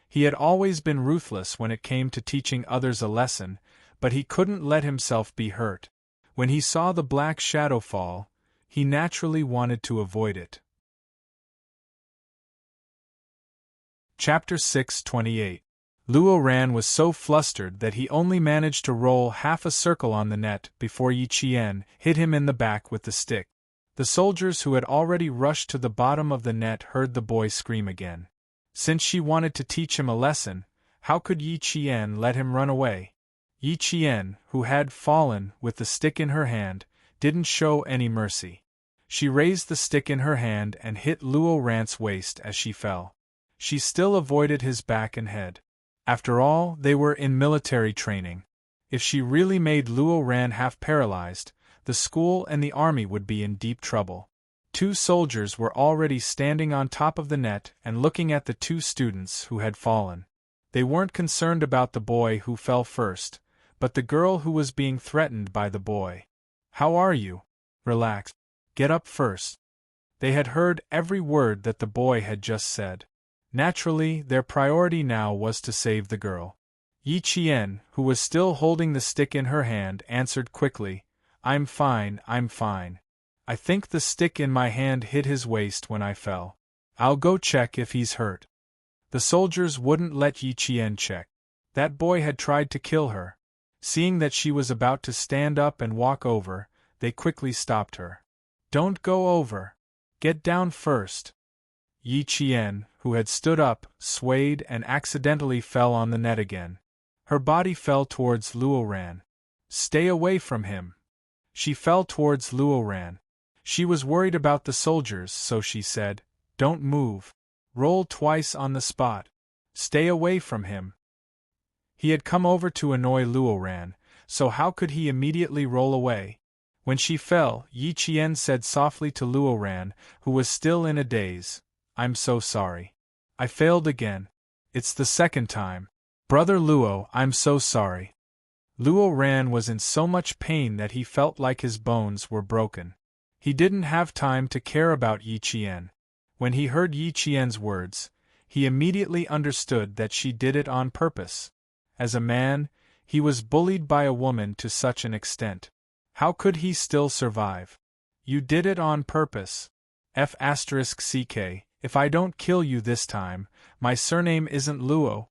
He had always been ruthless when it came to teaching others a lesson, but he couldn't let himself be hurt. When he saw the black shadow fall, he naturally wanted to avoid it. Chapter 6:28. Luo Ran was so flustered that he only managed to roll half a circle on the net before Yi Qian hit him in the back with the stick. The soldiers who had already rushed to the bottom of the net heard the boy scream again. Since she wanted to teach him a lesson, how could Yi Qian let him run away? Yi Qian, who had fallen with the stick in her hand, didn't show any mercy. She raised the stick in her hand and hit Luo Ran's waist as she fell. She still avoided his back and head. After all, they were in military training. If she really made Luo Ran half paralyzed, the school and the army would be in deep trouble. 2 soldiers were already standing on top of the net and looking at the 2 students who had fallen. They weren't concerned about the boy who fell first, but the girl who was being threatened by the boy. "How are you? Relax. Get up first." They had heard every word that the boy had just said. Naturally, their priority now was to save the girl. Yi Qian, who was still holding the stick in her hand, answered quickly, I'm fine. I think the stick in my hand hit his waist when I fell. I'll go check if he's hurt." The soldiers wouldn't let Yi Qian check. That boy had tried to kill her. Seeing that she was about to stand up and walk over, they quickly stopped her. "Don't go over. Get down first." Yi Qian, who had stood up, swayed and accidentally fell on the net again. Her body fell towards Luo Ran. "Stay away from him." She fell towards Luo Ran. She was worried about the soldiers, so she said, "Don't move. Roll twice on the spot. Stay away from him." He had come over to annoy Luo Ran, so how could he immediately roll away? When she fell, Yi Qian said softly to Luo Ran, who was still in a daze, "I'm so sorry. I failed again. It's the second time. Brother Luo, I'm so sorry." Luo Ran was in so much pain that he felt like his bones were broken. He didn't have time to care about Yi Qian. When he heard Yi Qian's words, he immediately understood that she did it on purpose. As a man, he was bullied by a woman to such an extent. How could he still survive? "You did it on purpose. F***ck, if I don't kill you this time, my surname isn't Luo."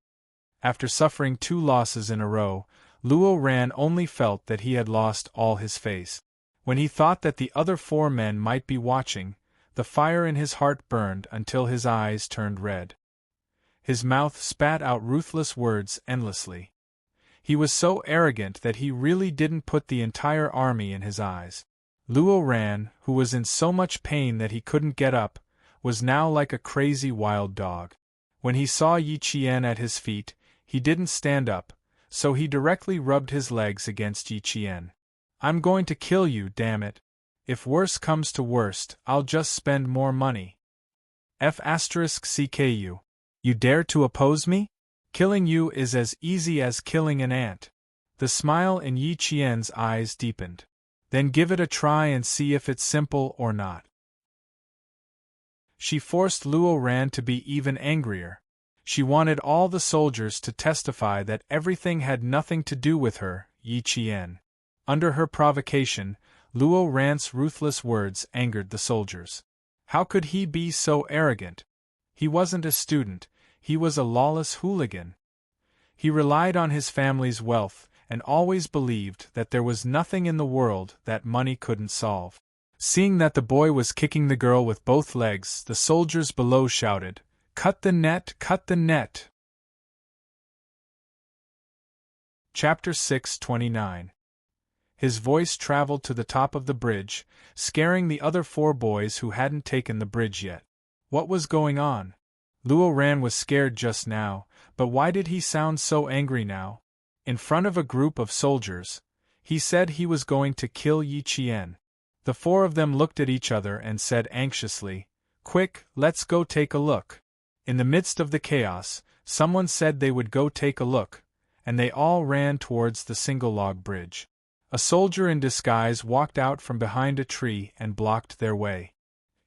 After suffering 2 losses in a row, Luo Ran only felt that he had lost all his face. When he thought that the other 4 men might be watching, the fire in his heart burned until his eyes turned red. His mouth spat out ruthless words endlessly. He was so arrogant that he really didn't put the entire army in his eyes. Luo Ran, who was in so much pain that he couldn't get up, was now like a crazy wild dog. When he saw Yi Qian at his feet, he didn't stand up, so he directly rubbed his legs against Yi Qian. "I'm going to kill you, damn it. If worse comes to worst, I'll just spend more money. F***ck. You dare to oppose me? Killing you is as easy as killing an ant." The smile in Yi Qian's eyes deepened. "Then give it a try and see if it's simple or not." She forced Luo Ran to be even angrier. She wanted all the soldiers to testify that everything had nothing to do with her, Yi Qian. Under her provocation, Luo Ran's ruthless words angered the soldiers. How could he be so arrogant? He wasn't a student, he was a lawless hooligan. He relied on his family's wealth and always believed that there was nothing in the world that money couldn't solve. Seeing that the boy was kicking the girl with both legs, the soldiers below shouted, "Cut the net, cut the net!" Chapter 6:29. His voice traveled to the top of the bridge, scaring the other 4 boys who hadn't taken the bridge yet. What was going on? Luo Ran was scared just now, but why did he sound so angry now? In front of a group of soldiers, he said he was going to kill Yi Qian. The 4 of them looked at each other and said anxiously, "Quick, let's go take a look." In the midst of the chaos, someone said they would go take a look, and they all ran towards the single-log bridge. A soldier in disguise walked out from behind a tree and blocked their way.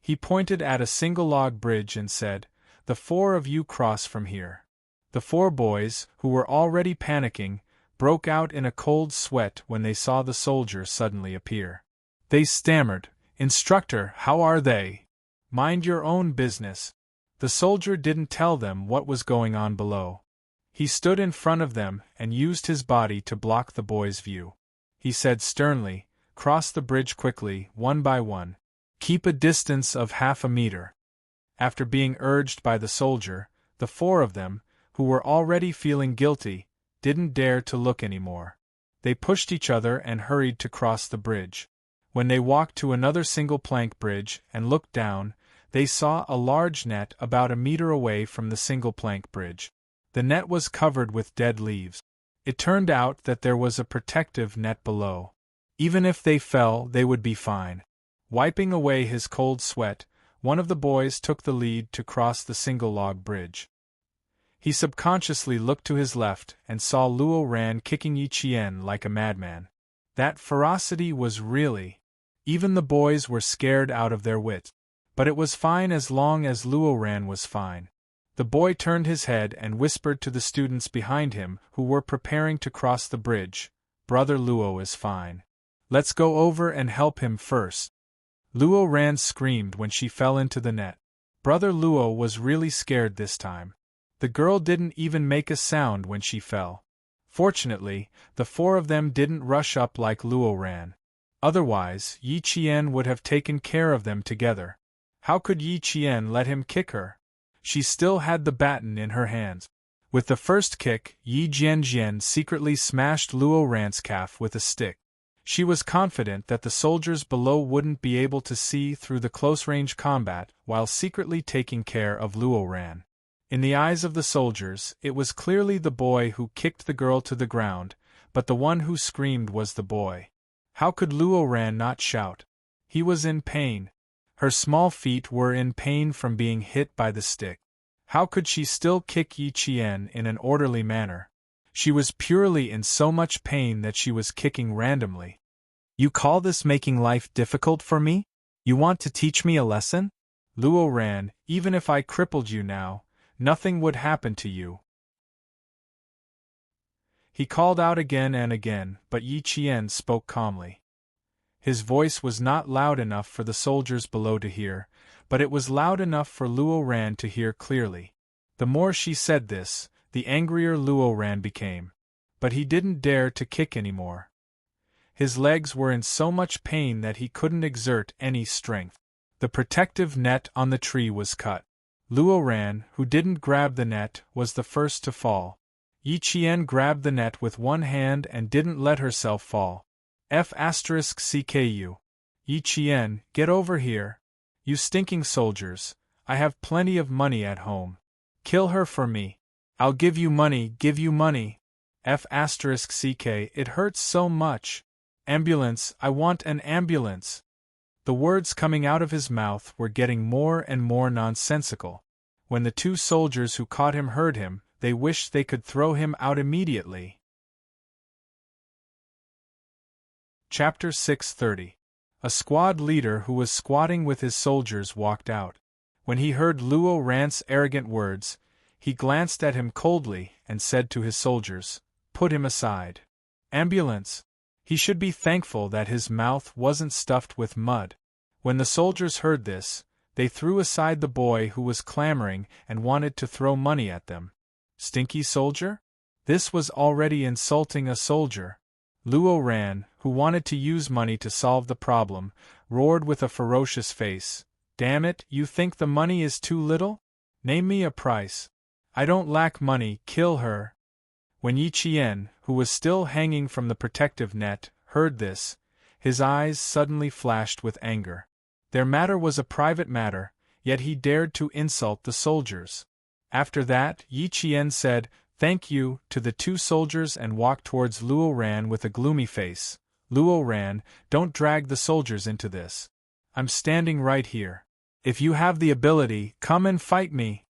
He pointed at a single log bridge and said, "The four of you cross from here." The four boys, who were already panicking, broke out in a cold sweat when they saw the soldier suddenly appear. They stammered, "Instructor, how are they?" "Mind your own business." The soldier didn't tell them what was going on below. He stood in front of them and used his body to block the boys' view. He said sternly, "Cross the bridge quickly, one by one. Keep a distance of 1/2 meter." After being urged by the soldier, the four of them, who were already feeling guilty, didn't dare to look anymore. They pushed each other and hurried to cross the bridge. When they walked to another single-plank bridge and looked down, they saw a large net about 1 meter away from the single-plank bridge. The net was covered with dead leaves. It turned out that there was a protective net below. Even if they fell, they would be fine. Wiping away his cold sweat, one of the boys took the lead to cross the single-log bridge. He subconsciously looked to his left and saw Luo Ran kicking Yi Qian like a madman. That ferocity was really... Even the boys were scared out of their wits. But it was fine as long as Luo Ran was fine. The boy turned his head and whispered to the students behind him who were preparing to cross the bridge, "Brother Luo is fine. Let's go over and help him first." Luo Ran screamed when she fell into the net. Brother Luo was really scared this time. The girl didn't even make a sound when she fell. Fortunately, the four of them didn't rush up like Luo Ran. Otherwise, Yi Qian would have taken care of them together. How could Yi Qian let him kick her? She still had the baton in her hands. With the first kick, Yi Jianjian secretly smashed Luo Ran's calf with a stick. She was confident that the soldiers below wouldn't be able to see through the close-range combat while secretly taking care of Luo Ran. In the eyes of the soldiers, it was clearly the boy who kicked the girl to the ground, but the one who screamed was the boy. How could Luo Ran not shout? He was in pain. Her small feet were in pain from being hit by the stick. How could she still kick Yi Qian in an orderly manner? She was purely in so much pain that she was kicking randomly. "You call this making life difficult for me? You want to teach me a lesson? Luo Ran, even if I crippled you now, nothing would happen to you." He called out again and again, but Yi Qian spoke calmly. His voice was not loud enough for the soldiers below to hear, but it was loud enough for Luo Ran to hear clearly. The more she said this, the angrier Luo Ran became. But he didn't dare to kick anymore. His legs were in so much pain that he couldn't exert any strength. The protective net on the tree was cut. Luo Ran, who didn't grab the net, was the first to fall. Yi Qian grabbed the net with one hand and didn't let herself fall. F***CKU. Yi Qian, get over here. You stinking soldiers, I have plenty of money at home. Kill her for me. I'll give you money, give you money. F***CK, it hurts so much. Ambulance, I want an ambulance. The words coming out of his mouth were getting more and more nonsensical. When the two soldiers who caught him heard him, they wished they could throw him out immediately. Chapter 630. A squad leader who was squatting with his soldiers walked out. When he heard Luo Ran's arrogant words, he glanced at him coldly and said to his soldiers, "Put him aside." Ambulance. He should be thankful that his mouth wasn't stuffed with mud. When the soldiers heard this, they threw aside the boy who was clamoring and wanted to throw money at them. Stinky soldier? This was already insulting a soldier. Luo Ran, who wanted to use money to solve the problem, roared with a ferocious face, "Damn it, you think the money is too little? Name me a price. I don't lack money, kill her." When Yi Qian, who was still hanging from the protective net, heard this, his eyes suddenly flashed with anger. Their matter was a private matter, yet he dared to insult the soldiers. After that, Yi Qian said, "Thank you," to the two soldiers and walked towards Luo Ran with a gloomy face. "Luo Ran, don't drag the soldiers into this. I'm standing right here. If you have the ability, come and fight me."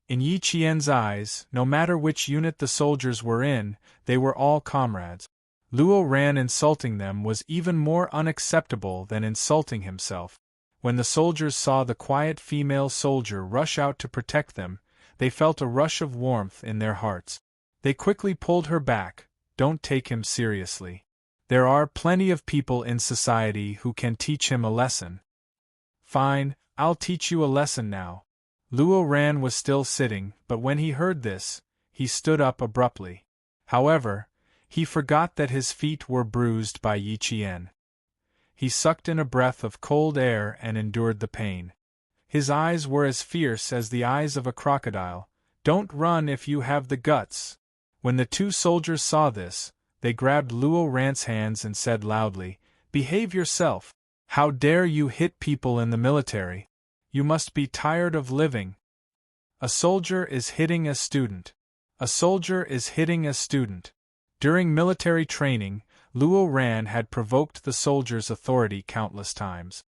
In Yi Qian's eyes, no matter which unit the soldiers were in, they were all comrades. Luo Ran insulting them was even more unacceptable than insulting himself. When the soldiers saw the quiet female soldier rush out to protect them, they felt a rush of warmth in their hearts. They quickly pulled her back. Don't take him seriously. There are plenty of people in society who can teach him a lesson. Fine, I'll teach you a lesson now. Luo Ran was still sitting, but when he heard this, he stood up abruptly. However, he forgot that his feet were bruised by Yi Qian. He sucked in a breath of cold air and endured the pain. His eyes were as fierce as the eyes of a crocodile. Don't run if you have the guts. When the two soldiers saw this, they grabbed Luo Ran's hands and said loudly, "Behave yourself. How dare you hit people in the military? You must be tired of living." A soldier is hitting a student. A soldier is hitting a student. During military training, Luo Ran had provoked the soldiers' authority countless times.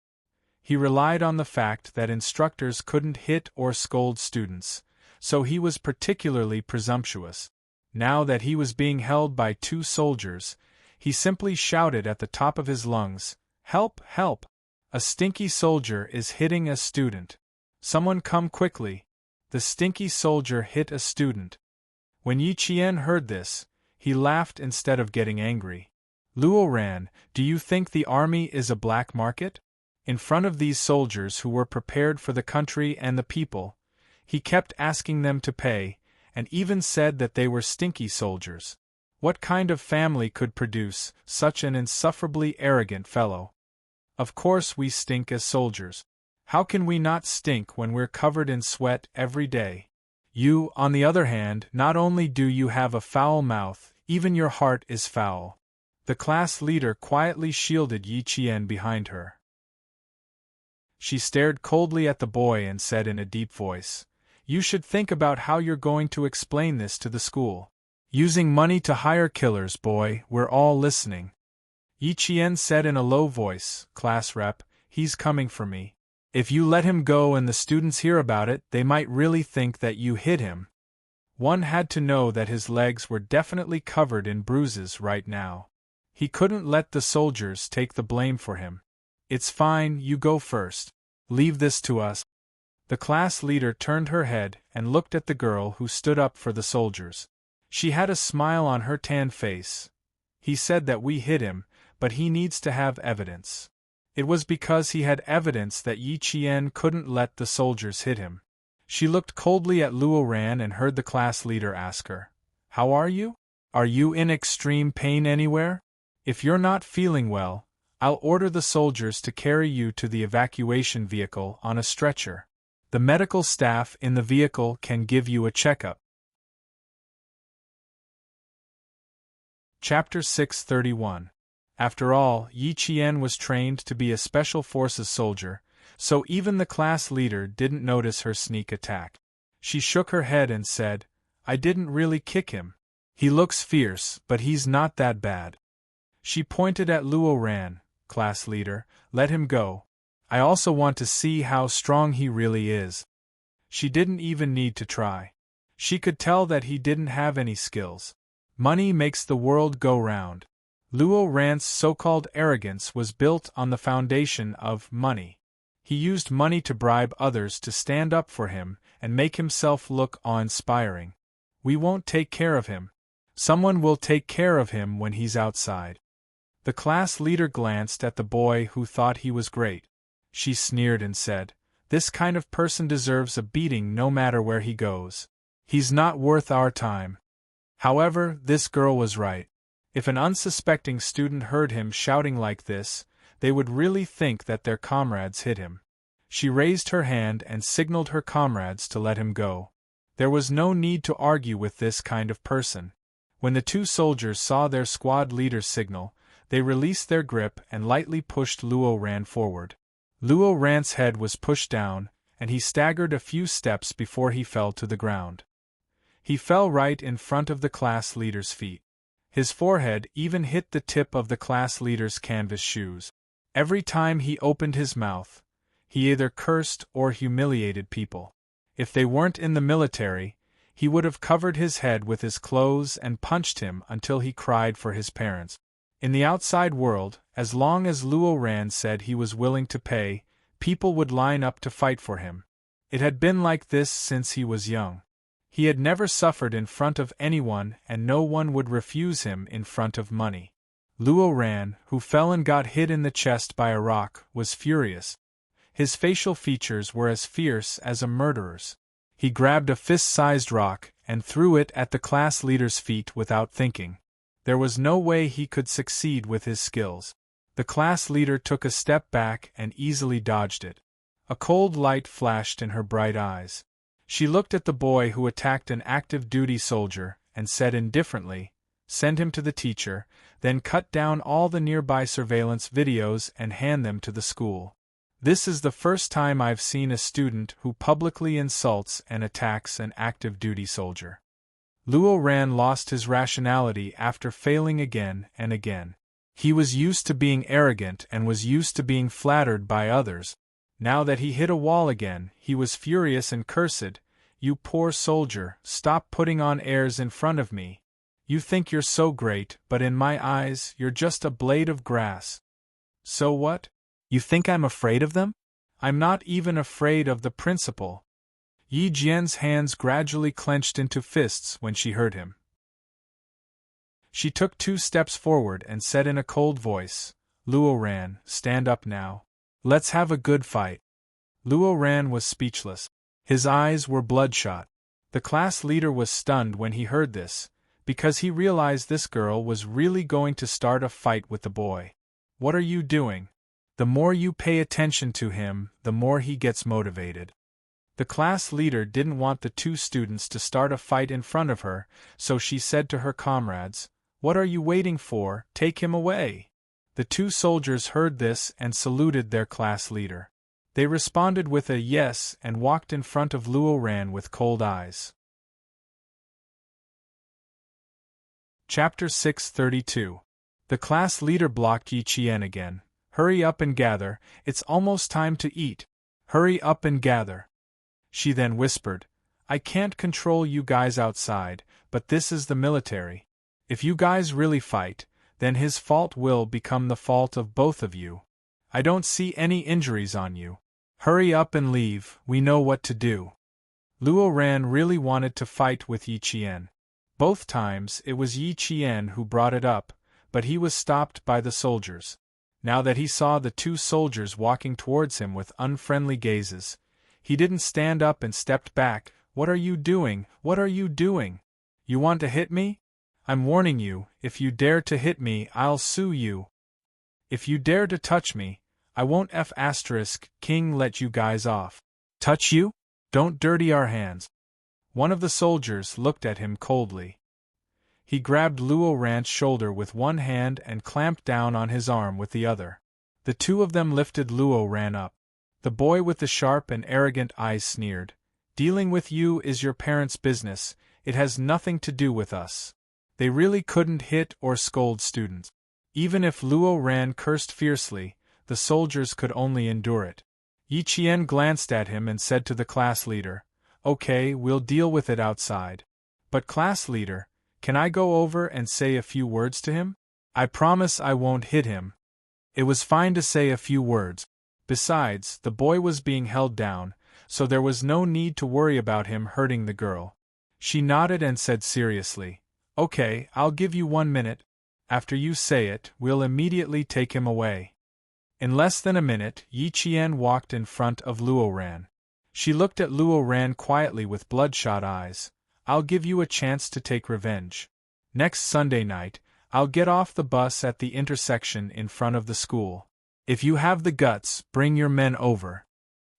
He relied on the fact that instructors couldn't hit or scold students, so he was particularly presumptuous. Now that he was being held by two soldiers, he simply shouted at the top of his lungs, "Help, help! A stinky soldier is hitting a student. Someone come quickly." The stinky soldier hit a student. When Yi Qian heard this, he laughed instead of getting angry. "Luo Ran, do you think the army is a black market?" In front of these soldiers who were prepared for the country and the people, he kept asking them to pay, and even said that they were stinky soldiers. What kind of family could produce such an insufferably arrogant fellow? Of course we stink as soldiers. How can we not stink when we're covered in sweat every day? You, on the other hand, not only do you have a foul mouth, even your heart is foul. The class leader quietly shielded Yi Qian behind her. She stared coldly at the boy and said in a deep voice, "You should think about how you're going to explain this to the school. Using money to hire killers, boy, we're all listening." Yi Qian said in a low voice, "Class rep, he's coming for me. If you let him go and the students hear about it, they might really think that you hit him." One had to know that his legs were definitely covered in bruises right now. He couldn't let the soldiers take the blame for him. "It's fine, you go first. Leave this to us." The class leader turned her head and looked at the girl who stood up for the soldiers. She had a smile on her tan face. "He said that we hit him, but he needs to have evidence." It was because he had evidence that Yi Qian couldn't let the soldiers hit him. She looked coldly at Luo Ran and heard the class leader ask her, "How are you? Are you in extreme pain anywhere? If you're not feeling well, I'll order the soldiers to carry you to the evacuation vehicle on a stretcher. The medical staff in the vehicle can give you a checkup." Chapter 631. After all, Yi Qian was trained to be a Special Forces soldier, so even the class leader didn't notice her sneak attack. She shook her head and said, "I didn't really kick him. He looks fierce, but he's not that bad." She pointed at Luo Ran, "Class leader, let him go. I also want to see how strong he really is." She didn't even need to try. She could tell that he didn't have any skills. Money makes the world go round. Luo Ran's so-called arrogance was built on the foundation of money. He used money to bribe others to stand up for him and make himself look awe-inspiring. "We won't take care of him. Someone will take care of him when he's outside." The class leader glanced at the boy who thought he was great. She sneered and said, "This kind of person deserves a beating no matter where he goes. He's not worth our time." However, this girl was right. If an unsuspecting student heard him shouting like this, they would really think that their comrades hit him. She raised her hand and signaled her comrades to let him go. There was no need to argue with this kind of person. When the two soldiers saw their squad leader's signal, they released their grip and lightly pushed Luo Ran forward. Luo Ran's head was pushed down, and he staggered a few steps before he fell to the ground. He fell right in front of the class leader's feet. His forehead even hit the tip of the class leader's canvas shoes. Every time he opened his mouth, he either cursed or humiliated people. If they weren't in the military, he would have covered his head with his clothes and punched him until he cried for his parents. In the outside world, as long as Luo Ran said he was willing to pay, people would line up to fight for him. It had been like this since he was young. He had never suffered in front of anyone, and no one would refuse him in front of money. Luo Ran, who fell and got hit in the chest by a rock, was furious. His facial features were as fierce as a murderer's. He grabbed a fist-sized rock and threw it at the class leader's feet without thinking. There was no way he could succeed with his skills. The class leader took a step back and easily dodged it. A cold light flashed in her bright eyes. She looked at the boy who attacked an active duty soldier and said indifferently, "Send him to the teacher, then cut down all the nearby surveillance videos and hand them to the school. This is the first time I've seen a student who publicly insults and attacks an active duty soldier." Luo Ran lost his rationality after failing again and again. He was used to being arrogant and was used to being flattered by others. Now that he hit a wall again, he was furious and cursed, "You poor soldier, stop putting on airs in front of me. You think you're so great, but in my eyes, you're just a blade of grass." "So what? You think I'm afraid of them? I'm not even afraid of the principal." Yi Jian's hands gradually clenched into fists when she heard him. She took 2 steps forward and said in a cold voice, "Luo Ran, stand up now. Let's have a good fight." Luo Ran was speechless. His eyes were bloodshot. The class leader was stunned when he heard this, because he realized this girl was really going to start a fight with the boy. "What are you doing?" The more you pay attention to him, the more he gets motivated. The class leader didn't want the 2 students to start a fight in front of her, so she said to her comrades, "What are you waiting for? Take him away." The 2 soldiers heard this and saluted their class leader. They responded with a yes and walked in front of Luo Ran with cold eyes. Chapter 632. The class leader blocked Yi Qian again. "Hurry up and gather, it's almost time to eat. Hurry up and gather." She then whispered, "I can't control you guys outside, but this is the military. If you guys really fight, then his fault will become the fault of both of you. I don't see any injuries on you. Hurry up and leave, we know what to do." Luo Ran really wanted to fight with Yi Qian. Both times it was Yi Qian who brought it up, but he was stopped by the soldiers. Now that he saw the 2 soldiers walking towards him with unfriendly gazes, he didn't stand up and stepped back. "What are you doing? What are you doing? You want to hit me? I'm warning you, if you dare to hit me, I'll sue you. If you dare to touch me, I won't King let you guys off." "Touch you? Don't dirty our hands." One of the soldiers looked at him coldly. He grabbed Luo Ran's shoulder with one hand and clamped down on his arm with the other. The 2 of them lifted Luo Ran up. The boy with the sharp and arrogant eyes sneered, "Dealing with you is your parents' business, it has nothing to do with us." They really couldn't hit or scold students. Even if Luo Ran cursed fiercely, the soldiers could only endure it. Yi Qian glanced at him and said to the class leader, "Okay, we'll deal with it outside. But class leader, can I go over and say a few words to him? I promise I won't hit him." It was fine to say a few words. Besides, the boy was being held down, so there was no need to worry about him hurting the girl. She nodded and said seriously, "Okay, I'll give you 1 minute. After you say it, we'll immediately take him away." In less than a minute, Yi Qian walked in front of Luo Ran. She looked at Luo Ran quietly with bloodshot eyes. "I'll give you a chance to take revenge. Next Sunday night, I'll get off the bus at the intersection in front of the school. If you have the guts, bring your men over."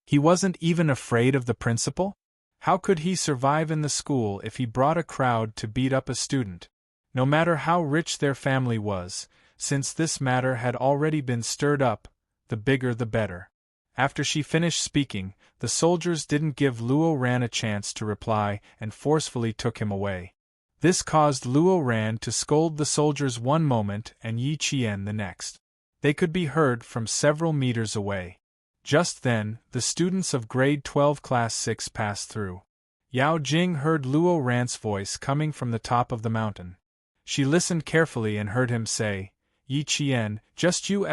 He wasn't even afraid of the principal? How could he survive in the school if he brought a crowd to beat up a student? No matter how rich their family was, since this matter had already been stirred up, the bigger the better. After she finished speaking, the soldiers didn't give Luo Ran a chance to reply and forcefully took him away. This caused Luo Ran to scold the soldiers one moment and Yi Qian the next. They could be heard from several meters away. Just then, the students of grade 12 class 6 passed through. Yao Jing heard Luo Ran's voice coming from the top of the mountain. She listened carefully and heard him say, "Yi Qian, just you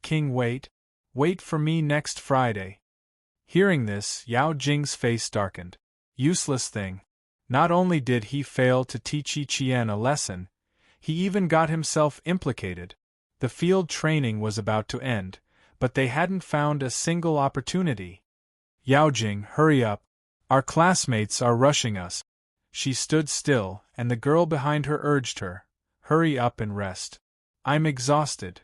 King wait. Wait for me next Friday. Hearing this, Yao Jing's face darkened. Useless thing. Not only did he fail to teach Yi Qian a lesson, he even got himself implicated. The field training was about to end, but they hadn't found a single opportunity. Yao Jing, hurry up. Our classmates are rushing us. She stood still, and the girl behind her urged her, hurry up and rest. I'm exhausted.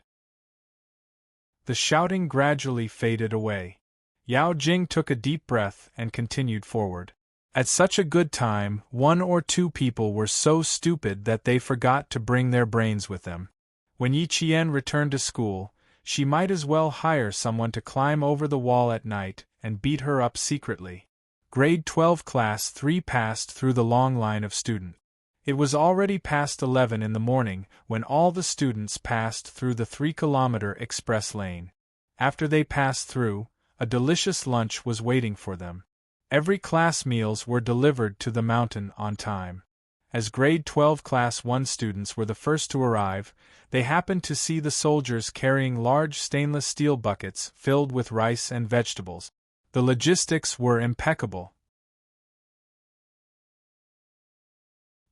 The shouting gradually faded away. Yao Jing took a deep breath and continued forward. At such a good time, 1 or 2 people were so stupid that they forgot to bring their brains with them. When Yi Qian returned to school, she might as well hire someone to climb over the wall at night and beat her up secretly. Grade 12 Class 3 passed through the long line of students. It was already past 11 in the morning when all the students passed through the 3-kilometer express lane. After they passed through, a delicious lunch was waiting for them. Every class meals were delivered to the mountain on time. As grade 12 Class 1 students were the first to arrive, they happened to see the soldiers carrying large stainless steel buckets filled with rice and vegetables. The logistics were impeccable.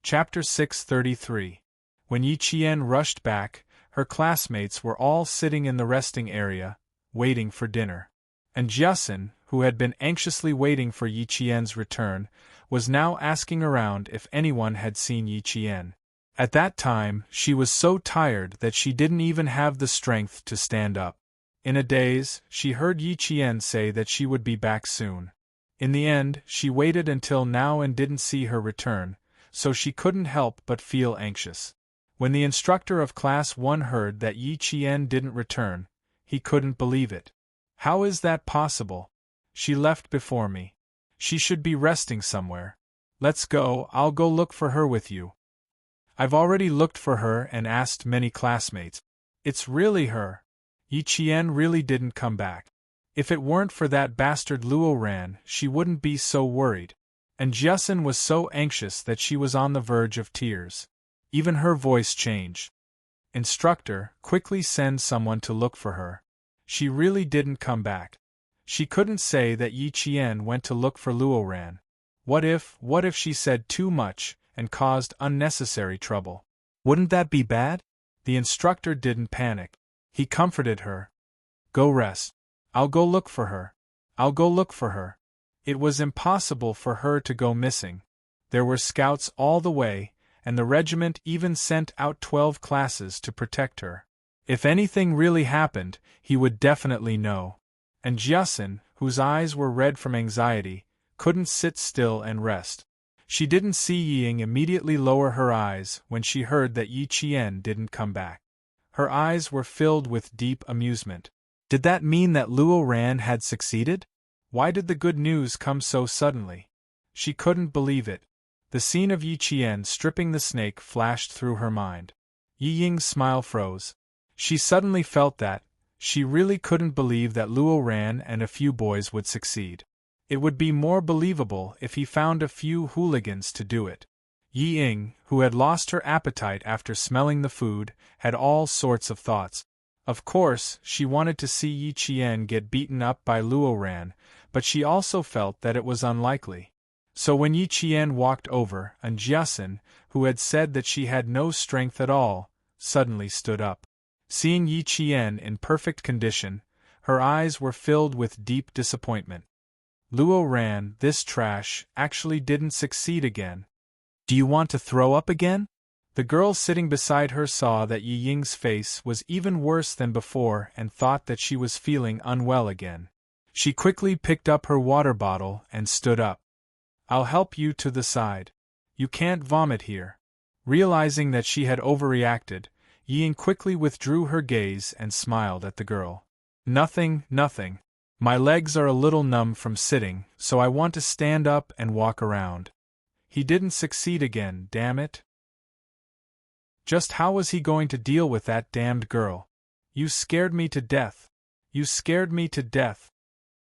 Chapter 633. When Yi Qian rushed back, her classmates were all sitting in the resting area, waiting for dinner. And Jiasin, who had been anxiously waiting for Yi Qian's return, was now asking around if anyone had seen Yi Qian. At that time, she was so tired that she didn't even have the strength to stand up. In a daze, she heard Yi Qian say that she would be back soon. In the end, she waited until now and didn't see her return, so she couldn't help but feel anxious. When the instructor of Class 1 heard that Yi Qian didn't return, he couldn't believe it. How is that possible? She left before me. She should be resting somewhere. Let's go, I'll go look for her with you. I've already looked for her and asked many classmates. It's really her. Yi Qian really didn't come back. If it weren't for that bastard Luo Ran, she wouldn't be so worried. And Jiasin was so anxious that she was on the verge of tears. Even her voice changed. Instructor, quickly send someone to look for her. She really didn't come back. She couldn't say that Yi Qian went to look for Luo Ran. What if she said too much and caused unnecessary trouble? Wouldn't that be bad? The instructor didn't panic. He comforted her. Go rest. I'll go look for her. I'll go look for her. It was impossible for her to go missing. There were scouts all the way, and the regiment even sent out 12 classes to protect her. If anything really happened, he would definitely know. And Jiasin, whose eyes were red from anxiety, couldn't sit still and rest. She didn't see Ying immediately lower her eyes when she heard that Yi Qian didn't come back. Her eyes were filled with deep amusement. Did that mean that Luo Ran had succeeded? Why did the good news come so suddenly? She couldn't believe it. The scene of Yi Qian stripping the snake flashed through her mind. Yi Ying's smile froze. She suddenly felt that she really couldn't believe that Luo Ran and a few boys would succeed. It would be more believable if he found a few hooligans to do it. Yi Ying, who had lost her appetite after smelling the food, had all sorts of thoughts. Of course, she wanted to see Yi Qian get beaten up by Luo Ran, but she also felt that it was unlikely. So when Yi Qian walked over, and Jiasin, who had said that she had no strength at all, suddenly stood up. Seeing Yi Qian in perfect condition, her eyes were filled with deep disappointment. Luo Ran, this trash, actually didn't succeed again. Do you want to throw up again? The girl sitting beside her saw that Yi Ying's face was even worse than before and thought that she was feeling unwell again. She quickly picked up her water bottle and stood up. I'll help you to the side. You can't vomit here. Realizing that she had overreacted, Yi Ying quickly withdrew her gaze and smiled at the girl. Nothing. My legs are a little numb from sitting, so I want to stand up and walk around. He didn't succeed again, damn it. Just how was he going to deal with that damned girl? You scared me to death. You scared me to death.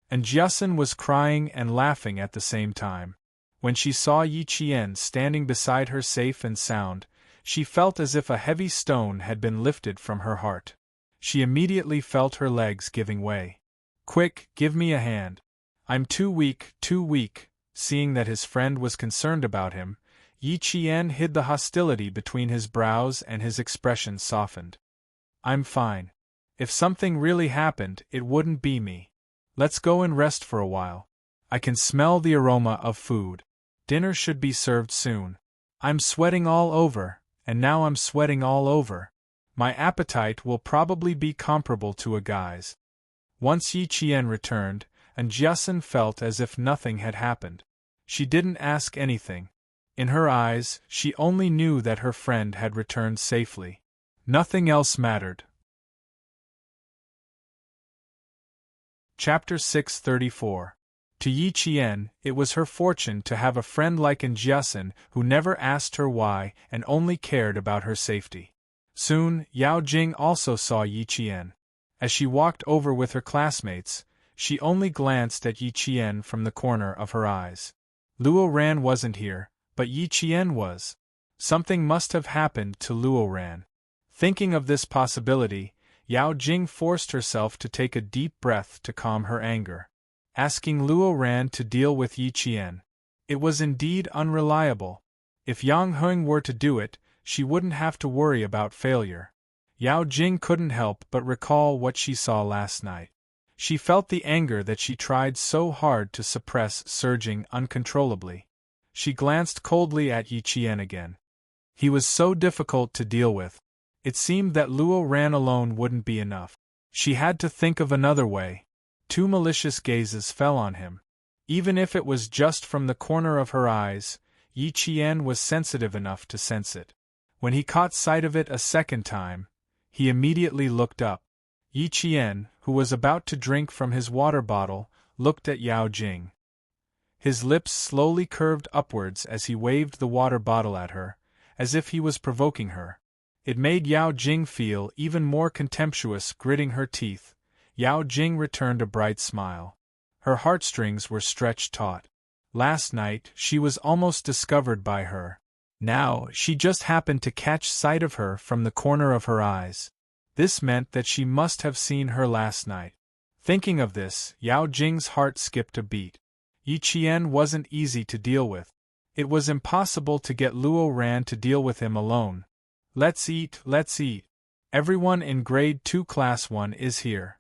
And Jiasin was crying and laughing at the same time. When she saw Yi Qian standing beside her safe and sound, she felt as if a heavy stone had been lifted from her heart. She immediately felt her legs giving way. Quick, give me a hand. I'm too weak, too weak. Seeing that his friend was concerned about him, Yi Qian hid the hostility between his brows and his expression softened. I'm fine. If something really happened, it wouldn't be me. Let's go and rest for a while. I can smell the aroma of food. Dinner should be served soon. I'm sweating all over, and now I'm sweating all over. My appetite will probably be comparable to a guy's. Once Yi Qian returned, and Jiasun felt as if nothing had happened. She didn't ask anything. In her eyes, she only knew that her friend had returned safely. Nothing else mattered. Chapter 634. To Yi Qian, it was her fortune to have a friend like Jiasun who never asked her why and only cared about her safety. Soon, Yao Jing also saw Yi Qian. As she walked over with her classmates, she only glanced at Yi Qian from the corner of her eyes. Luo Ran wasn't here, but Yi Qian was. Something must have happened to Luo Ran. Thinking of this possibility, Yao Jing forced herself to take a deep breath to calm her anger. Asking Luo Ran to deal with Yi Qian. It was indeed unreliable. If Yang Heng were to do it, she wouldn't have to worry about failure. Yao Jing couldn't help but recall what she saw last night. She felt the anger that she tried so hard to suppress surging uncontrollably. She glanced coldly at Yi Qian again. He was so difficult to deal with. It seemed that Luo Ran alone wouldn't be enough. She had to think of another way. Two malicious gazes fell on him. Even if it was just from the corner of her eyes, Yi Qian was sensitive enough to sense it. When he caught sight of it a second time, he immediately looked up. Yi Qian, who was about to drink from his water bottle, looked at Yao Jing. His lips slowly curved upwards as he waved the water bottle at her, as if he was provoking her. It made Yao Jing feel even more contemptuous. Gritting her teeth, Yao Jing returned a bright smile. Her heartstrings were stretched taut. Last night she was almost discovered by her. Now she just happened to catch sight of her from the corner of her eyes. This meant that she must have seen her last night. Thinking of this, Yao Jing's heart skipped a beat. Yi Qian wasn't easy to deal with. It was impossible to get Luo Ran to deal with him alone. Let's eat, let's eat. Everyone in Grade 2 Class 1 is here.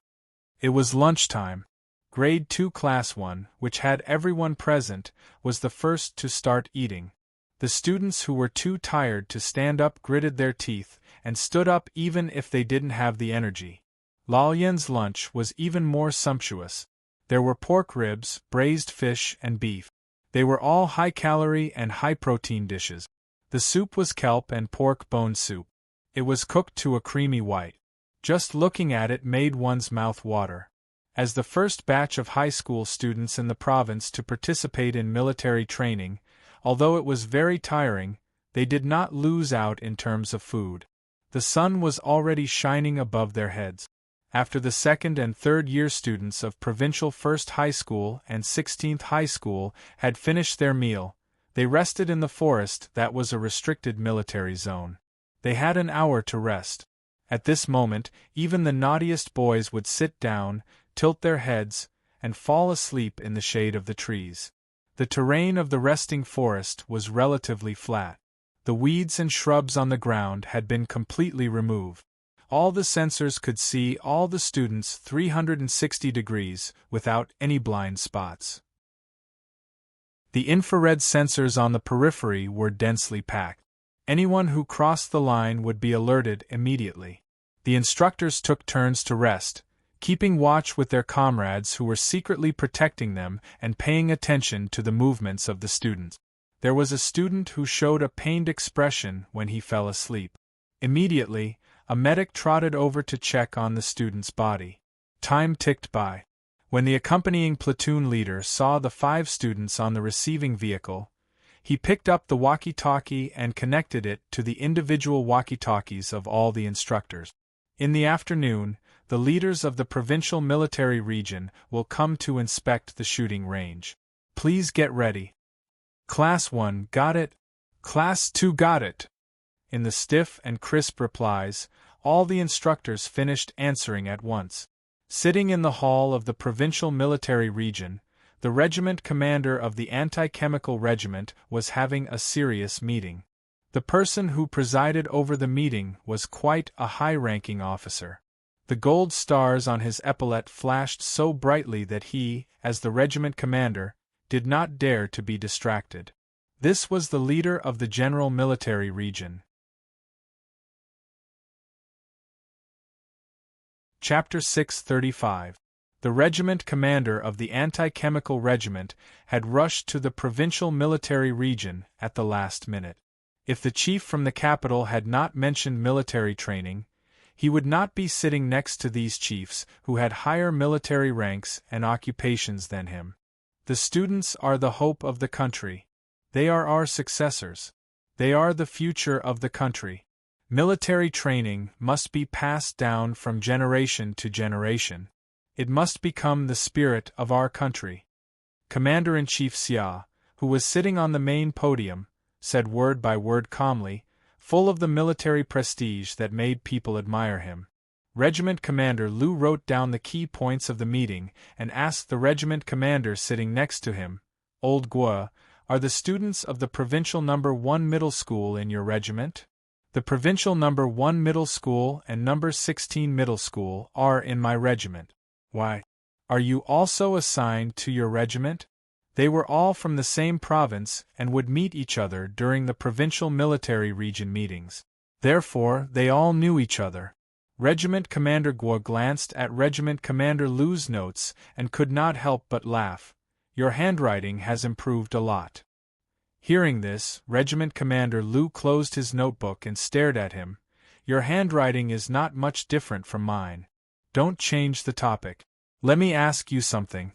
It was lunchtime. Grade 2 Class 1, which had everyone present, was the first to start eating. The students who were too tired to stand up gritted their teeth and stood up even if they didn't have the energy. Lao Yan's lunch was even more sumptuous. There were pork ribs, braised fish, and beef. They were all high-calorie and high-protein dishes. The soup was kelp and pork bone soup. It was cooked to a creamy white. Just looking at it made one's mouth water. As the first batch of high school students in the province to participate in military training, although it was very tiring, they did not lose out in terms of food. The sun was already shining above their heads. After the second and third year students of Provincial First High School and 16th High School had finished their meal, they rested in the forest that was a restricted military zone. They had an hour to rest. At this moment, even the naughtiest boys would sit down, tilt their heads, and fall asleep in the shade of the trees. The terrain of the resting forest was relatively flat. The weeds and shrubs on the ground had been completely removed. All the sensors could see all the students 360 degrees without any blind spots. The infrared sensors on the periphery were densely packed. Anyone who crossed the line would be alerted immediately. The instructors took turns to rest, keeping watch with their comrades who were secretly protecting them and paying attention to the movements of the students. There was a student who showed a pained expression when he fell asleep. Immediately, a medic trotted over to check on the student's body. Time ticked by. When the accompanying platoon leader saw the 5 students on the receiving vehicle, he picked up the walkie-talkie and connected it to the individual walkie-talkies of all the instructors. In the afternoon, the leaders of the provincial military region will come to inspect the shooting range. Please get ready. Class 1 got it. Class 2 got it. In the stiff and crisp replies, all the instructors finished answering at once. Sitting in the hall of the provincial military region, the regiment commander of the anti-chemical regiment was having a serious meeting. The person who presided over the meeting was quite a high-ranking officer. The gold stars on his epaulet flashed so brightly that he, as the regiment commander, did not dare to be distracted. This was the leader of the general military region. Chapter 635. The regiment commander of the anti-chemical regiment had rushed to the provincial military region at the last minute. If the chief from the capital had not mentioned military training, he would not be sitting next to these chiefs who had higher military ranks and occupations than him. The students are the hope of the country. They are our successors. They are the future of the country. Military training must be passed down from generation to generation. It must become the spirit of our country. Commander-in-Chief Xia, who was sitting on the main podium, said word by word calmly, full of the military prestige that made people admire him. Regiment Commander Lu wrote down the key points of the meeting and asked the regiment commander sitting next to him, Old Guo, are the students of the provincial No. 1 middle school in your regiment? The provincial No. 1 middle school and No. 16 middle school are in my regiment. Why? Are you also assigned to your regiment? They were all from the same province and would meet each other during the provincial military region meetings. Therefore, they all knew each other. Regiment Commander Guo glanced at Regiment Commander Lu's notes and could not help but laugh. Your handwriting has improved a lot. Hearing this, Regiment Commander Lu closed his notebook and stared at him. Your handwriting is not much different from mine. Don't change the topic. Let me ask you something.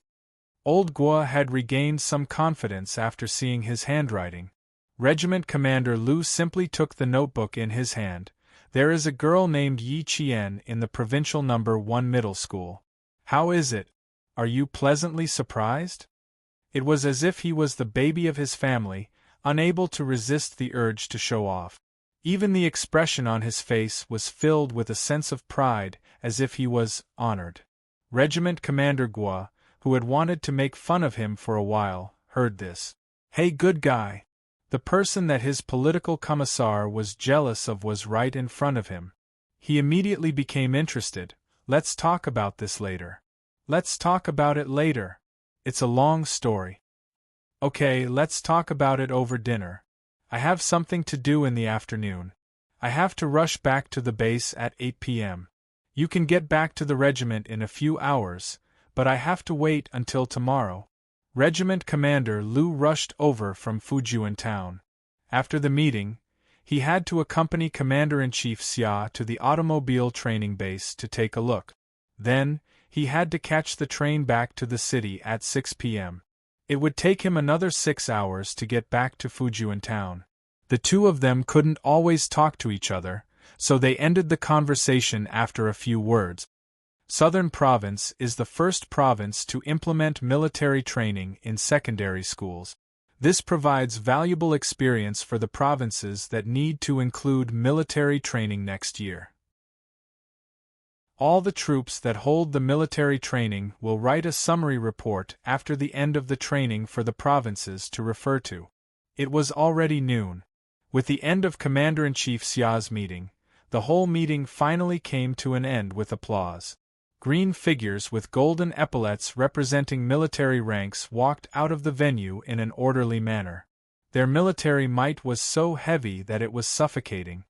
Old Guo had regained some confidence after seeing his handwriting. Regiment Commander Lu simply took the notebook in his hand. There is a girl named Yi Qian in the provincial No. 1 middle school. How is it? Are you pleasantly surprised? It was as if he was the baby of his family, unable to resist the urge to show off. Even the expression on his face was filled with a sense of pride, as if he was honored. Regiment Commander Guo, who had wanted to make fun of him for a while, heard this. Hey, good guy! The person that his political commissar was jealous of was right in front of him. He immediately became interested. Let's talk about this later. Let's talk about it later. It's a long story. Okay, let's talk about it over dinner. I have something to do in the afternoon. I have to rush back to the base at 8 p.m. You can get back to the regiment in a few hours, but I have to wait until tomorrow. Regiment Commander Lu rushed over from Fujian town. After the meeting, he had to accompany Commander-in-Chief Xia to the automobile training base to take a look. Then, he had to catch the train back to the city at 6 p.m. It would take him another 6 hours to get back to Fujian town. The two of them couldn't always talk to each other, so they ended the conversation after a few words. Southern Province is the first province to implement military training in secondary schools. This provides valuable experience for the provinces that need to include military training next year. All the troops that hold the military training will write a summary report after the end of the training for the provinces to refer to. It was already noon. With the end of Commander-in-Chief Xia's meeting, the whole meeting finally came to an end with applause. Green figures with golden epaulets representing military ranks walked out of the venue in an orderly manner. Their military might was so heavy that it was suffocating.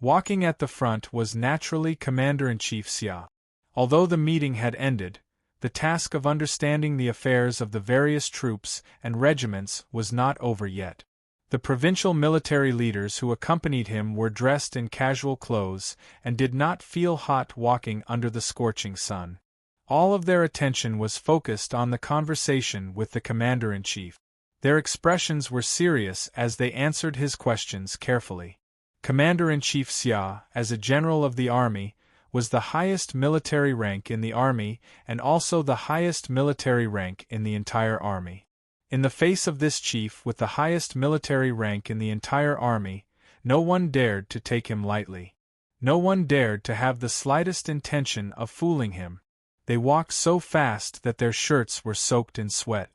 Walking at the front was naturally Commander-in-Chief Xia. Although the meeting had ended, the task of understanding the affairs of the various troops and regiments was not over yet. The provincial military leaders who accompanied him were dressed in casual clothes and did not feel hot walking under the scorching sun. All of their attention was focused on the conversation with the commander-in-chief. Their expressions were serious as they answered his questions carefully. Commander-in-Chief Xia, as a general of the army, was the highest military rank in the army and also the highest military rank in the entire army. In the face of this chief with the highest military rank in the entire army, no one dared to take him lightly. No one dared to have the slightest intention of fooling him. They walked so fast that their shirts were soaked in sweat.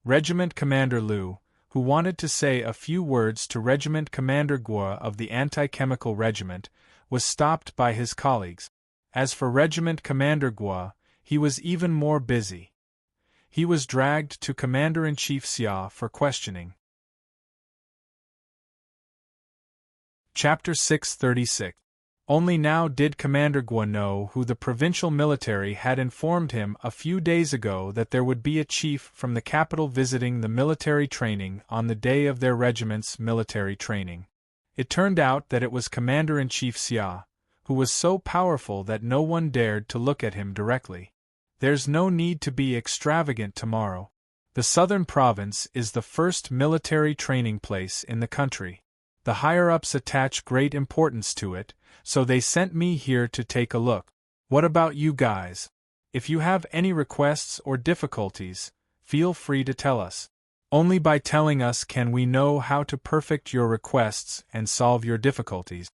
Regiment Commander Liu, who wanted to say a few words to Regiment Commander Guo of the Anti-Chemical Regiment, was stopped by his colleagues. As for Regiment Commander Guo, he was even more busy. He was dragged to Commander-in-Chief Xia for questioning. Chapter 636. Only now did Commander Guo know who the provincial military had informed him a few days ago that there would be a chief from the capital visiting the military training on the day of their regiment's military training. It turned out that it was Commander-in-Chief Xia, who was so powerful that no one dared to look at him directly. There's no need to be extravagant tomorrow. The southern province is the first military training place in the country. The higher-ups attach great importance to it, so they sent me here to take a look. What about you guys? If you have any requests or difficulties, feel free to tell us. Only by telling us can we know how to perfect your requests and solve your difficulties.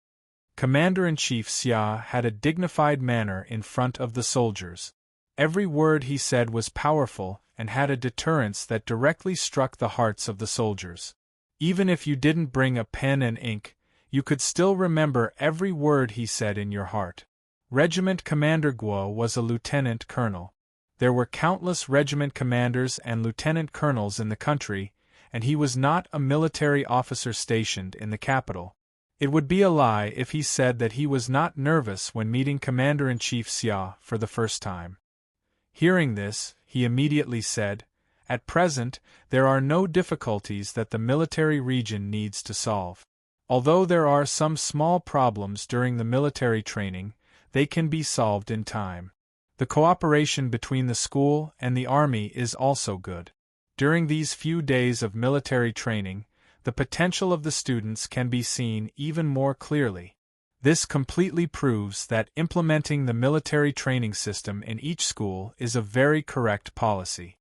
Commander-in-Chief Xia had a dignified manner in front of the soldiers. Every word he said was powerful and had a deterrence that directly struck the hearts of the soldiers. Even if you didn't bring a pen and ink, you could still remember every word he said in your heart. Regiment Commander Guo was a lieutenant colonel. There were countless regiment commanders and lieutenant colonels in the country, and he was not a military officer stationed in the capital. It would be a lie if he said that he was not nervous when meeting Commander-in-Chief Xia for the first time. Hearing this, he immediately said, "At present, there are no difficulties that the military region needs to solve. Although there are some small problems during the military training, they can be solved in time. The cooperation between the school and the army is also good. During these few days of military training, the potential of the students can be seen even more clearly. This completely proves that implementing the military training system in each school is a very correct policy.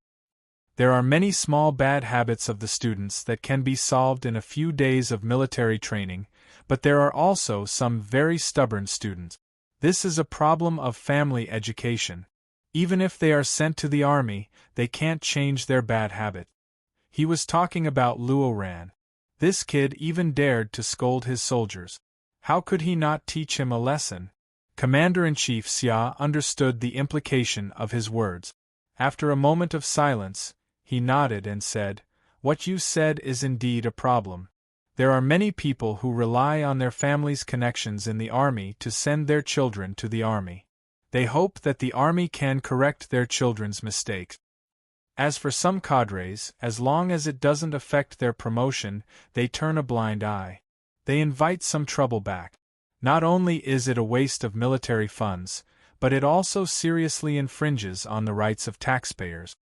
There are many small bad habits of the students that can be solved in a few days of military training, but there are also some very stubborn students. This is a problem of family education. Even if they are sent to the army, they can't change their bad habit." He was talking about Luo Ran. This kid even dared to scold his soldiers. How could he not teach him a lesson? Commander-in-Chief Xia understood the implication of his words. After a moment of silence, he nodded and said, "What you said is indeed a problem. There are many people who rely on their families' connections in the army to send their children to the army. They hope that the army can correct their children's mistakes. As for some cadres, as long as it doesn't affect their promotion, they turn a blind eye. They invite some trouble back. Not only is it a waste of military funds, but it also seriously infringes on the rights of taxpayers.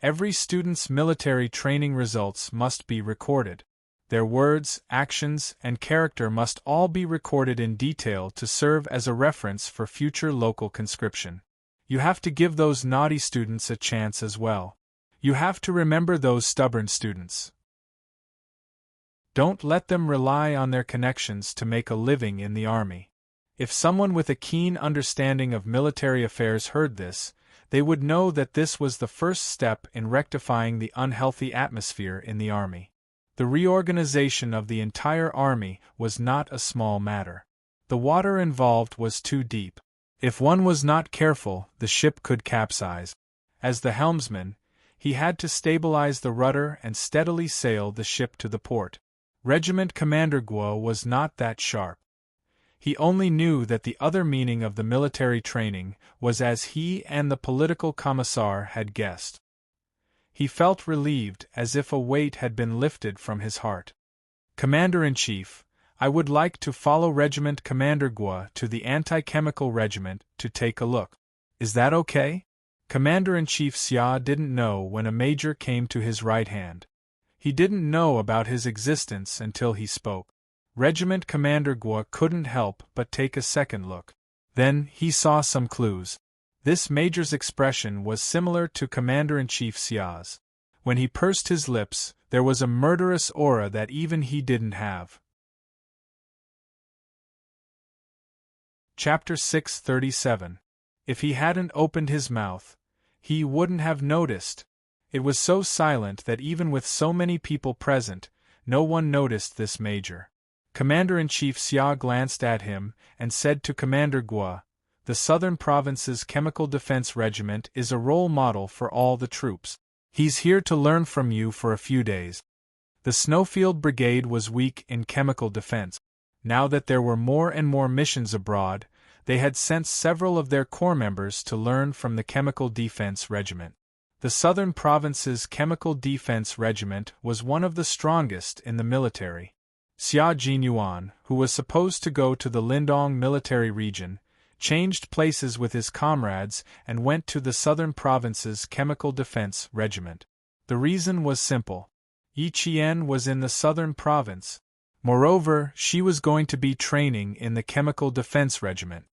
Every student's military training results must be recorded. Their words, actions, and character must all be recorded in detail to serve as a reference for future local conscription. You have to give those naughty students a chance as well. You have to remember those stubborn students. Don't let them rely on their connections to make a living in the army." If someone with a keen understanding of military affairs heard this, they would know that this was the first step in rectifying the unhealthy atmosphere in the army. The reorganization of the entire army was not a small matter. The water involved was too deep. If one was not careful, the ship could capsize. As the helmsman, he had to stabilize the rudder and steadily sail the ship to the port. Regiment Commander Guo was not that sharp. He only knew that the other meaning of the military training was as he and the political commissar had guessed. He felt relieved, as if a weight had been lifted from his heart. "Commander-in-Chief, I would like to follow Regiment Commander Guo to the Anti-Chemical Regiment to take a look. Is that okay?" Commander-in-Chief Xia didn't know when a major came to his right hand. He didn't know about his existence until he spoke. Regiment Commander Guo couldn't help but take a second look. Then he saw some clues. This major's expression was similar to Commander-in-Chief Xia's. When he pursed his lips, there was a murderous aura that even he didn't have. Chapter 637. If he hadn't opened his mouth, He wouldn't have noticed. It was so silent that even with so many people present, no one noticed this major. Commander-in-Chief Xia glanced at him and said to Commander Guo, "The Southern Province's Chemical Defense Regiment is a role model for all the troops. He's here to learn from you for a few days." The Snowfield Brigade was weak in chemical defense. Now that there were more and more missions abroad, they had sent several of their corps members to learn from the Chemical Defense Regiment. The Southern Province's Chemical Defense Regiment was one of the strongest in the military. Xia Jinyuan, who was supposed to go to the Lindong military region, changed places with his comrades and went to the Southern Province's Chemical Defense Regiment. The reason was simple. Yi Qian was in the Southern Province. Moreover, she was going to be training in the Chemical Defense Regiment.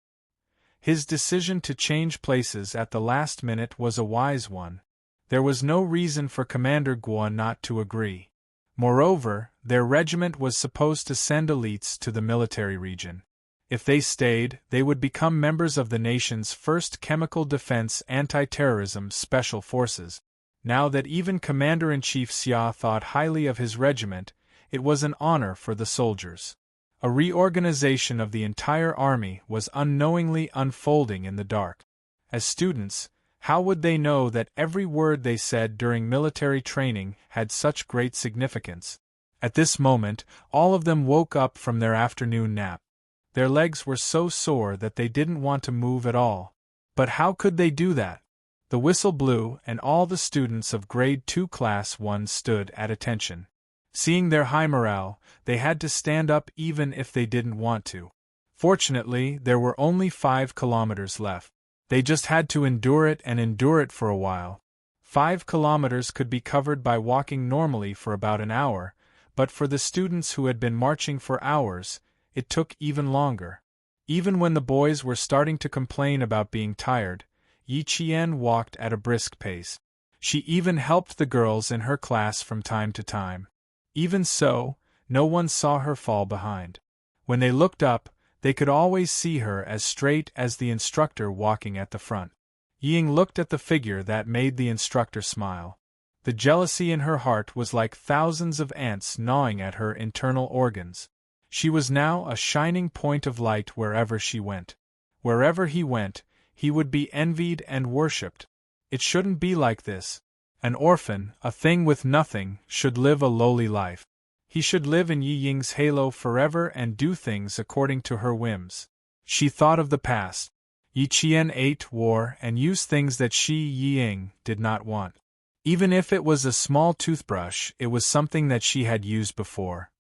His decision to change places at the last minute was a wise one. There was no reason for Commander Guo not to agree. Moreover, their regiment was supposed to send elites to the military region. If they stayed, they would become members of the nation's first chemical defense anti-terrorism special forces. Now that even Commander-in-Chief Xia thought highly of his regiment, it was an honor for the soldiers. A reorganization of the entire army was unknowingly unfolding in the dark. As students, how would they know that every word they said during military training had such great significance? At this moment, all of them woke up from their afternoon nap. Their legs were so sore that they didn't want to move at all. But how could they do that? The whistle blew, and all the students of Grade 2 Class 1 stood at attention. Seeing their high morale, they had to stand up even if they didn't want to. Fortunately, there were only 5 kilometers left. They just had to endure it and endure it for a while. 5 kilometers could be covered by walking normally for about an hour, but for the students who had been marching for hours, it took even longer. Even when the boys were starting to complain about being tired, Yi Qian walked at a brisk pace. She even helped the girls in her class from time to time. Even so, no one saw her fall behind. When they looked up, they could always see her as straight as the instructor walking at the front. Ying looked at the figure that made the instructor smile. The jealousy in her heart was like thousands of ants gnawing at her internal organs. She was now a shining point of light wherever she went. Wherever he went, he would be envied and worshipped. It shouldn't be like this. An orphan, a thing with nothing, should live a lowly life. He should live in Yi Ying's halo forever and do things according to her whims. She thought of the past. Yi Qian ate, wore, and used things that she, Yi Ying, did not want. Even if it was a small toothbrush, it was something that she had used before.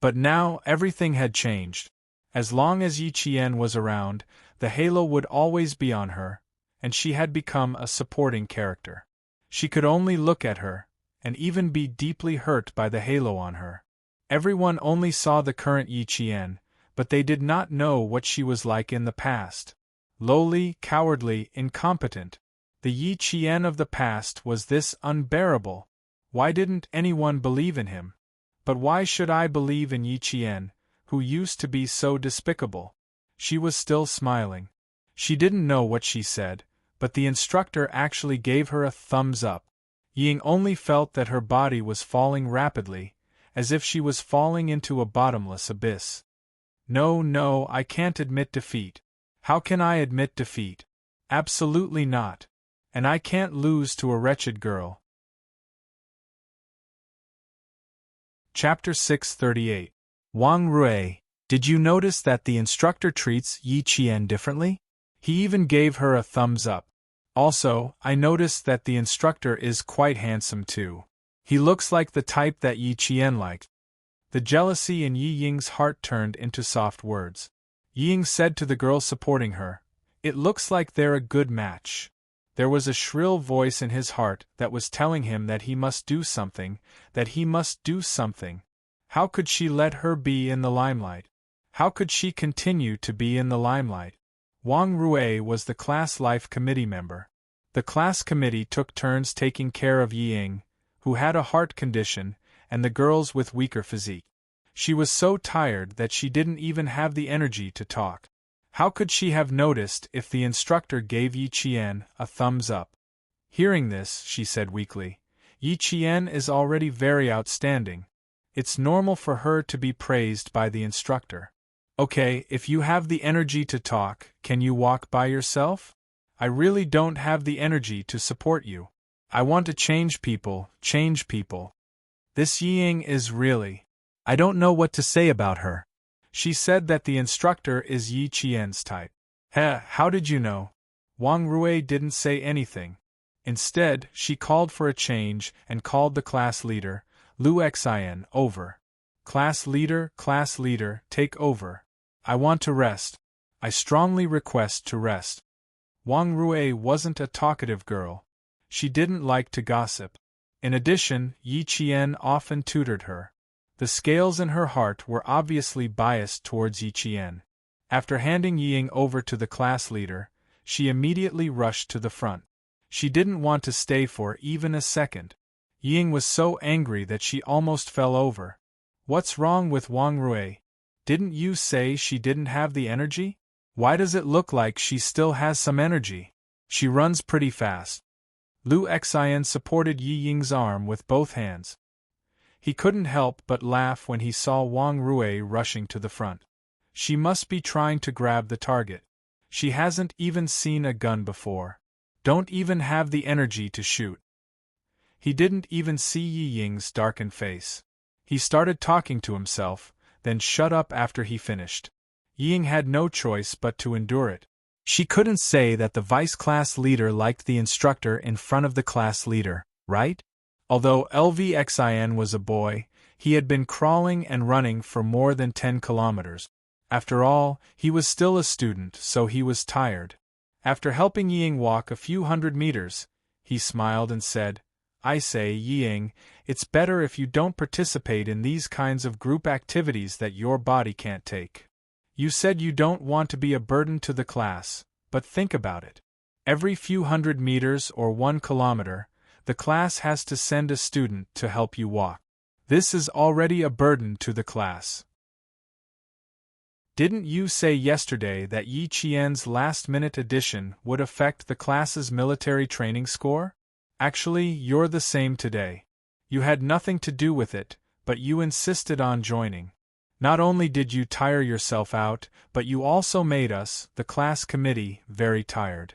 But now everything had changed. As long as Yi Qian was around, the halo would always be on her, and she had become a supporting character. She could only look at her, and even be deeply hurt by the halo on her. Everyone only saw the current Yi Qian, but they did not know what she was like in the past. Lowly, cowardly, incompetent. The Yi Qian of the past was this unbearable. Why didn't anyone believe in him? But why should I believe in Yi Qian, who used to be so despicable? She was still smiling. She didn't know what she said, but the instructor actually gave her a thumbs up. Ying only felt that her body was falling rapidly, as if she was falling into a bottomless abyss. No, I can't admit defeat. How can I admit defeat? Absolutely not. And I can't lose to a wretched girl. Chapter 638. Wang Rui, did you notice that the instructor treats Yi Qian differently? He even gave her a thumbs up. Also, I noticed that the instructor is quite handsome too. He looks like the type that Yi Qian liked. The jealousy in Yi Ying's heart turned into soft words. Yi Ying said to the girl supporting her, "It looks like they're a good match." There was a shrill voice in his heart that was telling him that he must do something, that he must do something. How could she let her be in the limelight? How could she continue to be in the limelight? Wang Rui was the class life committee member. The class committee took turns taking care of Yi Ying, who had a heart condition, and the girls with weaker physique. She was so tired that she didn't even have the energy to talk. How could she have noticed if the instructor gave Yi Qian a thumbs up? Hearing this, she said weakly, Yi Qian is already very outstanding. It's normal for her to be praised by the instructor. Okay, if you have the energy to talk, can you walk by yourself? I really don't have the energy to support you. I want to change people, change people. This Yiying is really… I don't know what to say about her. She said that the instructor is Yi Qian's type. Heh, how did you know? Wang Rui didn't say anything. Instead, she called for a change and called the class leader, Lu Xian, over. Class leader, take over. I want to rest. I strongly request to rest. Wang Rui wasn't a talkative girl. She didn't like to gossip. In addition, Yi Qian often tutored her. The scales in her heart were obviously biased towards Yi Qian. After handing Yiying over to the class leader, she immediately rushed to the front. She didn't want to stay for even a second. Yiying was so angry that she almost fell over. What's wrong with Wang Rui? Didn't you say she didn't have the energy? Why does it look like she still has some energy? She runs pretty fast. Lu Xian supported Yiying's arm with both hands. He couldn't help but laugh when he saw Wang Rui rushing to the front. She must be trying to grab the target. She hasn't even seen a gun before. Don't even have the energy to shoot. He didn't even see Yiying's darkened face. He started talking to himself, then shut up after he finished. Yiying had no choice but to endure it. She couldn't say that the vice class leader liked the instructor in front of the class leader, right? Although Xian was a boy, he had been crawling and running for more than 10 kilometers. After all, he was still a student, so he was tired. After helping Yiying walk a few hundred meters, he smiled and said, I say, Yiying, it's better if you don't participate in these kinds of group activities that your body can't take. You said you don't want to be a burden to the class, but think about it. Every few hundred meters or 1 kilometer, the class has to send a student to help you walk. This is already a burden to the class. Didn't you say yesterday that Yi Qian's last-minute addition would affect the class's military training score? Actually, you're the same today. You had nothing to do with it, but you insisted on joining. Not only did you tire yourself out, but you also made us, the class committee, very tired.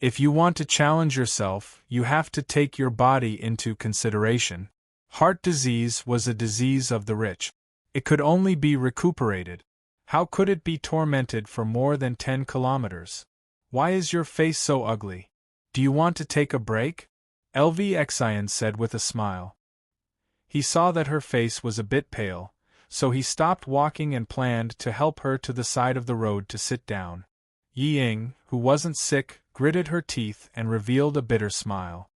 If you want to challenge yourself, you have to take your body into consideration. Heart disease was a disease of the rich. It could only be recuperated. How could it be tormented for more than 10 kilometers? Why is your face so ugly? Do you want to take a break? Xian said with a smile. He saw that her face was a bit pale, so he stopped walking and planned to help her to the side of the road to sit down. Yiying, who wasn't sick, gritted her teeth and revealed a bitter smile.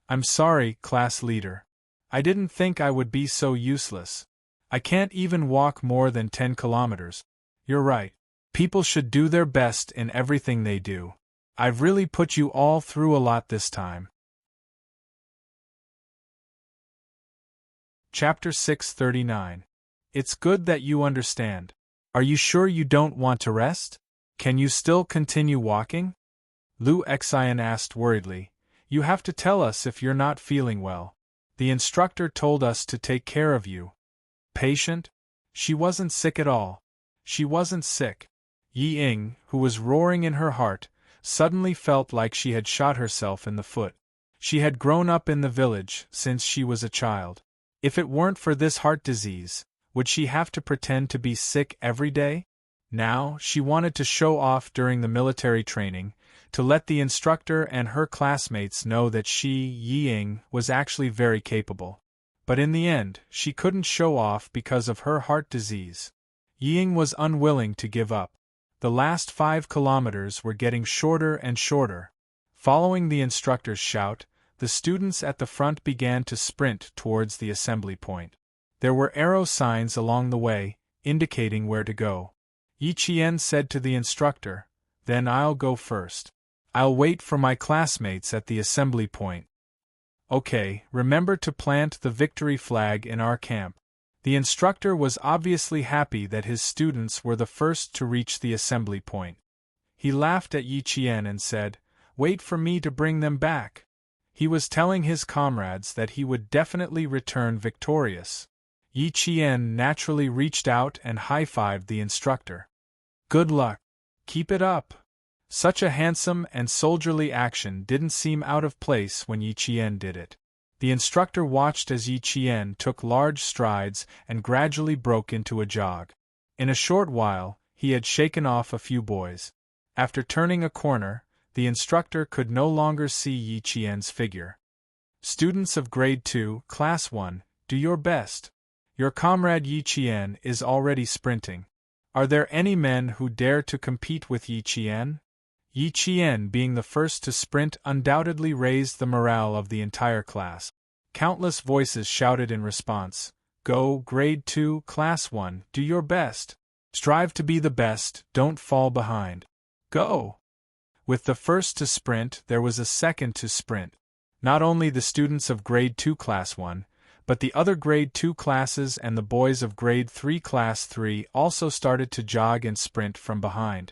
I'm sorry, class leader. I didn't think I would be so useless. I can't even walk more than 10 kilometers. You're right. People should do their best in everything they do. I've really put you all through a lot this time. Chapter 639. It's good that you understand. Are you sure you don't want to rest? Can you still continue walking? Lu Xian asked worriedly. You have to tell us if you're not feeling well. The instructor told us to take care of you. Patient? She wasn't sick at all. She wasn't sick. Yiying, who was roaring in her heart, suddenly felt like she had shot herself in the foot. She had grown up in the village since she was a child. If it weren't for this heart disease, would she have to pretend to be sick every day? Now, she wanted to show off during the military training, to let the instructor and her classmates know that she, Yiying, was actually very capable. But in the end, she couldn't show off because of her heart disease. Yiying was unwilling to give up. The last 5 kilometers were getting shorter and shorter. Following the instructor's shout, the students at the front began to sprint towards the assembly point. There were arrow signs along the way, indicating where to go. Yi Qian said to the instructor, Then I'll go first. I'll wait for my classmates at the assembly point. Okay, remember to plant the victory flag in our camp. The instructor was obviously happy that his students were the first to reach the assembly point. He laughed at Yi Qian and said, "Wait for me to bring them back." He was telling his comrades that he would definitely return victorious. Yi Qian naturally reached out and high-fived the instructor. "Good luck. Keep it up." Such a handsome and soldierly action didn't seem out of place when Yi Qian did it. The instructor watched as Yi Qian took large strides and gradually broke into a jog. In a short while, he had shaken off a few boys. After turning a corner, the instructor could no longer see Yi Qian's figure. "Students of Grade 2, Class 1, do your best. Your comrade Yi Qian is already sprinting. Are there any men who dare to compete with Yi Qian?" Yi Qian, being the first to sprint, undoubtedly raised the morale of the entire class. Countless voices shouted in response, "Go, Grade 2, Class 1, do your best. Strive to be the best, don't fall behind. Go!" With the first to sprint, there was a second to sprint. Not only the students of Grade 2 Class 1, but the other Grade 2 classes and the boys of Grade 3 Class 3 also started to jog and sprint from behind.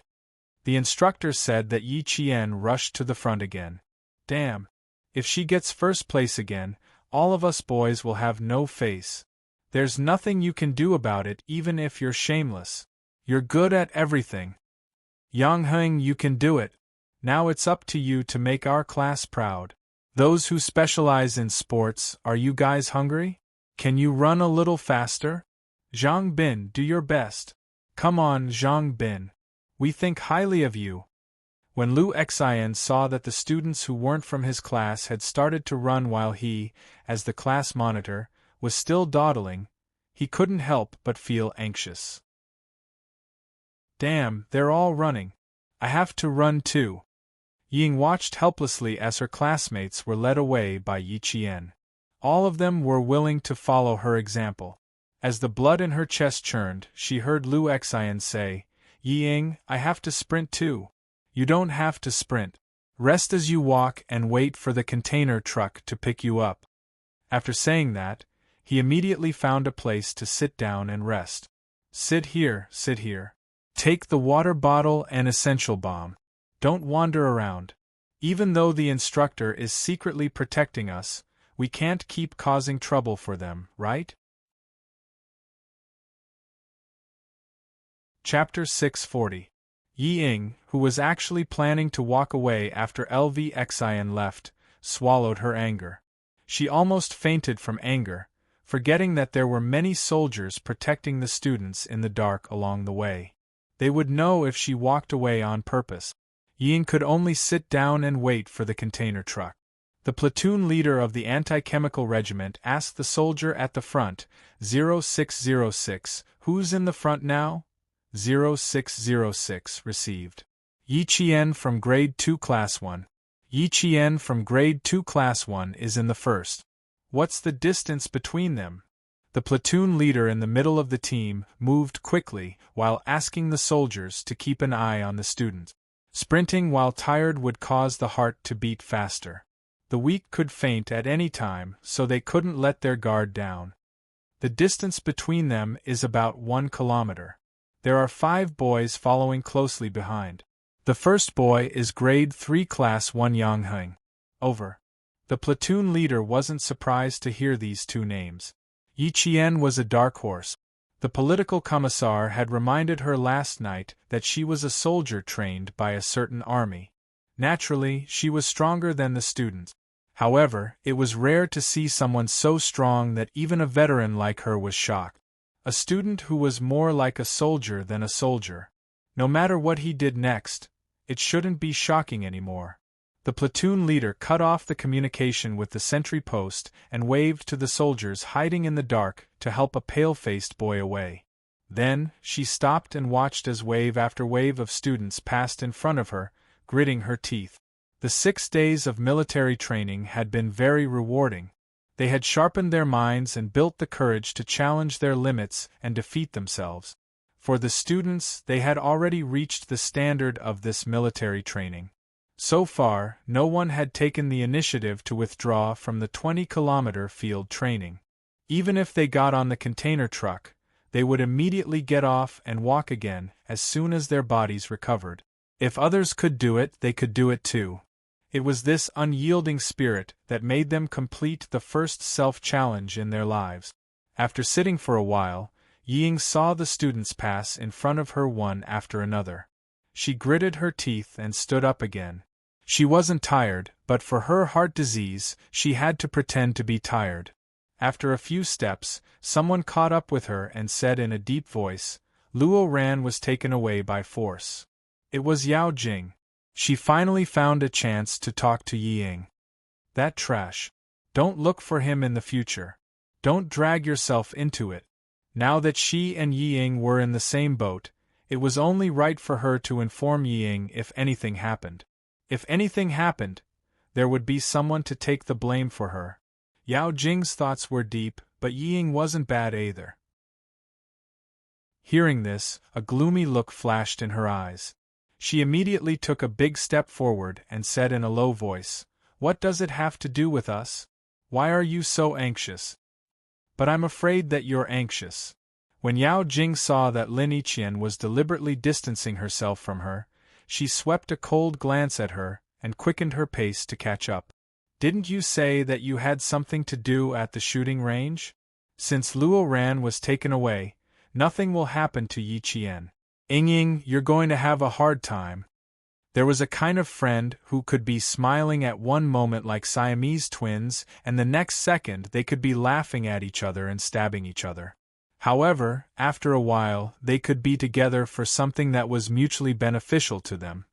The instructor said that Yi Qian rushed to the front again. "Damn. If she gets first place again, all of us boys will have no face. There's nothing you can do about it even if you're shameless. You're good at everything. Yang Heng, you can do it. Now it's up to you to make our class proud. Those who specialize in sports, are you guys hungry? Can you run a little faster? Zhang Bin, do your best. Come on, Zhang Bin. We think highly of you." When Lu Xian saw that the students who weren't from his class had started to run while he, as the class monitor, was still dawdling, he couldn't help but feel anxious. "Damn, they're all running. I have to run too." Ying watched helplessly as her classmates were led away by Yi Qian. All of them were willing to follow her example. As the blood in her chest churned, she heard Lu Xian say, "Ying, I have to sprint too." "You don't have to sprint. Rest as you walk and wait for the container truck to pick you up." After saying that, he immediately found a place to sit down and rest. Sit here. Take the water bottle and essential bomb. Don't wander around. Even though the instructor is secretly protecting us, we can't keep causing trouble for them, right?" Chapter 640. Yi Ying, who was actually planning to walk away after LV Xian left, swallowed her anger. She almost fainted from anger, forgetting that there were many soldiers protecting the students in the dark along the way. They would know if she walked away on purpose. Ying could only sit down and wait for the container truck. The platoon leader of the anti-chemical regiment asked the soldier at the front, 0606, "Who's in the front now?" 0606 received. "Yi Qian from Grade 2 Class 1. Yi Qian from Grade 2 Class 1 is in the first." "What's the distance between them?" The platoon leader in the middle of the team moved quickly while asking the soldiers to keep an eye on the student. Sprinting while tired would cause the heart to beat faster. The weak could faint at any time, so they couldn't let their guard down. The distance between them is about 1 kilometer. There are 5 boys following closely behind. The first boy is Grade 3 Class 1 Yang Heng. Over. The platoon leader wasn't surprised to hear these 2 names. Yi Qian was a dark horse. The political commissar had reminded her last night that she was a soldier trained by a certain army. Naturally, she was stronger than the students. However, it was rare to see someone so strong that even a veteran like her was shocked. A student who was more like a soldier than a soldier. No matter what he did next, it shouldn't be shocking anymore. The platoon leader cut off the communication with the sentry post and waved to the soldiers hiding in the dark to help a pale-faced boy away. Then, she stopped and watched as wave after wave of students passed in front of her, gritting her teeth. The 6 days of military training had been very rewarding. They had sharpened their minds and built the courage to challenge their limits and defeat themselves. For the students, they had already reached the standard of this military training. So far, no one had taken the initiative to withdraw from the 20-kilometer field training. Even if they got on the container truck, they would immediately get off and walk again as soon as their bodies recovered. If others could do it, they could do it too. It was this unyielding spirit that made them complete the first self-challenge in their lives. After sitting for a while, Ying saw the students pass in front of her one after another. She gritted her teeth and stood up again. She wasn't tired, but for her heart disease, she had to pretend to be tired. After a few steps, someone caught up with her and said in a deep voice, "Luo Ran was taken away by force." It was Yao Jing. She finally found a chance to talk to Ying. That trash. Don't look for him in the future. Don't drag yourself into it. Now that she and Ying were in the same boat, it was only right for her to inform Ying if anything happened. If anything happened, there would be someone to take the blame for her. Yao Jing's thoughts were deep, but Ying wasn't bad either. Hearing this, a gloomy look flashed in her eyes. She immediately took a big step forward and said in a low voice, "What does it have to do with us? Why are you so anxious?" "But I'm afraid that you're anxious." When Yao Jing saw that Lin Yiqian was deliberately distancing herself from her, she swept a cold glance at her and quickened her pace to catch up. "Didn't you say that you had something to do at the shooting range? Since Luo Ran was taken away, nothing will happen to Yiqian. Ying, you're going to have a hard time." There was a kind of friend who could be smiling at one moment like Siamese twins, and the next second they could be laughing at each other and stabbing each other. However, after a while, they could be together for something that was mutually beneficial to them.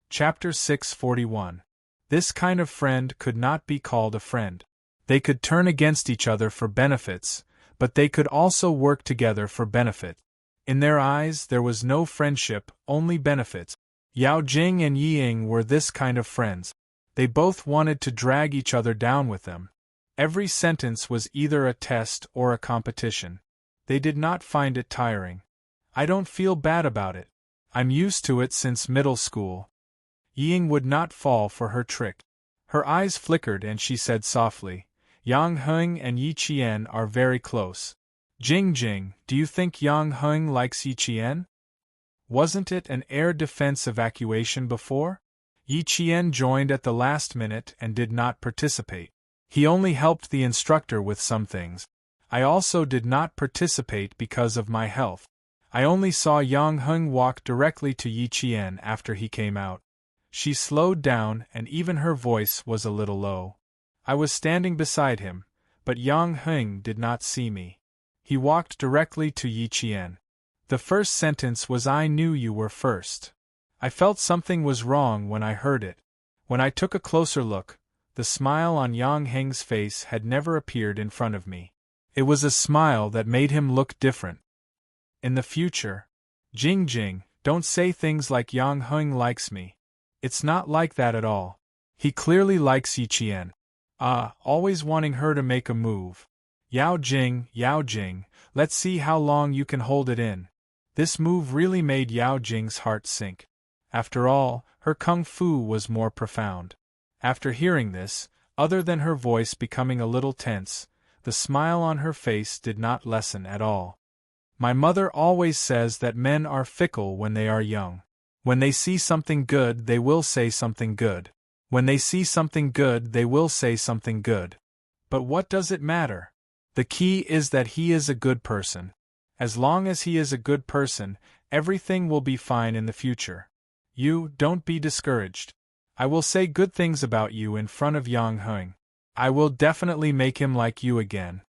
Chapter 641. This kind of friend could not be called a friend. They could turn against each other for benefits, but they could also work together for benefit. In their eyes there was no friendship, only benefits. Yao Jing and Ying were this kind of friends. They both wanted to drag each other down with them. Every sentence was either a test or a competition. They did not find it tiring. "I don't feel bad about it. I'm used to it since middle school." Ying would not fall for her trick. Her eyes flickered and she said softly, "Yang Heng and Yi Qian are very close. Jing, do you think Yang Heng likes Yi Qian? Wasn't it an air defense evacuation before?" Yi Qian joined at the last minute and did not participate. He only helped the instructor with some things. I also did not participate because of my health. I only saw Yang Heng walk directly to Yi Qian after he came out. She slowed down and even her voice was a little low. I was standing beside him, but Yang Heng did not see me. He walked directly to Yi Qian. The first sentence was, "I knew you were first." I felt something was wrong when I heard it. When I took a closer look, the smile on Yang Heng's face had never appeared in front of me. It was a smile that made him look different. In the future, Jing, don't say things like Yang Heng likes me. It's not like that at all. He clearly likes Yi Qian. Always wanting her to make a move. Yao Jing, let's see how long you can hold it in." This move really made Yao Jing's heart sink. After all, her kung fu was more profound. After hearing this, other than her voice becoming a little tense, the smile on her face did not lessen at all. "My mother always says that men are fickle when they are young. When they see something good, they will say something good. When they see something good, they will say something good. But what does it matter? The key is that he is a good person. As long as he is a good person, everything will be fine in the future. You, don't be discouraged. I will say good things about you in front of Yang Heng. I will definitely make him like you again."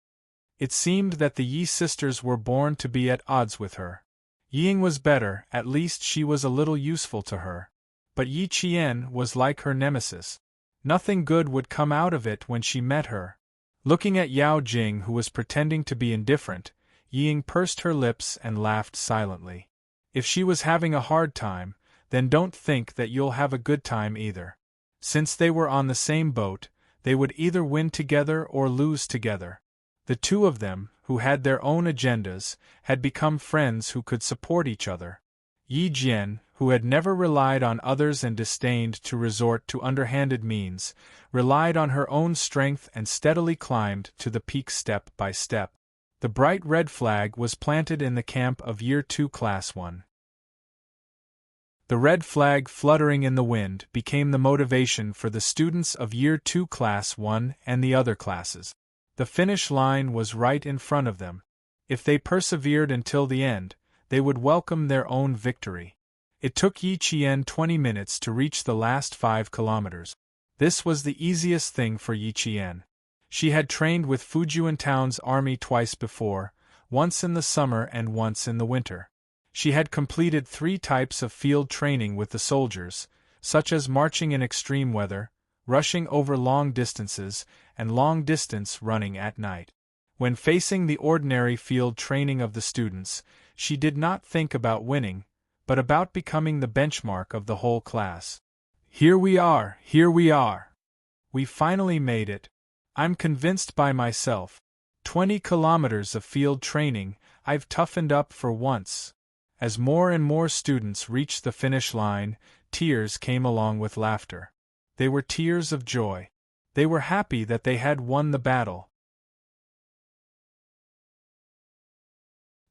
It seemed that the Yi sisters were born to be at odds with her. Ying was better, at least she was a little useful to her. But Yi Qian was like her nemesis. Nothing good would come out of it when she met her. Looking at Yao Jing, who was pretending to be indifferent, Ying pursed her lips and laughed silently. If she was having a hard time, then don't think that you'll have a good time either. Since they were on the same boat, they would either win together or lose together. The two of them, who had their own agendas, had become friends who could support each other. Yi Jian, who had never relied on others and disdained to resort to underhanded means, relied on her own strength and steadily climbed to the peak step by step. The bright red flag was planted in the camp of Year 2 Class 1. The red flag fluttering in the wind became the motivation for the students of Year 2 Class 1 and the other classes. The finish line was right in front of them. If they persevered until the end, they would welcome their own victory. It took Yi Qian 20 minutes to reach the last 5 kilometers. This was the easiest thing for Yi Qian. She had trained with Fujian Town's army twice before, once in the summer and once in the winter. She had completed 3 types of field training with the soldiers, such as marching in extreme weather, rushing over long distances, and long-distance running at night. When facing the ordinary field training of the students, she did not think about winning, but about becoming the benchmark of the whole class. Here we are, here we are. We finally made it. I'm convinced by myself. 20 kilometers of field training, I've toughened up for once. As more and more students reached the finish line, tears came along with laughter. They were tears of joy. They were happy that they had won the battle.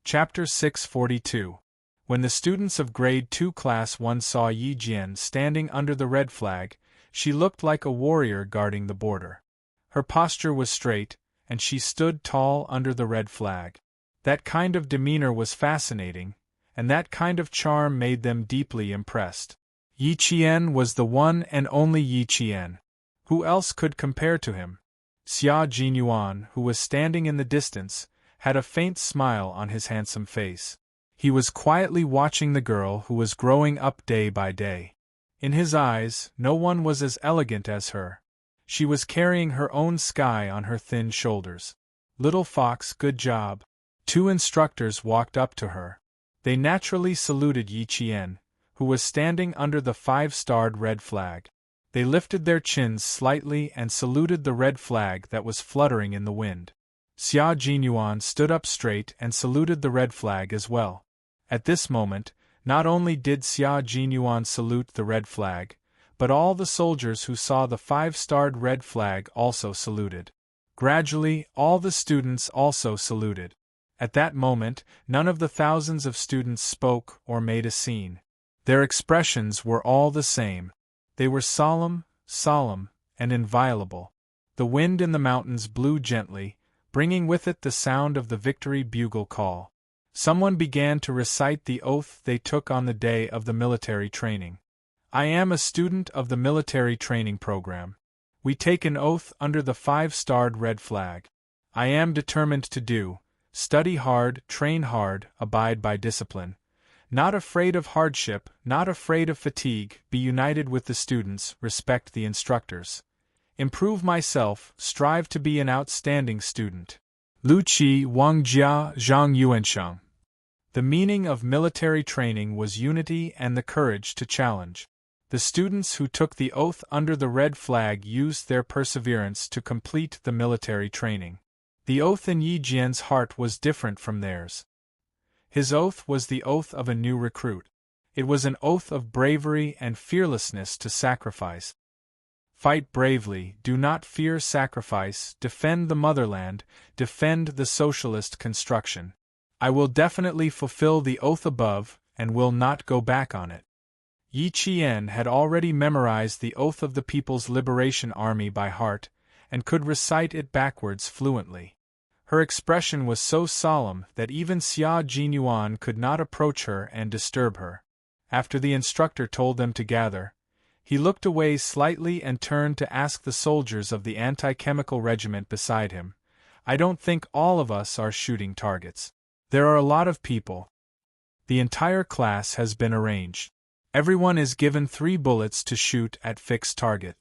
Chapter 642. When the students of Grade 2 Class 1 saw Yi Jian standing under the red flag, she looked like a warrior guarding the border. Her posture was straight, and she stood tall under the red flag. That kind of demeanor was fascinating, and that kind of charm made them deeply impressed. Yi Qian was the one and only Yi Qian. Who else could compare to him? Xia Jinyuan, who was standing in the distance, had a faint smile on his handsome face. He was quietly watching the girl who was growing up day by day. In his eyes, no one was as elegant as her. She was carrying her own sky on her thin shoulders. Little fox, good job. 2 instructors walked up to her. They naturally saluted Yi Qian, who was standing under the 5-starred red flag. They lifted their chins slightly and saluted the red flag that was fluttering in the wind. Xia Jinyuan stood up straight and saluted the red flag as well. At this moment, not only did Xia Jinyuan salute the red flag, but all the soldiers who saw the 5-starred red flag also saluted. Gradually, all the students also saluted. At that moment, none of the thousands of students spoke or made a scene. Their expressions were all the same. They were solemn, and inviolable. The wind in the mountains blew gently, bringing with it the sound of the victory bugle call. Someone began to recite the oath they took on the day of the military training. I am a student of the military training program. We take an oath under the 5-starred red flag. I am determined to study hard, train hard, abide by discipline. Not afraid of hardship, not afraid of fatigue, be united with the students, respect the instructors. Improve myself, strive to be an outstanding student. Lu Qi Wangjia Zhang Yuansheng. The meaning of military training was unity and the courage to challenge. The students who took the oath under the red flag used their perseverance to complete the military training. The oath in Yi Jian's heart was different from theirs. His oath was the oath of a new recruit. It was an oath of bravery and fearlessness to sacrifice. Fight bravely, do not fear sacrifice, defend the motherland, defend the socialist construction. I will definitely fulfill the oath above, and will not go back on it. Yi Qian had already memorized the oath of the People's Liberation Army by heart, and could recite it backwards fluently. Her expression was so solemn that even Xia Jinyuan could not approach her and disturb her. After the instructor told them to gather, he looked away slightly and turned to ask the soldiers of the anti-chemical regiment beside him, I don't think all of us are shooting targets. There are a lot of people. The entire class has been arranged. Everyone is given 3 bullets to shoot at fixed target.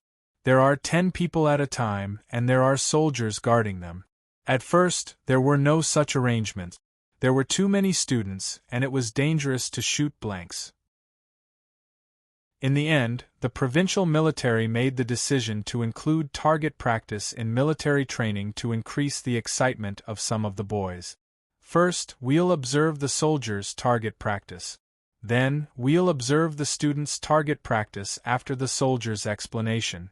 There are 10 people at a time, and there are soldiers guarding them. At first, there were no such arrangements. There were too many students, and it was dangerous to shoot blanks. In the end, the provincial military made the decision to include target practice in military training to increase the excitement of some of the boys. First, we'll observe the soldiers' target practice. Then, we'll observe the students' target practice after the soldier's explanation.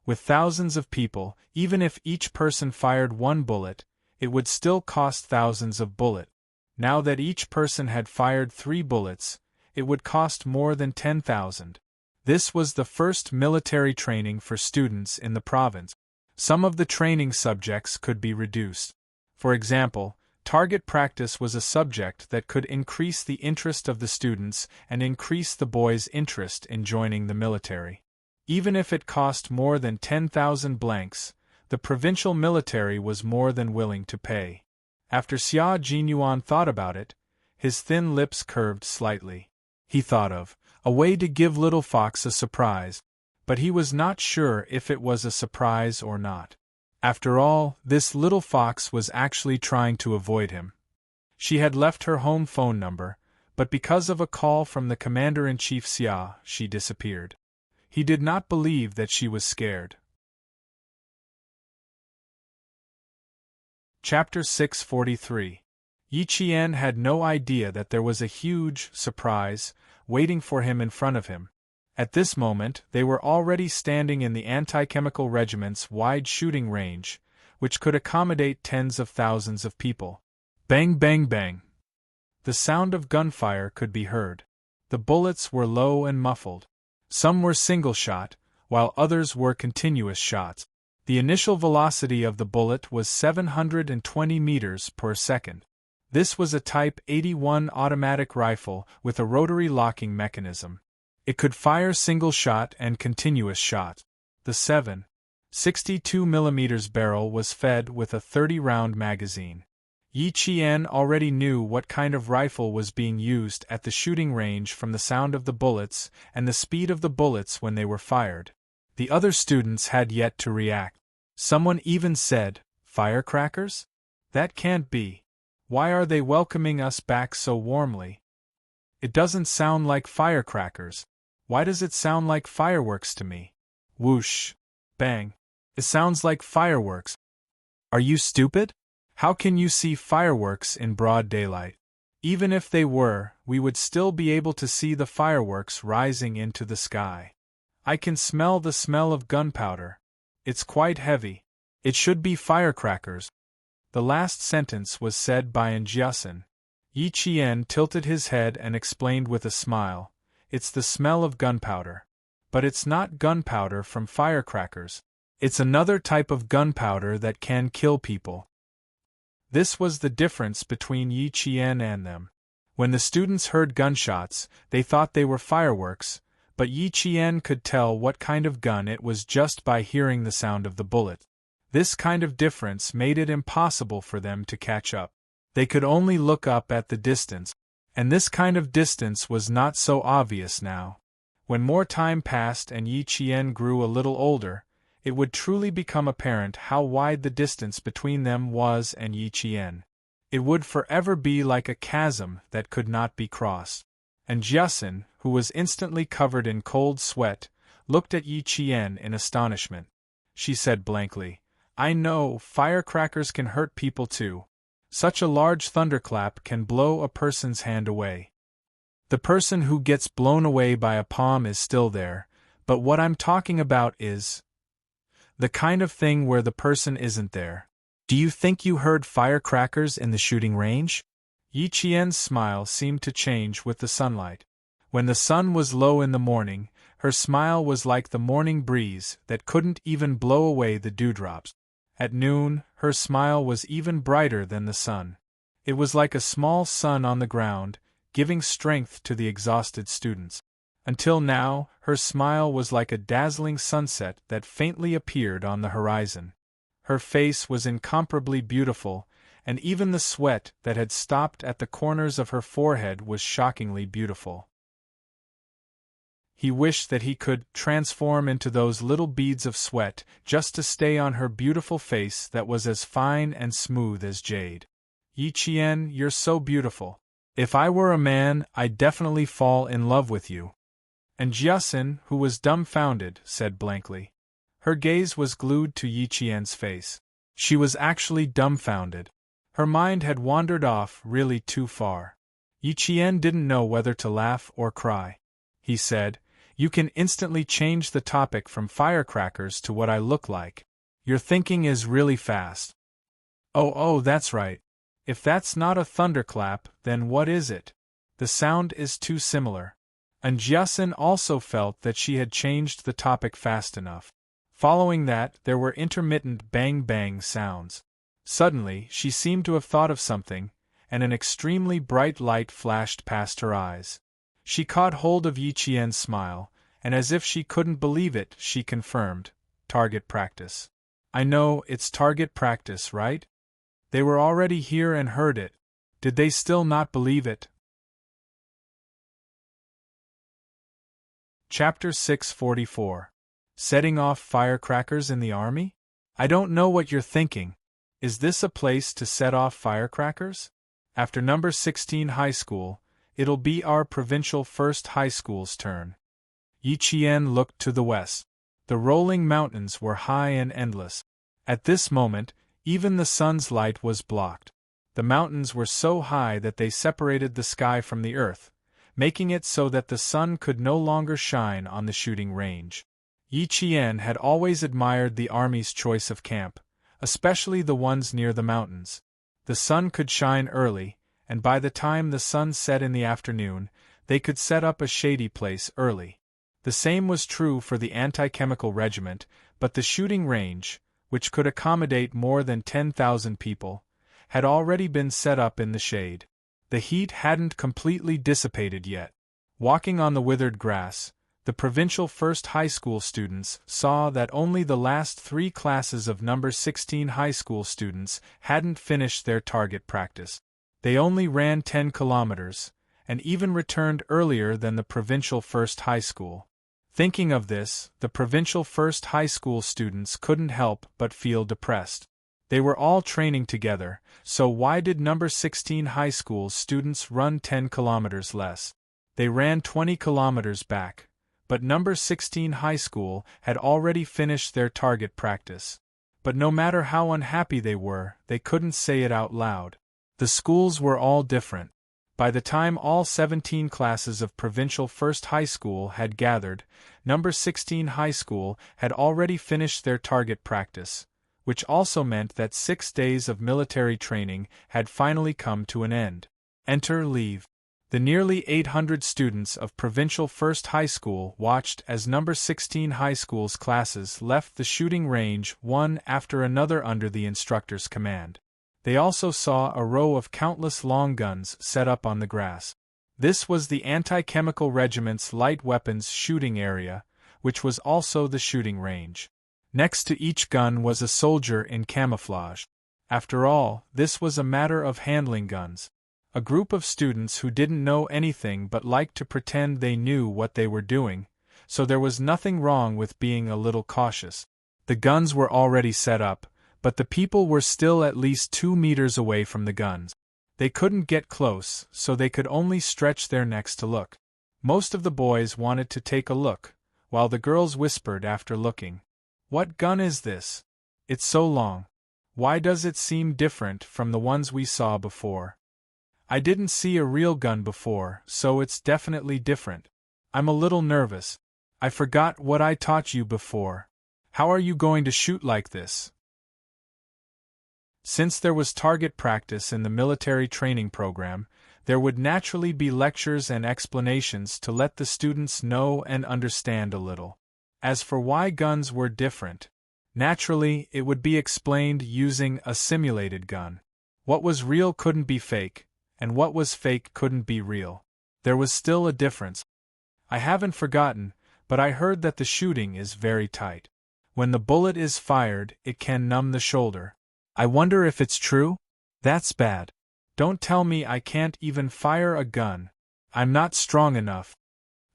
With thousands of people, even if each person fired one bullet, it would still cost thousands of bullets. Now that each person had fired 3 bullets, it would cost more than 10,000. This was the first military training for students in the province. Some of the training subjects could be reduced. For example, target practice was a subject that could increase the interest of the students and increase the boys' interest in joining the military. Even if it cost more than 10,000 blanks, the provincial military was more than willing to pay. After Xia Jinyuan thought about it, his thin lips curved slightly. He thought of a way to give Little Fox a surprise, but he was not sure if it was a surprise or not. After all, this Little Fox was actually trying to avoid him. She had left her home phone number, but because of a call from the Commander-in-Chief Xia, she disappeared. He did not believe that she was scared. Chapter 643. Yi Qian had no idea that there was a huge surprise waiting for him in front of him. At this moment, they were already standing in the anti-chemical regiment's wide shooting range, which could accommodate tens of thousands of people. Bang, bang, bang. The sound of gunfire could be heard. The bullets were low and muffled. Some were single shot, while others were continuous shots. The initial velocity of the bullet was 720 meters per second. This was a Type 81 automatic rifle with a rotary locking mechanism. It could fire single shot and continuous shots. The 7.62 mm barrel was fed with a 30-round magazine. Yi Qian already knew what kind of rifle was being used at the shooting range from the sound of the bullets and the speed of the bullets when they were fired. The other students had yet to react. Someone even said, "Firecrackers? That can't be. Why are they welcoming us back so warmly? It doesn't sound like firecrackers. Why does it sound like fireworks to me? Whoosh! Bang! It sounds like fireworks. Are you stupid? How can you see fireworks in broad daylight? Even if they were, we would still be able to see the fireworks rising into the sky. I can smell the smell of gunpowder. It's quite heavy. It should be firecrackers." The last sentence was said by Jiasin. Yi Qian tilted his head and explained with a smile, "It's the smell of gunpowder. But it's not gunpowder from firecrackers. It's another type of gunpowder that can kill people." This was the difference between Yi Qian and them. When the students heard gunshots, they thought they were fireworks, but Yi Qian could tell what kind of gun it was just by hearing the sound of the bullet. This kind of difference made it impossible for them to catch up. They could only look up at the distance, and this kind of distance was not so obvious now. When more time passed and Yi Qian grew a little older, it would truly become apparent how wide the distance between them was and Yi Qian. It would forever be like a chasm that could not be crossed. And Jiasin, who was instantly covered in cold sweat, looked at Yi Qian in astonishment. She said blankly, "I know, firecrackers can hurt people too. Such a large thunderclap can blow a person's hand away. The person who gets blown away by a palm is still there, but what I'm talking about is the kind of thing where the person isn't there. Do you think you heard firecrackers in the shooting range?" Yi Qian's smile seemed to change with the sunlight. When the sun was low in the morning, her smile was like the morning breeze that couldn't even blow away the dewdrops. At noon, her smile was even brighter than the sun. It was like a small sun on the ground, giving strength to the exhausted students. Until now, her smile was like a dazzling sunset that faintly appeared on the horizon. Her face was incomparably beautiful, and even the sweat that had stopped at the corners of her forehead was shockingly beautiful. He wished that he could transform into those little beads of sweat just to stay on her beautiful face that was as fine and smooth as jade. "Yi Qian, you're so beautiful. If I were a man, I'd definitely fall in love with you." And Jiasin, who was dumbfounded, said blankly. Her gaze was glued to Yi Qian's face. She was actually dumbfounded. Her mind had wandered off really too far. Yi Qian didn't know whether to laugh or cry. He said, "You can instantly change the topic from firecrackers to what I look like. Your thinking is really fast." Oh, that's right. If that's not a thunderclap, then what is it? The sound is too similar. And Jiasin also felt that she had changed the topic fast enough. Following that, there were intermittent bang-bang sounds. Suddenly, she seemed to have thought of something, and an extremely bright light flashed past her eyes. She caught hold of Yi Qian's smile, and as if she couldn't believe it, she confirmed, "Target practice. I know, it's target practice, right?" They were already here and heard it. Did they still not believe it? Chapter 644. Setting off firecrackers in the army? I don't know what you're thinking. Is this a place to set off firecrackers? After number 16 high school, it'll be our provincial first high school's turn. Yi Qian looked to the west. The rolling mountains were high and endless. At this moment, even the sun's light was blocked. The mountains were so high that they separated the sky from the earth, making it so that the sun could no longer shine on the shooting range. Yi Qian had always admired the army's choice of camp, especially the ones near the mountains. The sun could shine early, and by the time the sun set in the afternoon, they could set up a shady place early. The same was true for the anti-chemical regiment, but the shooting range, which could accommodate more than 10,000 people, had already been set up in the shade. The heat hadn't completely dissipated yet. Walking on the withered grass, the provincial first high school students saw that only the last 3 classes of number 16 high school students hadn't finished their target practice. They only ran 10 kilometers, and even returned earlier than the provincial first high school. Thinking of this, the provincial first high school students couldn't help but feel depressed. They were all training together, so why did number 16 high school students run 10 kilometers less? They ran 20 kilometers back, but number 16 high school had already finished their target practice. But no matter how unhappy they were, they couldn't say it out loud. The schools were all different. By the time all 17 classes of provincial first high school had gathered, number 16 high school had already finished their target practice, which also meant that 6 days of military training had finally come to an end. Enter leave. The nearly 800 students of provincial first high school watched as number 16 high school's classes left the shooting range one after another under the instructor's command. They also saw a row of countless long guns set up on the grass. This was the anti-chemical regiment's light weapons shooting area, which was also the shooting range. Next to each gun was a soldier in camouflage. After all, this was a matter of handling guns. A group of students who didn't know anything but liked to pretend they knew what they were doing, so there was nothing wrong with being a little cautious. The guns were already set up, but the people were still at least 2 meters away from the guns. They couldn't get close, so they could only stretch their necks to look. Most of the boys wanted to take a look, while the girls whispered after looking, "What gun is this? It's so long. Why does it seem different from the ones we saw before? I didn't see a real gun before, so it's definitely different. I'm a little nervous. I forgot what I taught you before. How are you going to shoot like this?" Since there was target practice in the military training program, there would naturally be lectures and explanations to let the students know and understand a little. As for why guns were different, naturally it would be explained using a simulated gun. What was real couldn't be fake, and what was fake couldn't be real. There was still a difference. I haven't forgotten, but I heard that the shooting is very tight. When the bullet is fired, it can numb the shoulder. I wonder if it's true? That's bad. Don't tell me I can't even fire a gun. I'm not strong enough.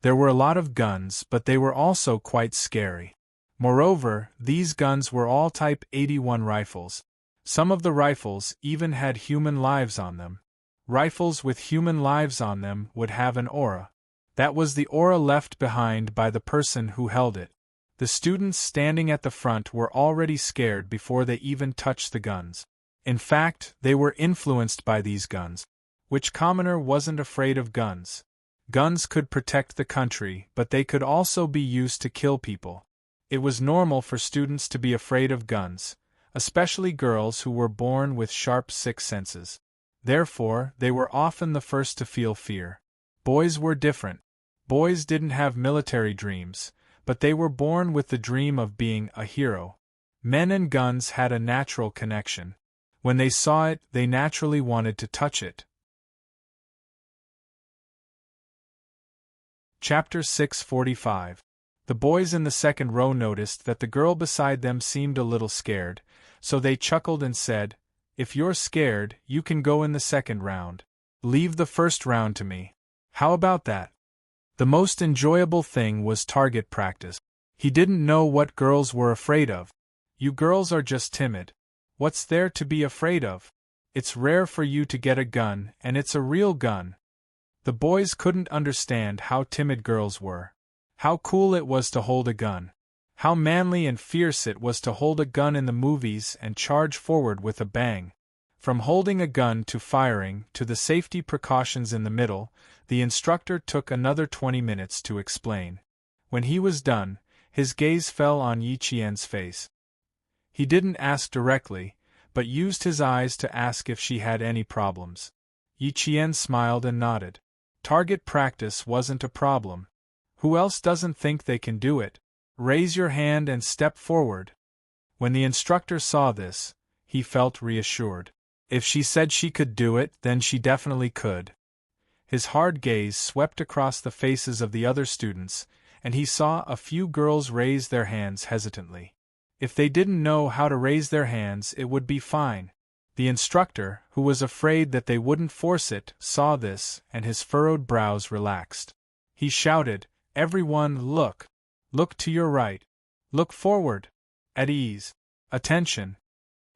There were a lot of guns, but they were also quite scary. Moreover, these guns were all Type 81 rifles. Some of the rifles even had human lives on them. Rifles with human lives on them would have an aura. That was the aura left behind by the person who held it. The students standing at the front were already scared before they even touched the guns. In fact, they were influenced by these guns. Which commoner wasn't afraid of guns? Guns could protect the country, but they could also be used to kill people. It was normal for students to be afraid of guns, especially girls who were born with sharp sixth senses. Therefore, they were often the first to feel fear. Boys were different. Boys didn't have military dreams, but they were born with the dream of being a hero. Men and guns had a natural connection. When they saw it, they naturally wanted to touch it. Chapter 645. The boys in the second row noticed that the girl beside them seemed a little scared, so they chuckled and said, "If you're scared, you can go in the second round. Leave the first round to me. How about that?" The most enjoyable thing was target practice. He didn't know what girls were afraid of. You girls are just timid. What's there to be afraid of? It's rare for you to get a gun, and it's a real gun. The boys couldn't understand how timid girls were. How cool it was to hold a gun. How manly and fierce it was to hold a gun in the movies and charge forward with a bang. From holding a gun to firing to the safety precautions in the middle, the instructor took another 20 minutes to explain. When he was done, his gaze fell on Yi Qian's face. He didn't ask directly, but used his eyes to ask if she had any problems. Yi Qian smiled and nodded. Target practice wasn't a problem. Who else doesn't think they can do it? Raise your hand and step forward. When the instructor saw this, he felt reassured. If she said she could do it, then she definitely could. His hard gaze swept across the faces of the other students, and he saw a few girls raise their hands hesitantly. If they didn't know how to raise their hands, it would be fine. The instructor, who was afraid that they wouldn't force it, saw this, and his furrowed brows relaxed. He shouted, "Everyone, look! Look to your right! Look forward! At ease! Attention!"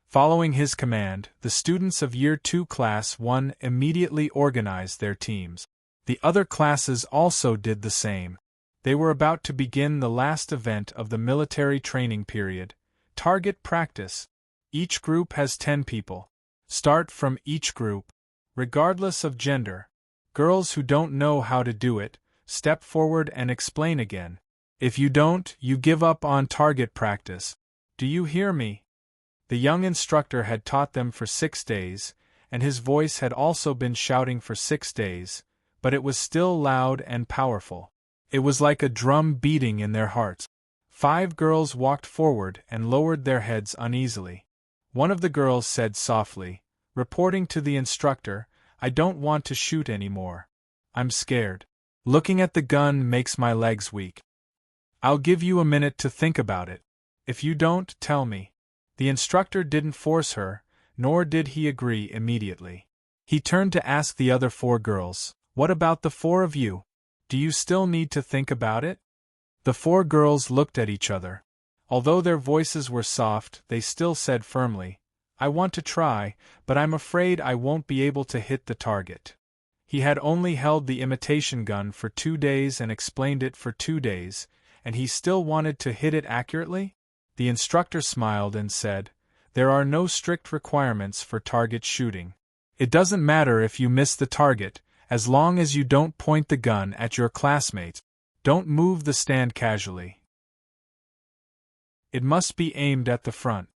Following his command, the students of Year 2 Class 1 immediately organized their teams. The other classes also did the same. They were about to begin the last event of the military training period, target practice. Each group has 10 people. Start from each group. Regardless of gender. Girls who don't know how to do it, step forward and explain again. If you don't, you give up on target practice. Do you hear me? The young instructor had taught them for 6 days, and his voice had also been shouting for 6 days, but it was still loud and powerful. It was like a drum beating in their hearts. 5 girls walked forward and lowered their heads uneasily. One of the girls said softly, reporting to the instructor, "I don't want to shoot anymore. I'm scared. Looking at the gun makes my legs weak." "I'll give you a minute to think about it. If you don't, tell me." The instructor didn't force her, nor did he agree immediately. He turned to ask the other 4 girls, "What about the 4 of you? Do you still need to think about it?" The 4 girls looked at each other. Although their voices were soft, they still said firmly, "I want to try, but I'm afraid I won't be able to hit the target." He had only held the imitation gun for 2 days and explained it for 2 days, and he still wanted to hit it accurately? The instructor smiled and said, "There are no strict requirements for target shooting. It doesn't matter if you miss the target, as long as you don't point the gun at your classmates. Don't move the stand casually. It must be aimed at the front."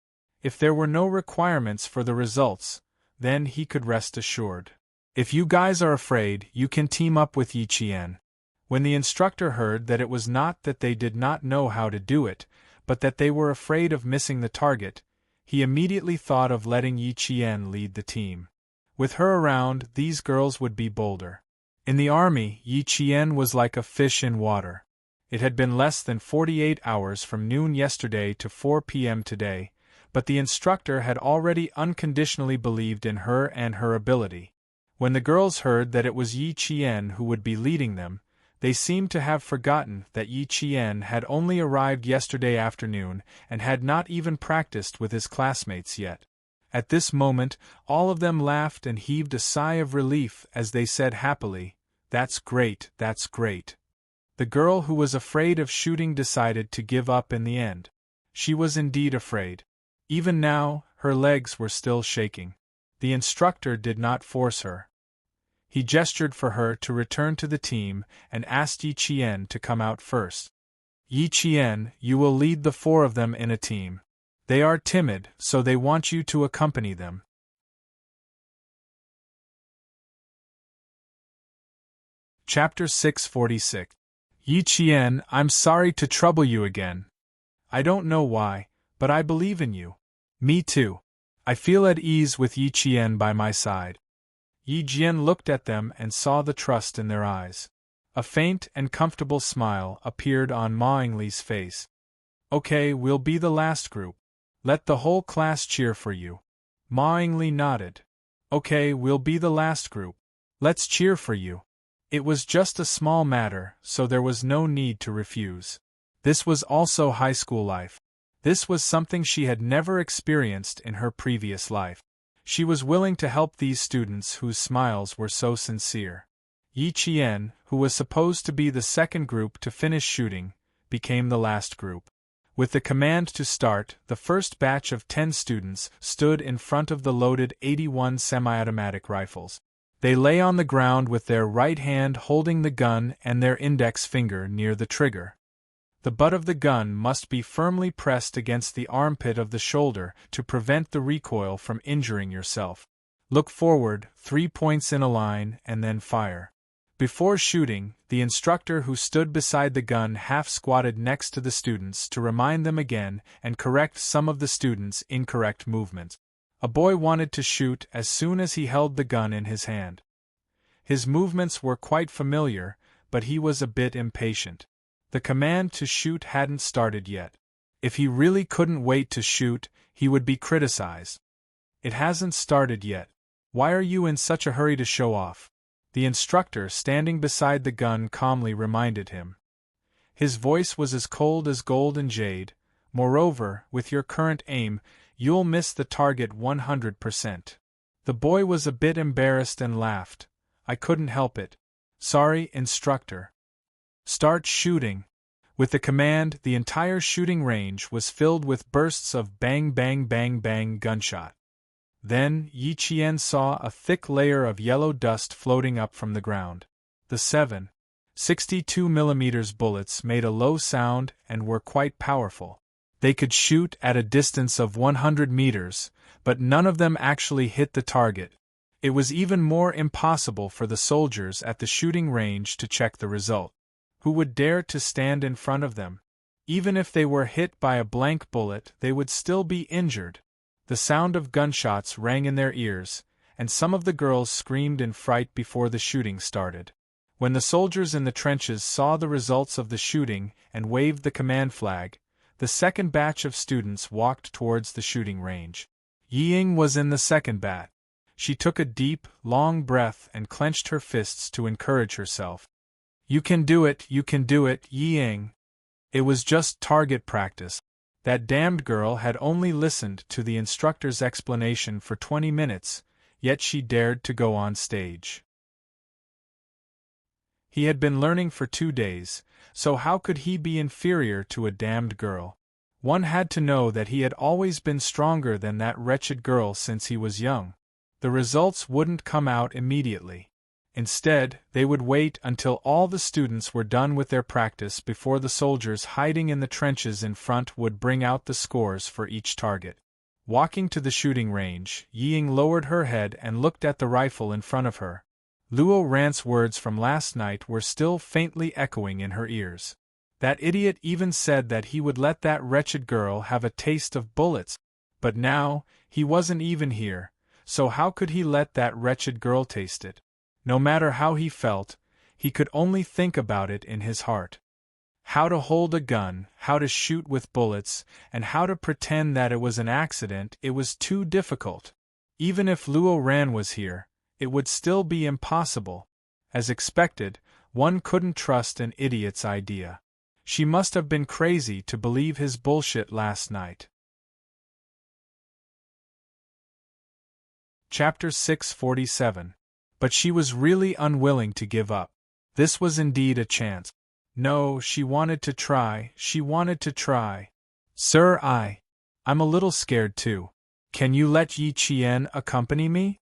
If there were no requirements for the results, then he could rest assured. "If you guys are afraid, you can team up with Yi Qian." When the instructor heard that it was not that they did not know how to do it, but that they were afraid of missing the target, he immediately thought of letting Yi Qian lead the team. With her around, these girls would be bolder. In the army, Yi Qian was like a fish in water. It had been less than 48 hours from noon yesterday to 4 p.m. today, but the instructor had already unconditionally believed in her and her ability. When the girls heard that it was Yi Qian who would be leading them, they seemed to have forgotten that Yi Qian had only arrived yesterday afternoon and had not even practiced with his classmates yet. At this moment, all of them laughed and heaved a sigh of relief as they said happily, "That's great, that's great." The girl who was afraid of shooting decided to give up in the end. She was indeed afraid. Even now, her legs were still shaking. The instructor did not force her. He gestured for her to return to the team and asked Yi Qian to come out first. Yi Qian, you will lead the 4 of them in a team. They are timid, so they want you to accompany them. Chapter 646. Yi Qian, I'm sorry to trouble you again. I don't know why, but I believe in you. Me too. I feel at ease with Yi Qian by my side. Yi Qian looked at them and saw the trust in their eyes. A faint and comfortable smile appeared on Ma Yingli's face. Okay, we'll be the last group. Let the whole class cheer for you. Ma Yingli nodded. Okay, we'll be the last group. Let's cheer for you. It was just a small matter, so there was no need to refuse. This was also high school life. This was something she had never experienced in her previous life. She was willing to help these students whose smiles were so sincere. Yi Qian, who was supposed to be the second group to finish shooting, became the last group. With the command to start, the first batch of 10 students stood in front of the loaded 81 semi-automatic rifles. They lay on the ground with their right hand holding the gun and their index finger near the trigger. The butt of the gun must be firmly pressed against the armpit of the shoulder to prevent the recoil from injuring yourself. Look forward, 3 points in a line, and then fire. Before shooting, the instructor who stood beside the gun half-squatted next to the students to remind them again and correct some of the students' incorrect movements. A boy wanted to shoot as soon as he held the gun in his hand. His movements were quite familiar, but he was a bit impatient. The command to shoot hadn't started yet. If he really couldn't wait to shoot, he would be criticized. It hasn't started yet. Why are you in such a hurry to show off? The instructor standing beside the gun calmly reminded him. His voice was as cold as gold and jade. Moreover, with your current aim, you'll miss the target 100%. The boy was a bit embarrassed and laughed. I couldn't help it. Sorry, instructor. Start shooting. With the command, the entire shooting range was filled with bursts of bang bang bang bang gunshot. Then, Yi Qian saw a thick layer of yellow dust floating up from the ground. The 7.62mm bullets made a low sound and were quite powerful. They could shoot at a distance of 100 meters, but none of them actually hit the target. It was even more impossible for the soldiers at the shooting range to check the result. Who would dare to stand in front of them? Even if they were hit by a blank bullet, they would still be injured. The sound of gunshots rang in their ears, and some of the girls screamed in fright before the shooting started. When the soldiers in the trenches saw the results of the shooting and waved the command flag, the second batch of students walked towards the shooting range. Yi Ying was in the second bat. She took a deep, long breath and clenched her fists to encourage herself. You can do it, Yi Ying. It was just target practice. That damned girl had only listened to the instructor's explanation for 20 minutes, yet she dared to go on stage. He had been learning for 2 days, so how could he be inferior to a damned girl? One had to know that he had always been stronger than that wretched girl since he was young. The results wouldn't come out immediately. Instead, they would wait until all the students were done with their practice before the soldiers hiding in the trenches in front would bring out the scores for each target. Walking to the shooting range, Yi Ying lowered her head and looked at the rifle in front of her. Luo Ran's words from last night were still faintly echoing in her ears. That idiot even said that he would let that wretched girl have a taste of bullets. But now, he wasn't even here, so how could he let that wretched girl taste it? No matter how he felt, he could only think about it in his heart. How to hold a gun, how to shoot with bullets, and how to pretend that it was an accident, it was too difficult. Even if Luo Ran was here, it would still be impossible. As expected, one couldn't trust an idiot's idea. She must have been crazy to believe his bullshit last night. Chapter 647. But she was really unwilling to give up. This was indeed a chance. No, she wanted to try, Sir, I'm a little scared too. Can you let Yi Qian accompany me?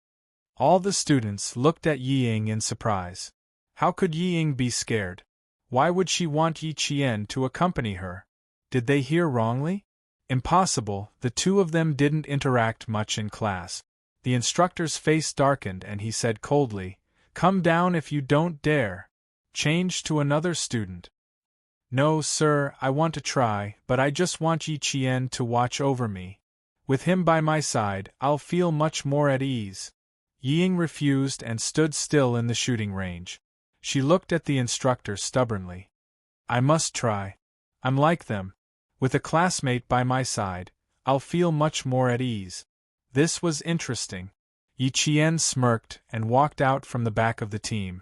All the students looked at Yi Ying in surprise. How could Yi Ying be scared? Why would she want Yi Qian to accompany her? Did they hear wrongly? Impossible. The two of them didn't interact much in class. The instructor's face darkened and he said coldly, "Come down if you don't dare." Change to another student. "No, sir, I want to try, but I just want Yi Qian to watch over me. With him by my side, I'll feel much more at ease." Yi Ying refused and stood still in the shooting range. She looked at the instructor stubbornly. "I must try. I'm like them. With a classmate by my side, I'll feel much more at ease." This was interesting. Yi Qian smirked and walked out from the back of the team.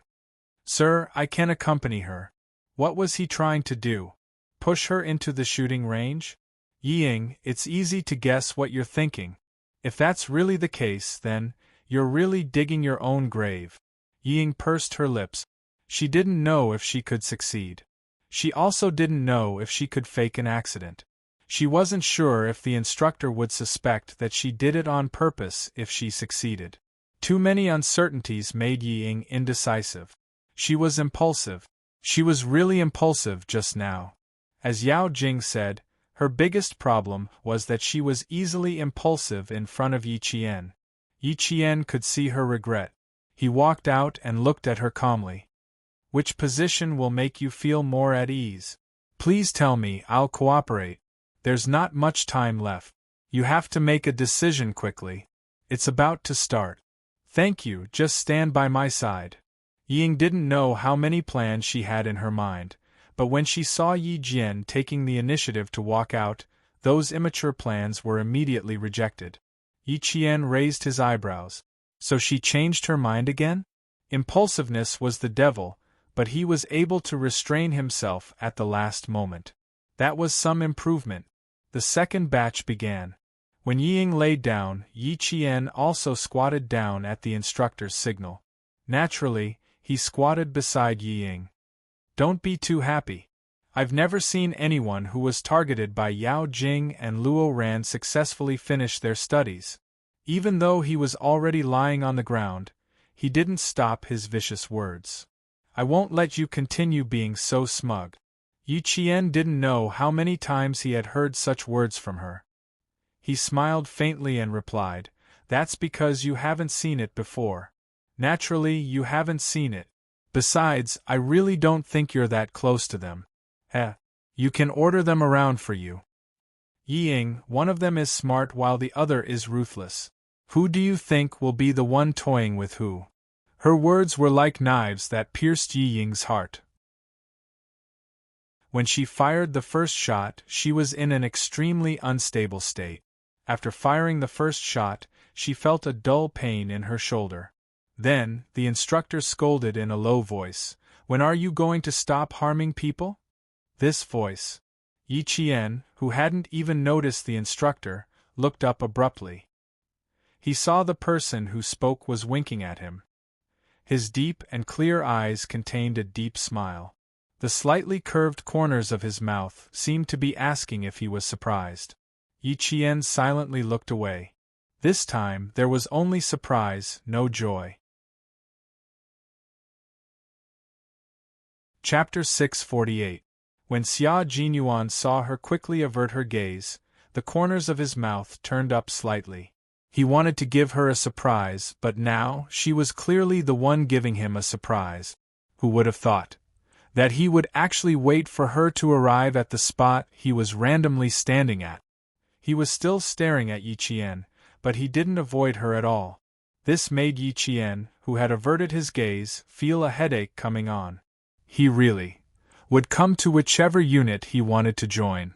"Sir, I can accompany her." What was he trying to do? Push her into the shooting range? Yi Ying, it's easy to guess what you're thinking. If that's really the case, then you're really digging your own grave. Yi Ying pursed her lips. She didn't know if she could succeed. She also didn't know if she could fake an accident. She wasn't sure if the instructor would suspect that she did it on purpose if she succeeded. Too many uncertainties made Yi Ying indecisive. She was impulsive. She was really impulsive just now. As Yao Jing said, her biggest problem was that she was easily impulsive in front of Yi Qian. Yi Qian could see her regret. He walked out and looked at her calmly. "Which position will make you feel more at ease? Please tell me, I'll cooperate. There's not much time left. You have to make a decision quickly. It's about to start." "Thank you, just stand by my side." Yi Ying didn't know how many plans she had in her mind, but when she saw Yi Jian taking the initiative to walk out, those immature plans were immediately rejected. Yi Qian raised his eyebrows. So she changed her mind again? Impulsiveness was the devil, but he was able to restrain himself at the last moment. That was some improvement. The second batch began. When Yi Ying laid down, Yi Qian also squatted down at the instructor's signal. Naturally, he squatted beside Yi Ying. "Don't be too happy. I've never seen anyone who was targeted by Yao Jing and Luo Ran successfully finish their studies." Even though he was already lying on the ground, he didn't stop his vicious words. "I won't let you continue being so smug." Yi Qian didn't know how many times he had heard such words from her. He smiled faintly and replied, "That's because you haven't seen it before. Naturally, you haven't seen it. Besides, I really don't think you're that close to them. You can order them around for you." "Yi Ying, one of them is smart while the other is ruthless. Who do you think will be the one toying with who?" Her words were like knives that pierced Yi Ying's heart. When she fired the first shot, she was in an extremely unstable state. After firing the first shot, she felt a dull pain in her shoulder. Then, the instructor scolded in a low voice, "When are you going to stop harming people?" This voice. Yi Qian, who hadn't even noticed the instructor, looked up abruptly. He saw the person who spoke was winking at him. His deep and clear eyes contained a deep smile. The slightly curved corners of his mouth seemed to be asking if he was surprised. Yi Qian silently looked away. This time there was only surprise, no joy. Chapter 648. When Xia Jinyuan saw her quickly avert her gaze, the corners of his mouth turned up slightly. He wanted to give her a surprise, but now she was clearly the one giving him a surprise. Who would have thought that he would actually wait for her to arrive at the spot he was randomly standing at? He was still staring at Yi Qian, but he didn't avoid her at all. This made Yi Qian, who had averted his gaze, feel a headache coming on. He really would come to whichever unit he wanted to join.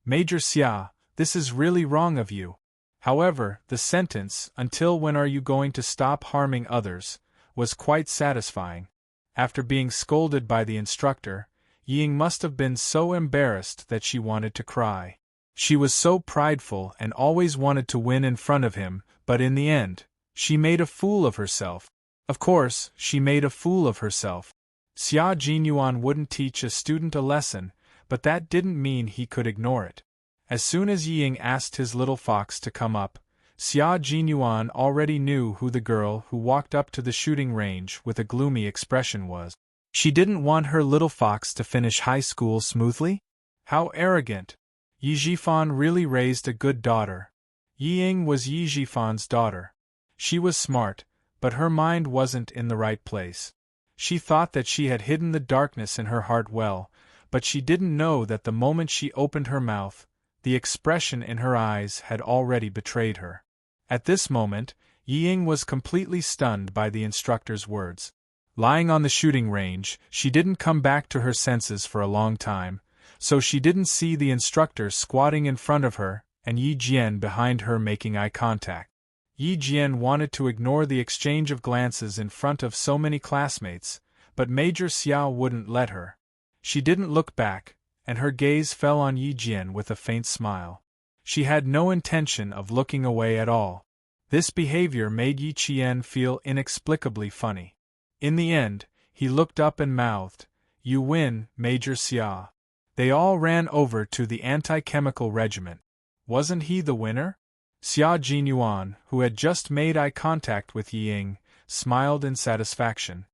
"Major Xia, this is really wrong of you." However, the sentence, "Until when are you going to stop harming others?" was quite satisfying. After being scolded by the instructor, Yi Ying must have been so embarrassed that she wanted to cry. She was so prideful and always wanted to win in front of him, but in the end, she made a fool of herself. Of course, she made a fool of herself. Xia Jinyuan wouldn't teach a student a lesson, but that didn't mean he could ignore it. As soon as Yi Ying asked his little fox to come up, Xia Jinyuan already knew who the girl who walked up to the shooting range with a gloomy expression was. She didn't want her little fox to finish high school smoothly? How arrogant! Yi Jifan really raised a good daughter. Yi Ying was Yi Jifan's daughter. She was smart, but her mind wasn't in the right place. She thought that she had hidden the darkness in her heart well, but she didn't know that the moment she opened her mouth, the expression in her eyes had already betrayed her. At this moment, Yi Ying was completely stunned by the instructor's words. Lying on the shooting range, she didn't come back to her senses for a long time, so she didn't see the instructor squatting in front of her and Yi Jian behind her making eye contact. Yi Jian wanted to ignore the exchange of glances in front of so many classmates, but Major Xiao wouldn't let her. She didn't look back, and her gaze fell on Yi Jian with a faint smile. She had no intention of looking away at all. This behavior made Yi Qian feel inexplicably funny. In the end, he looked up and mouthed, "You win, Major Xia." They all ran over to the anti-chemical regiment. Wasn't he the winner? Xia Jinyuan, who had just made eye contact with Yi Ying, smiled in satisfaction.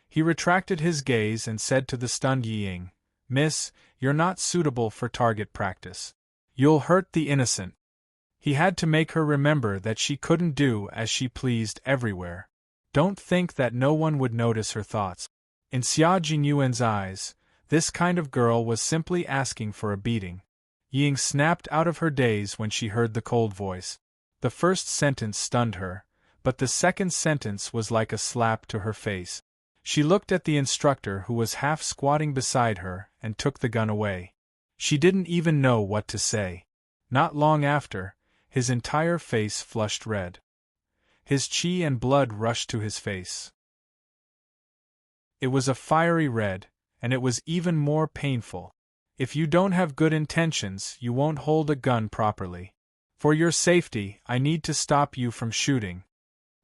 He retracted his gaze and said to the stunned Yi Ying, "Miss, you're not suitable for target practice. You'll hurt the innocent." He had to make her remember that she couldn't do as she pleased everywhere. Don't think that no one would notice her thoughts. In Xia Jinyuan's eyes, this kind of girl was simply asking for a beating. Yi Ying snapped out of her daze when she heard the cold voice. The first sentence stunned her, but the second sentence was like a slap to her face. She looked at the instructor who was half squatting beside her and took the gun away. She didn't even know what to say. Not long after, his entire face flushed red. His chi and blood rushed to his face. It was a fiery red, and it was even more painful. If you don't have good intentions, you won't hold a gun properly. For your safety, I need to stop you from shooting.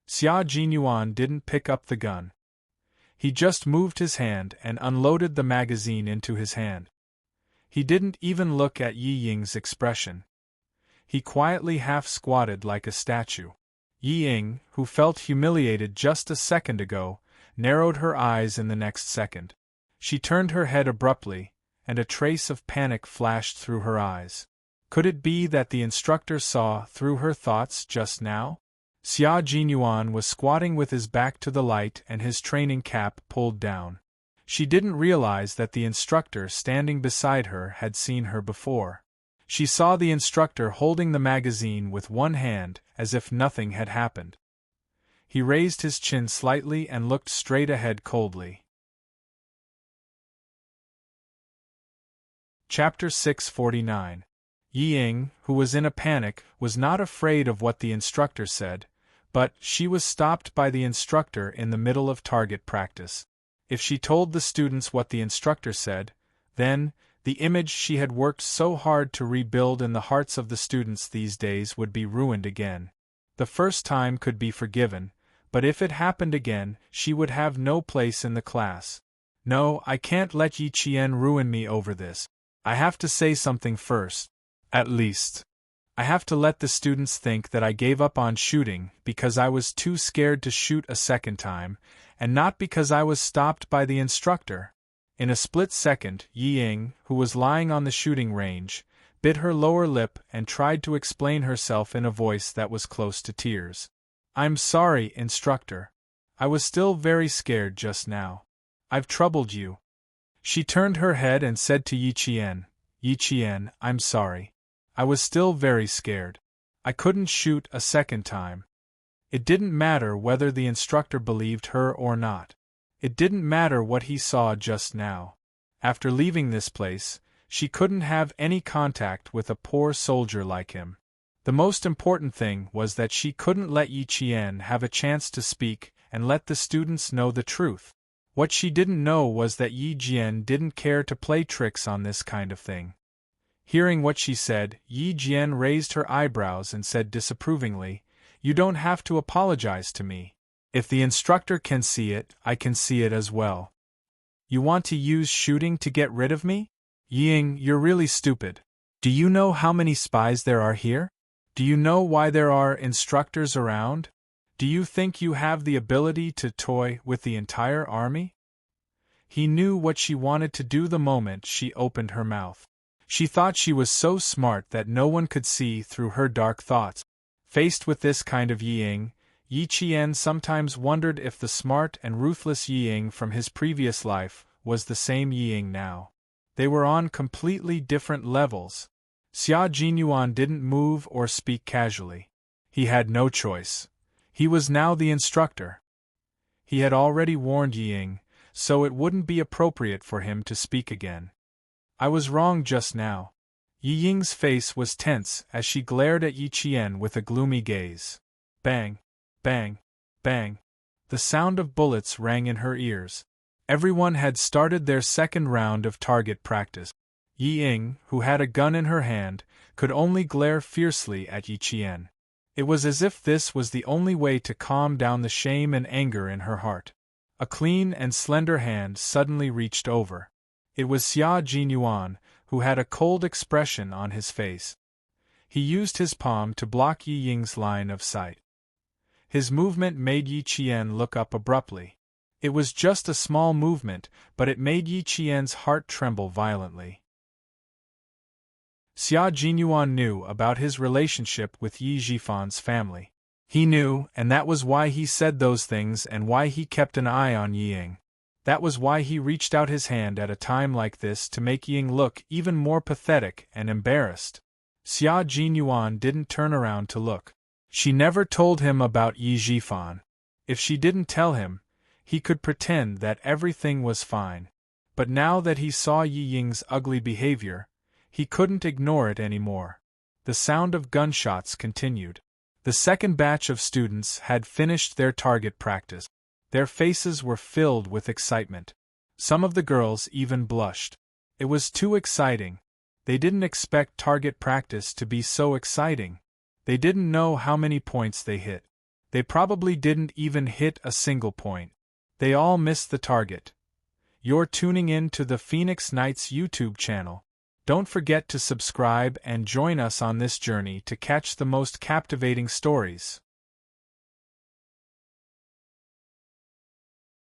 Xia Jinyuan didn't pick up the gun. He just moved his hand and unloaded the magazine into his hand. He didn't even look at Yi Ying's expression. He quietly half-squatted like a statue. Yi Ying, who felt humiliated just a second ago, narrowed her eyes in the next second. She turned her head abruptly, and a trace of panic flashed through her eyes. Could it be that the instructor saw through her thoughts just now? Xia Jinyuan was squatting with his back to the light and his training cap pulled down. She didn't realize that the instructor standing beside her had seen her before. She saw the instructor holding the magazine with one hand, as if nothing had happened. He raised his chin slightly and looked straight ahead coldly. Chapter 649. Yi Ying, who was in a panic, was not afraid of what the instructor said, but she was stopped by the instructor in the middle of target practice. If she told the students what the instructor said, then the image she had worked so hard to rebuild in the hearts of the students these days would be ruined again. The first time could be forgiven, but if it happened again, she would have no place in the class. No, I can't let Yi Qian ruin me over this. I have to say something first. At least, I have to let the students think that I gave up on shooting because I was too scared to shoot a second time, and not because I was stopped by the instructor. In a split second, Yi Ying, who was lying on the shooting range, bit her lower lip and tried to explain herself in a voice that was close to tears. "I'm sorry, instructor. I was still very scared just now. I've troubled you." She turned her head and said to Yi Qian, "Yi Qian, I'm sorry. I was still very scared. I couldn't shoot a second time." It didn't matter whether the instructor believed her or not. It didn't matter what he saw just now. After leaving this place, she couldn't have any contact with a poor soldier like him. The most important thing was that she couldn't let Yi Qian have a chance to speak and let the students know the truth. What she didn't know was that Yi Jian didn't care to play tricks on this kind of thing. Hearing what she said, Yi Jian raised her eyebrows and said disapprovingly, "You don't have to apologize to me. If the instructor can see it, I can see it as well. You want to use shooting to get rid of me? Yi Ying, you're really stupid. Do you know how many spies there are here? Do you know why there are instructors around? Do you think you have the ability to toy with the entire army? He knew what she wanted to do the moment she opened her mouth. She thought she was so smart that no one could see through her dark thoughts. Faced with this kind of Yiying, Yi Qian sometimes wondered if the smart and ruthless Yiying from his previous life was the same Yiying now. They were on completely different levels. Xia Jinyuan didn't move or speak casually. He had no choice. He was now the instructor. He had already warned Yiying, so it wouldn't be appropriate for him to speak again. I was wrong just now. Yiying's face was tense as she glared at Yi Qian with a gloomy gaze. Bang, bang, bang. The sound of bullets rang in her ears. Everyone had started their second round of target practice. Yiying, who had a gun in her hand, could only glare fiercely at Yi Qian. It was as if this was the only way to calm down the shame and anger in her heart. A clean and slender hand suddenly reached over. It was Xia Jinyuan, who had a cold expression on his face. He used his palm to block Yiying's line of sight. His movement made Yi Qian look up abruptly. It was just a small movement, but it made Yi Qian's heart tremble violently. Xia Jinyuan knew about his relationship with Yi Jifan's family. He knew, and that was why he said those things and why he kept an eye on Yiying. That was why he reached out his hand at a time like this to make Yiying look even more pathetic and embarrassed. Xia Jinyuan didn't turn around to look. She never told him about Yi Jifan. If she didn't tell him, he could pretend that everything was fine. But now that he saw Yiying's ugly behavior, he couldn't ignore it anymore. The sound of gunshots continued. The second batch of students had finished their target practice. Their faces were filled with excitement. Some of the girls even blushed. It was too exciting. They didn't expect target practice to be so exciting. They didn't know how many points they hit. They probably didn't even hit a single point. They all missed the target. You're tuning in to the Phoenix Knights YouTube channel. Don't forget to subscribe and join us on this journey to catch the most captivating stories.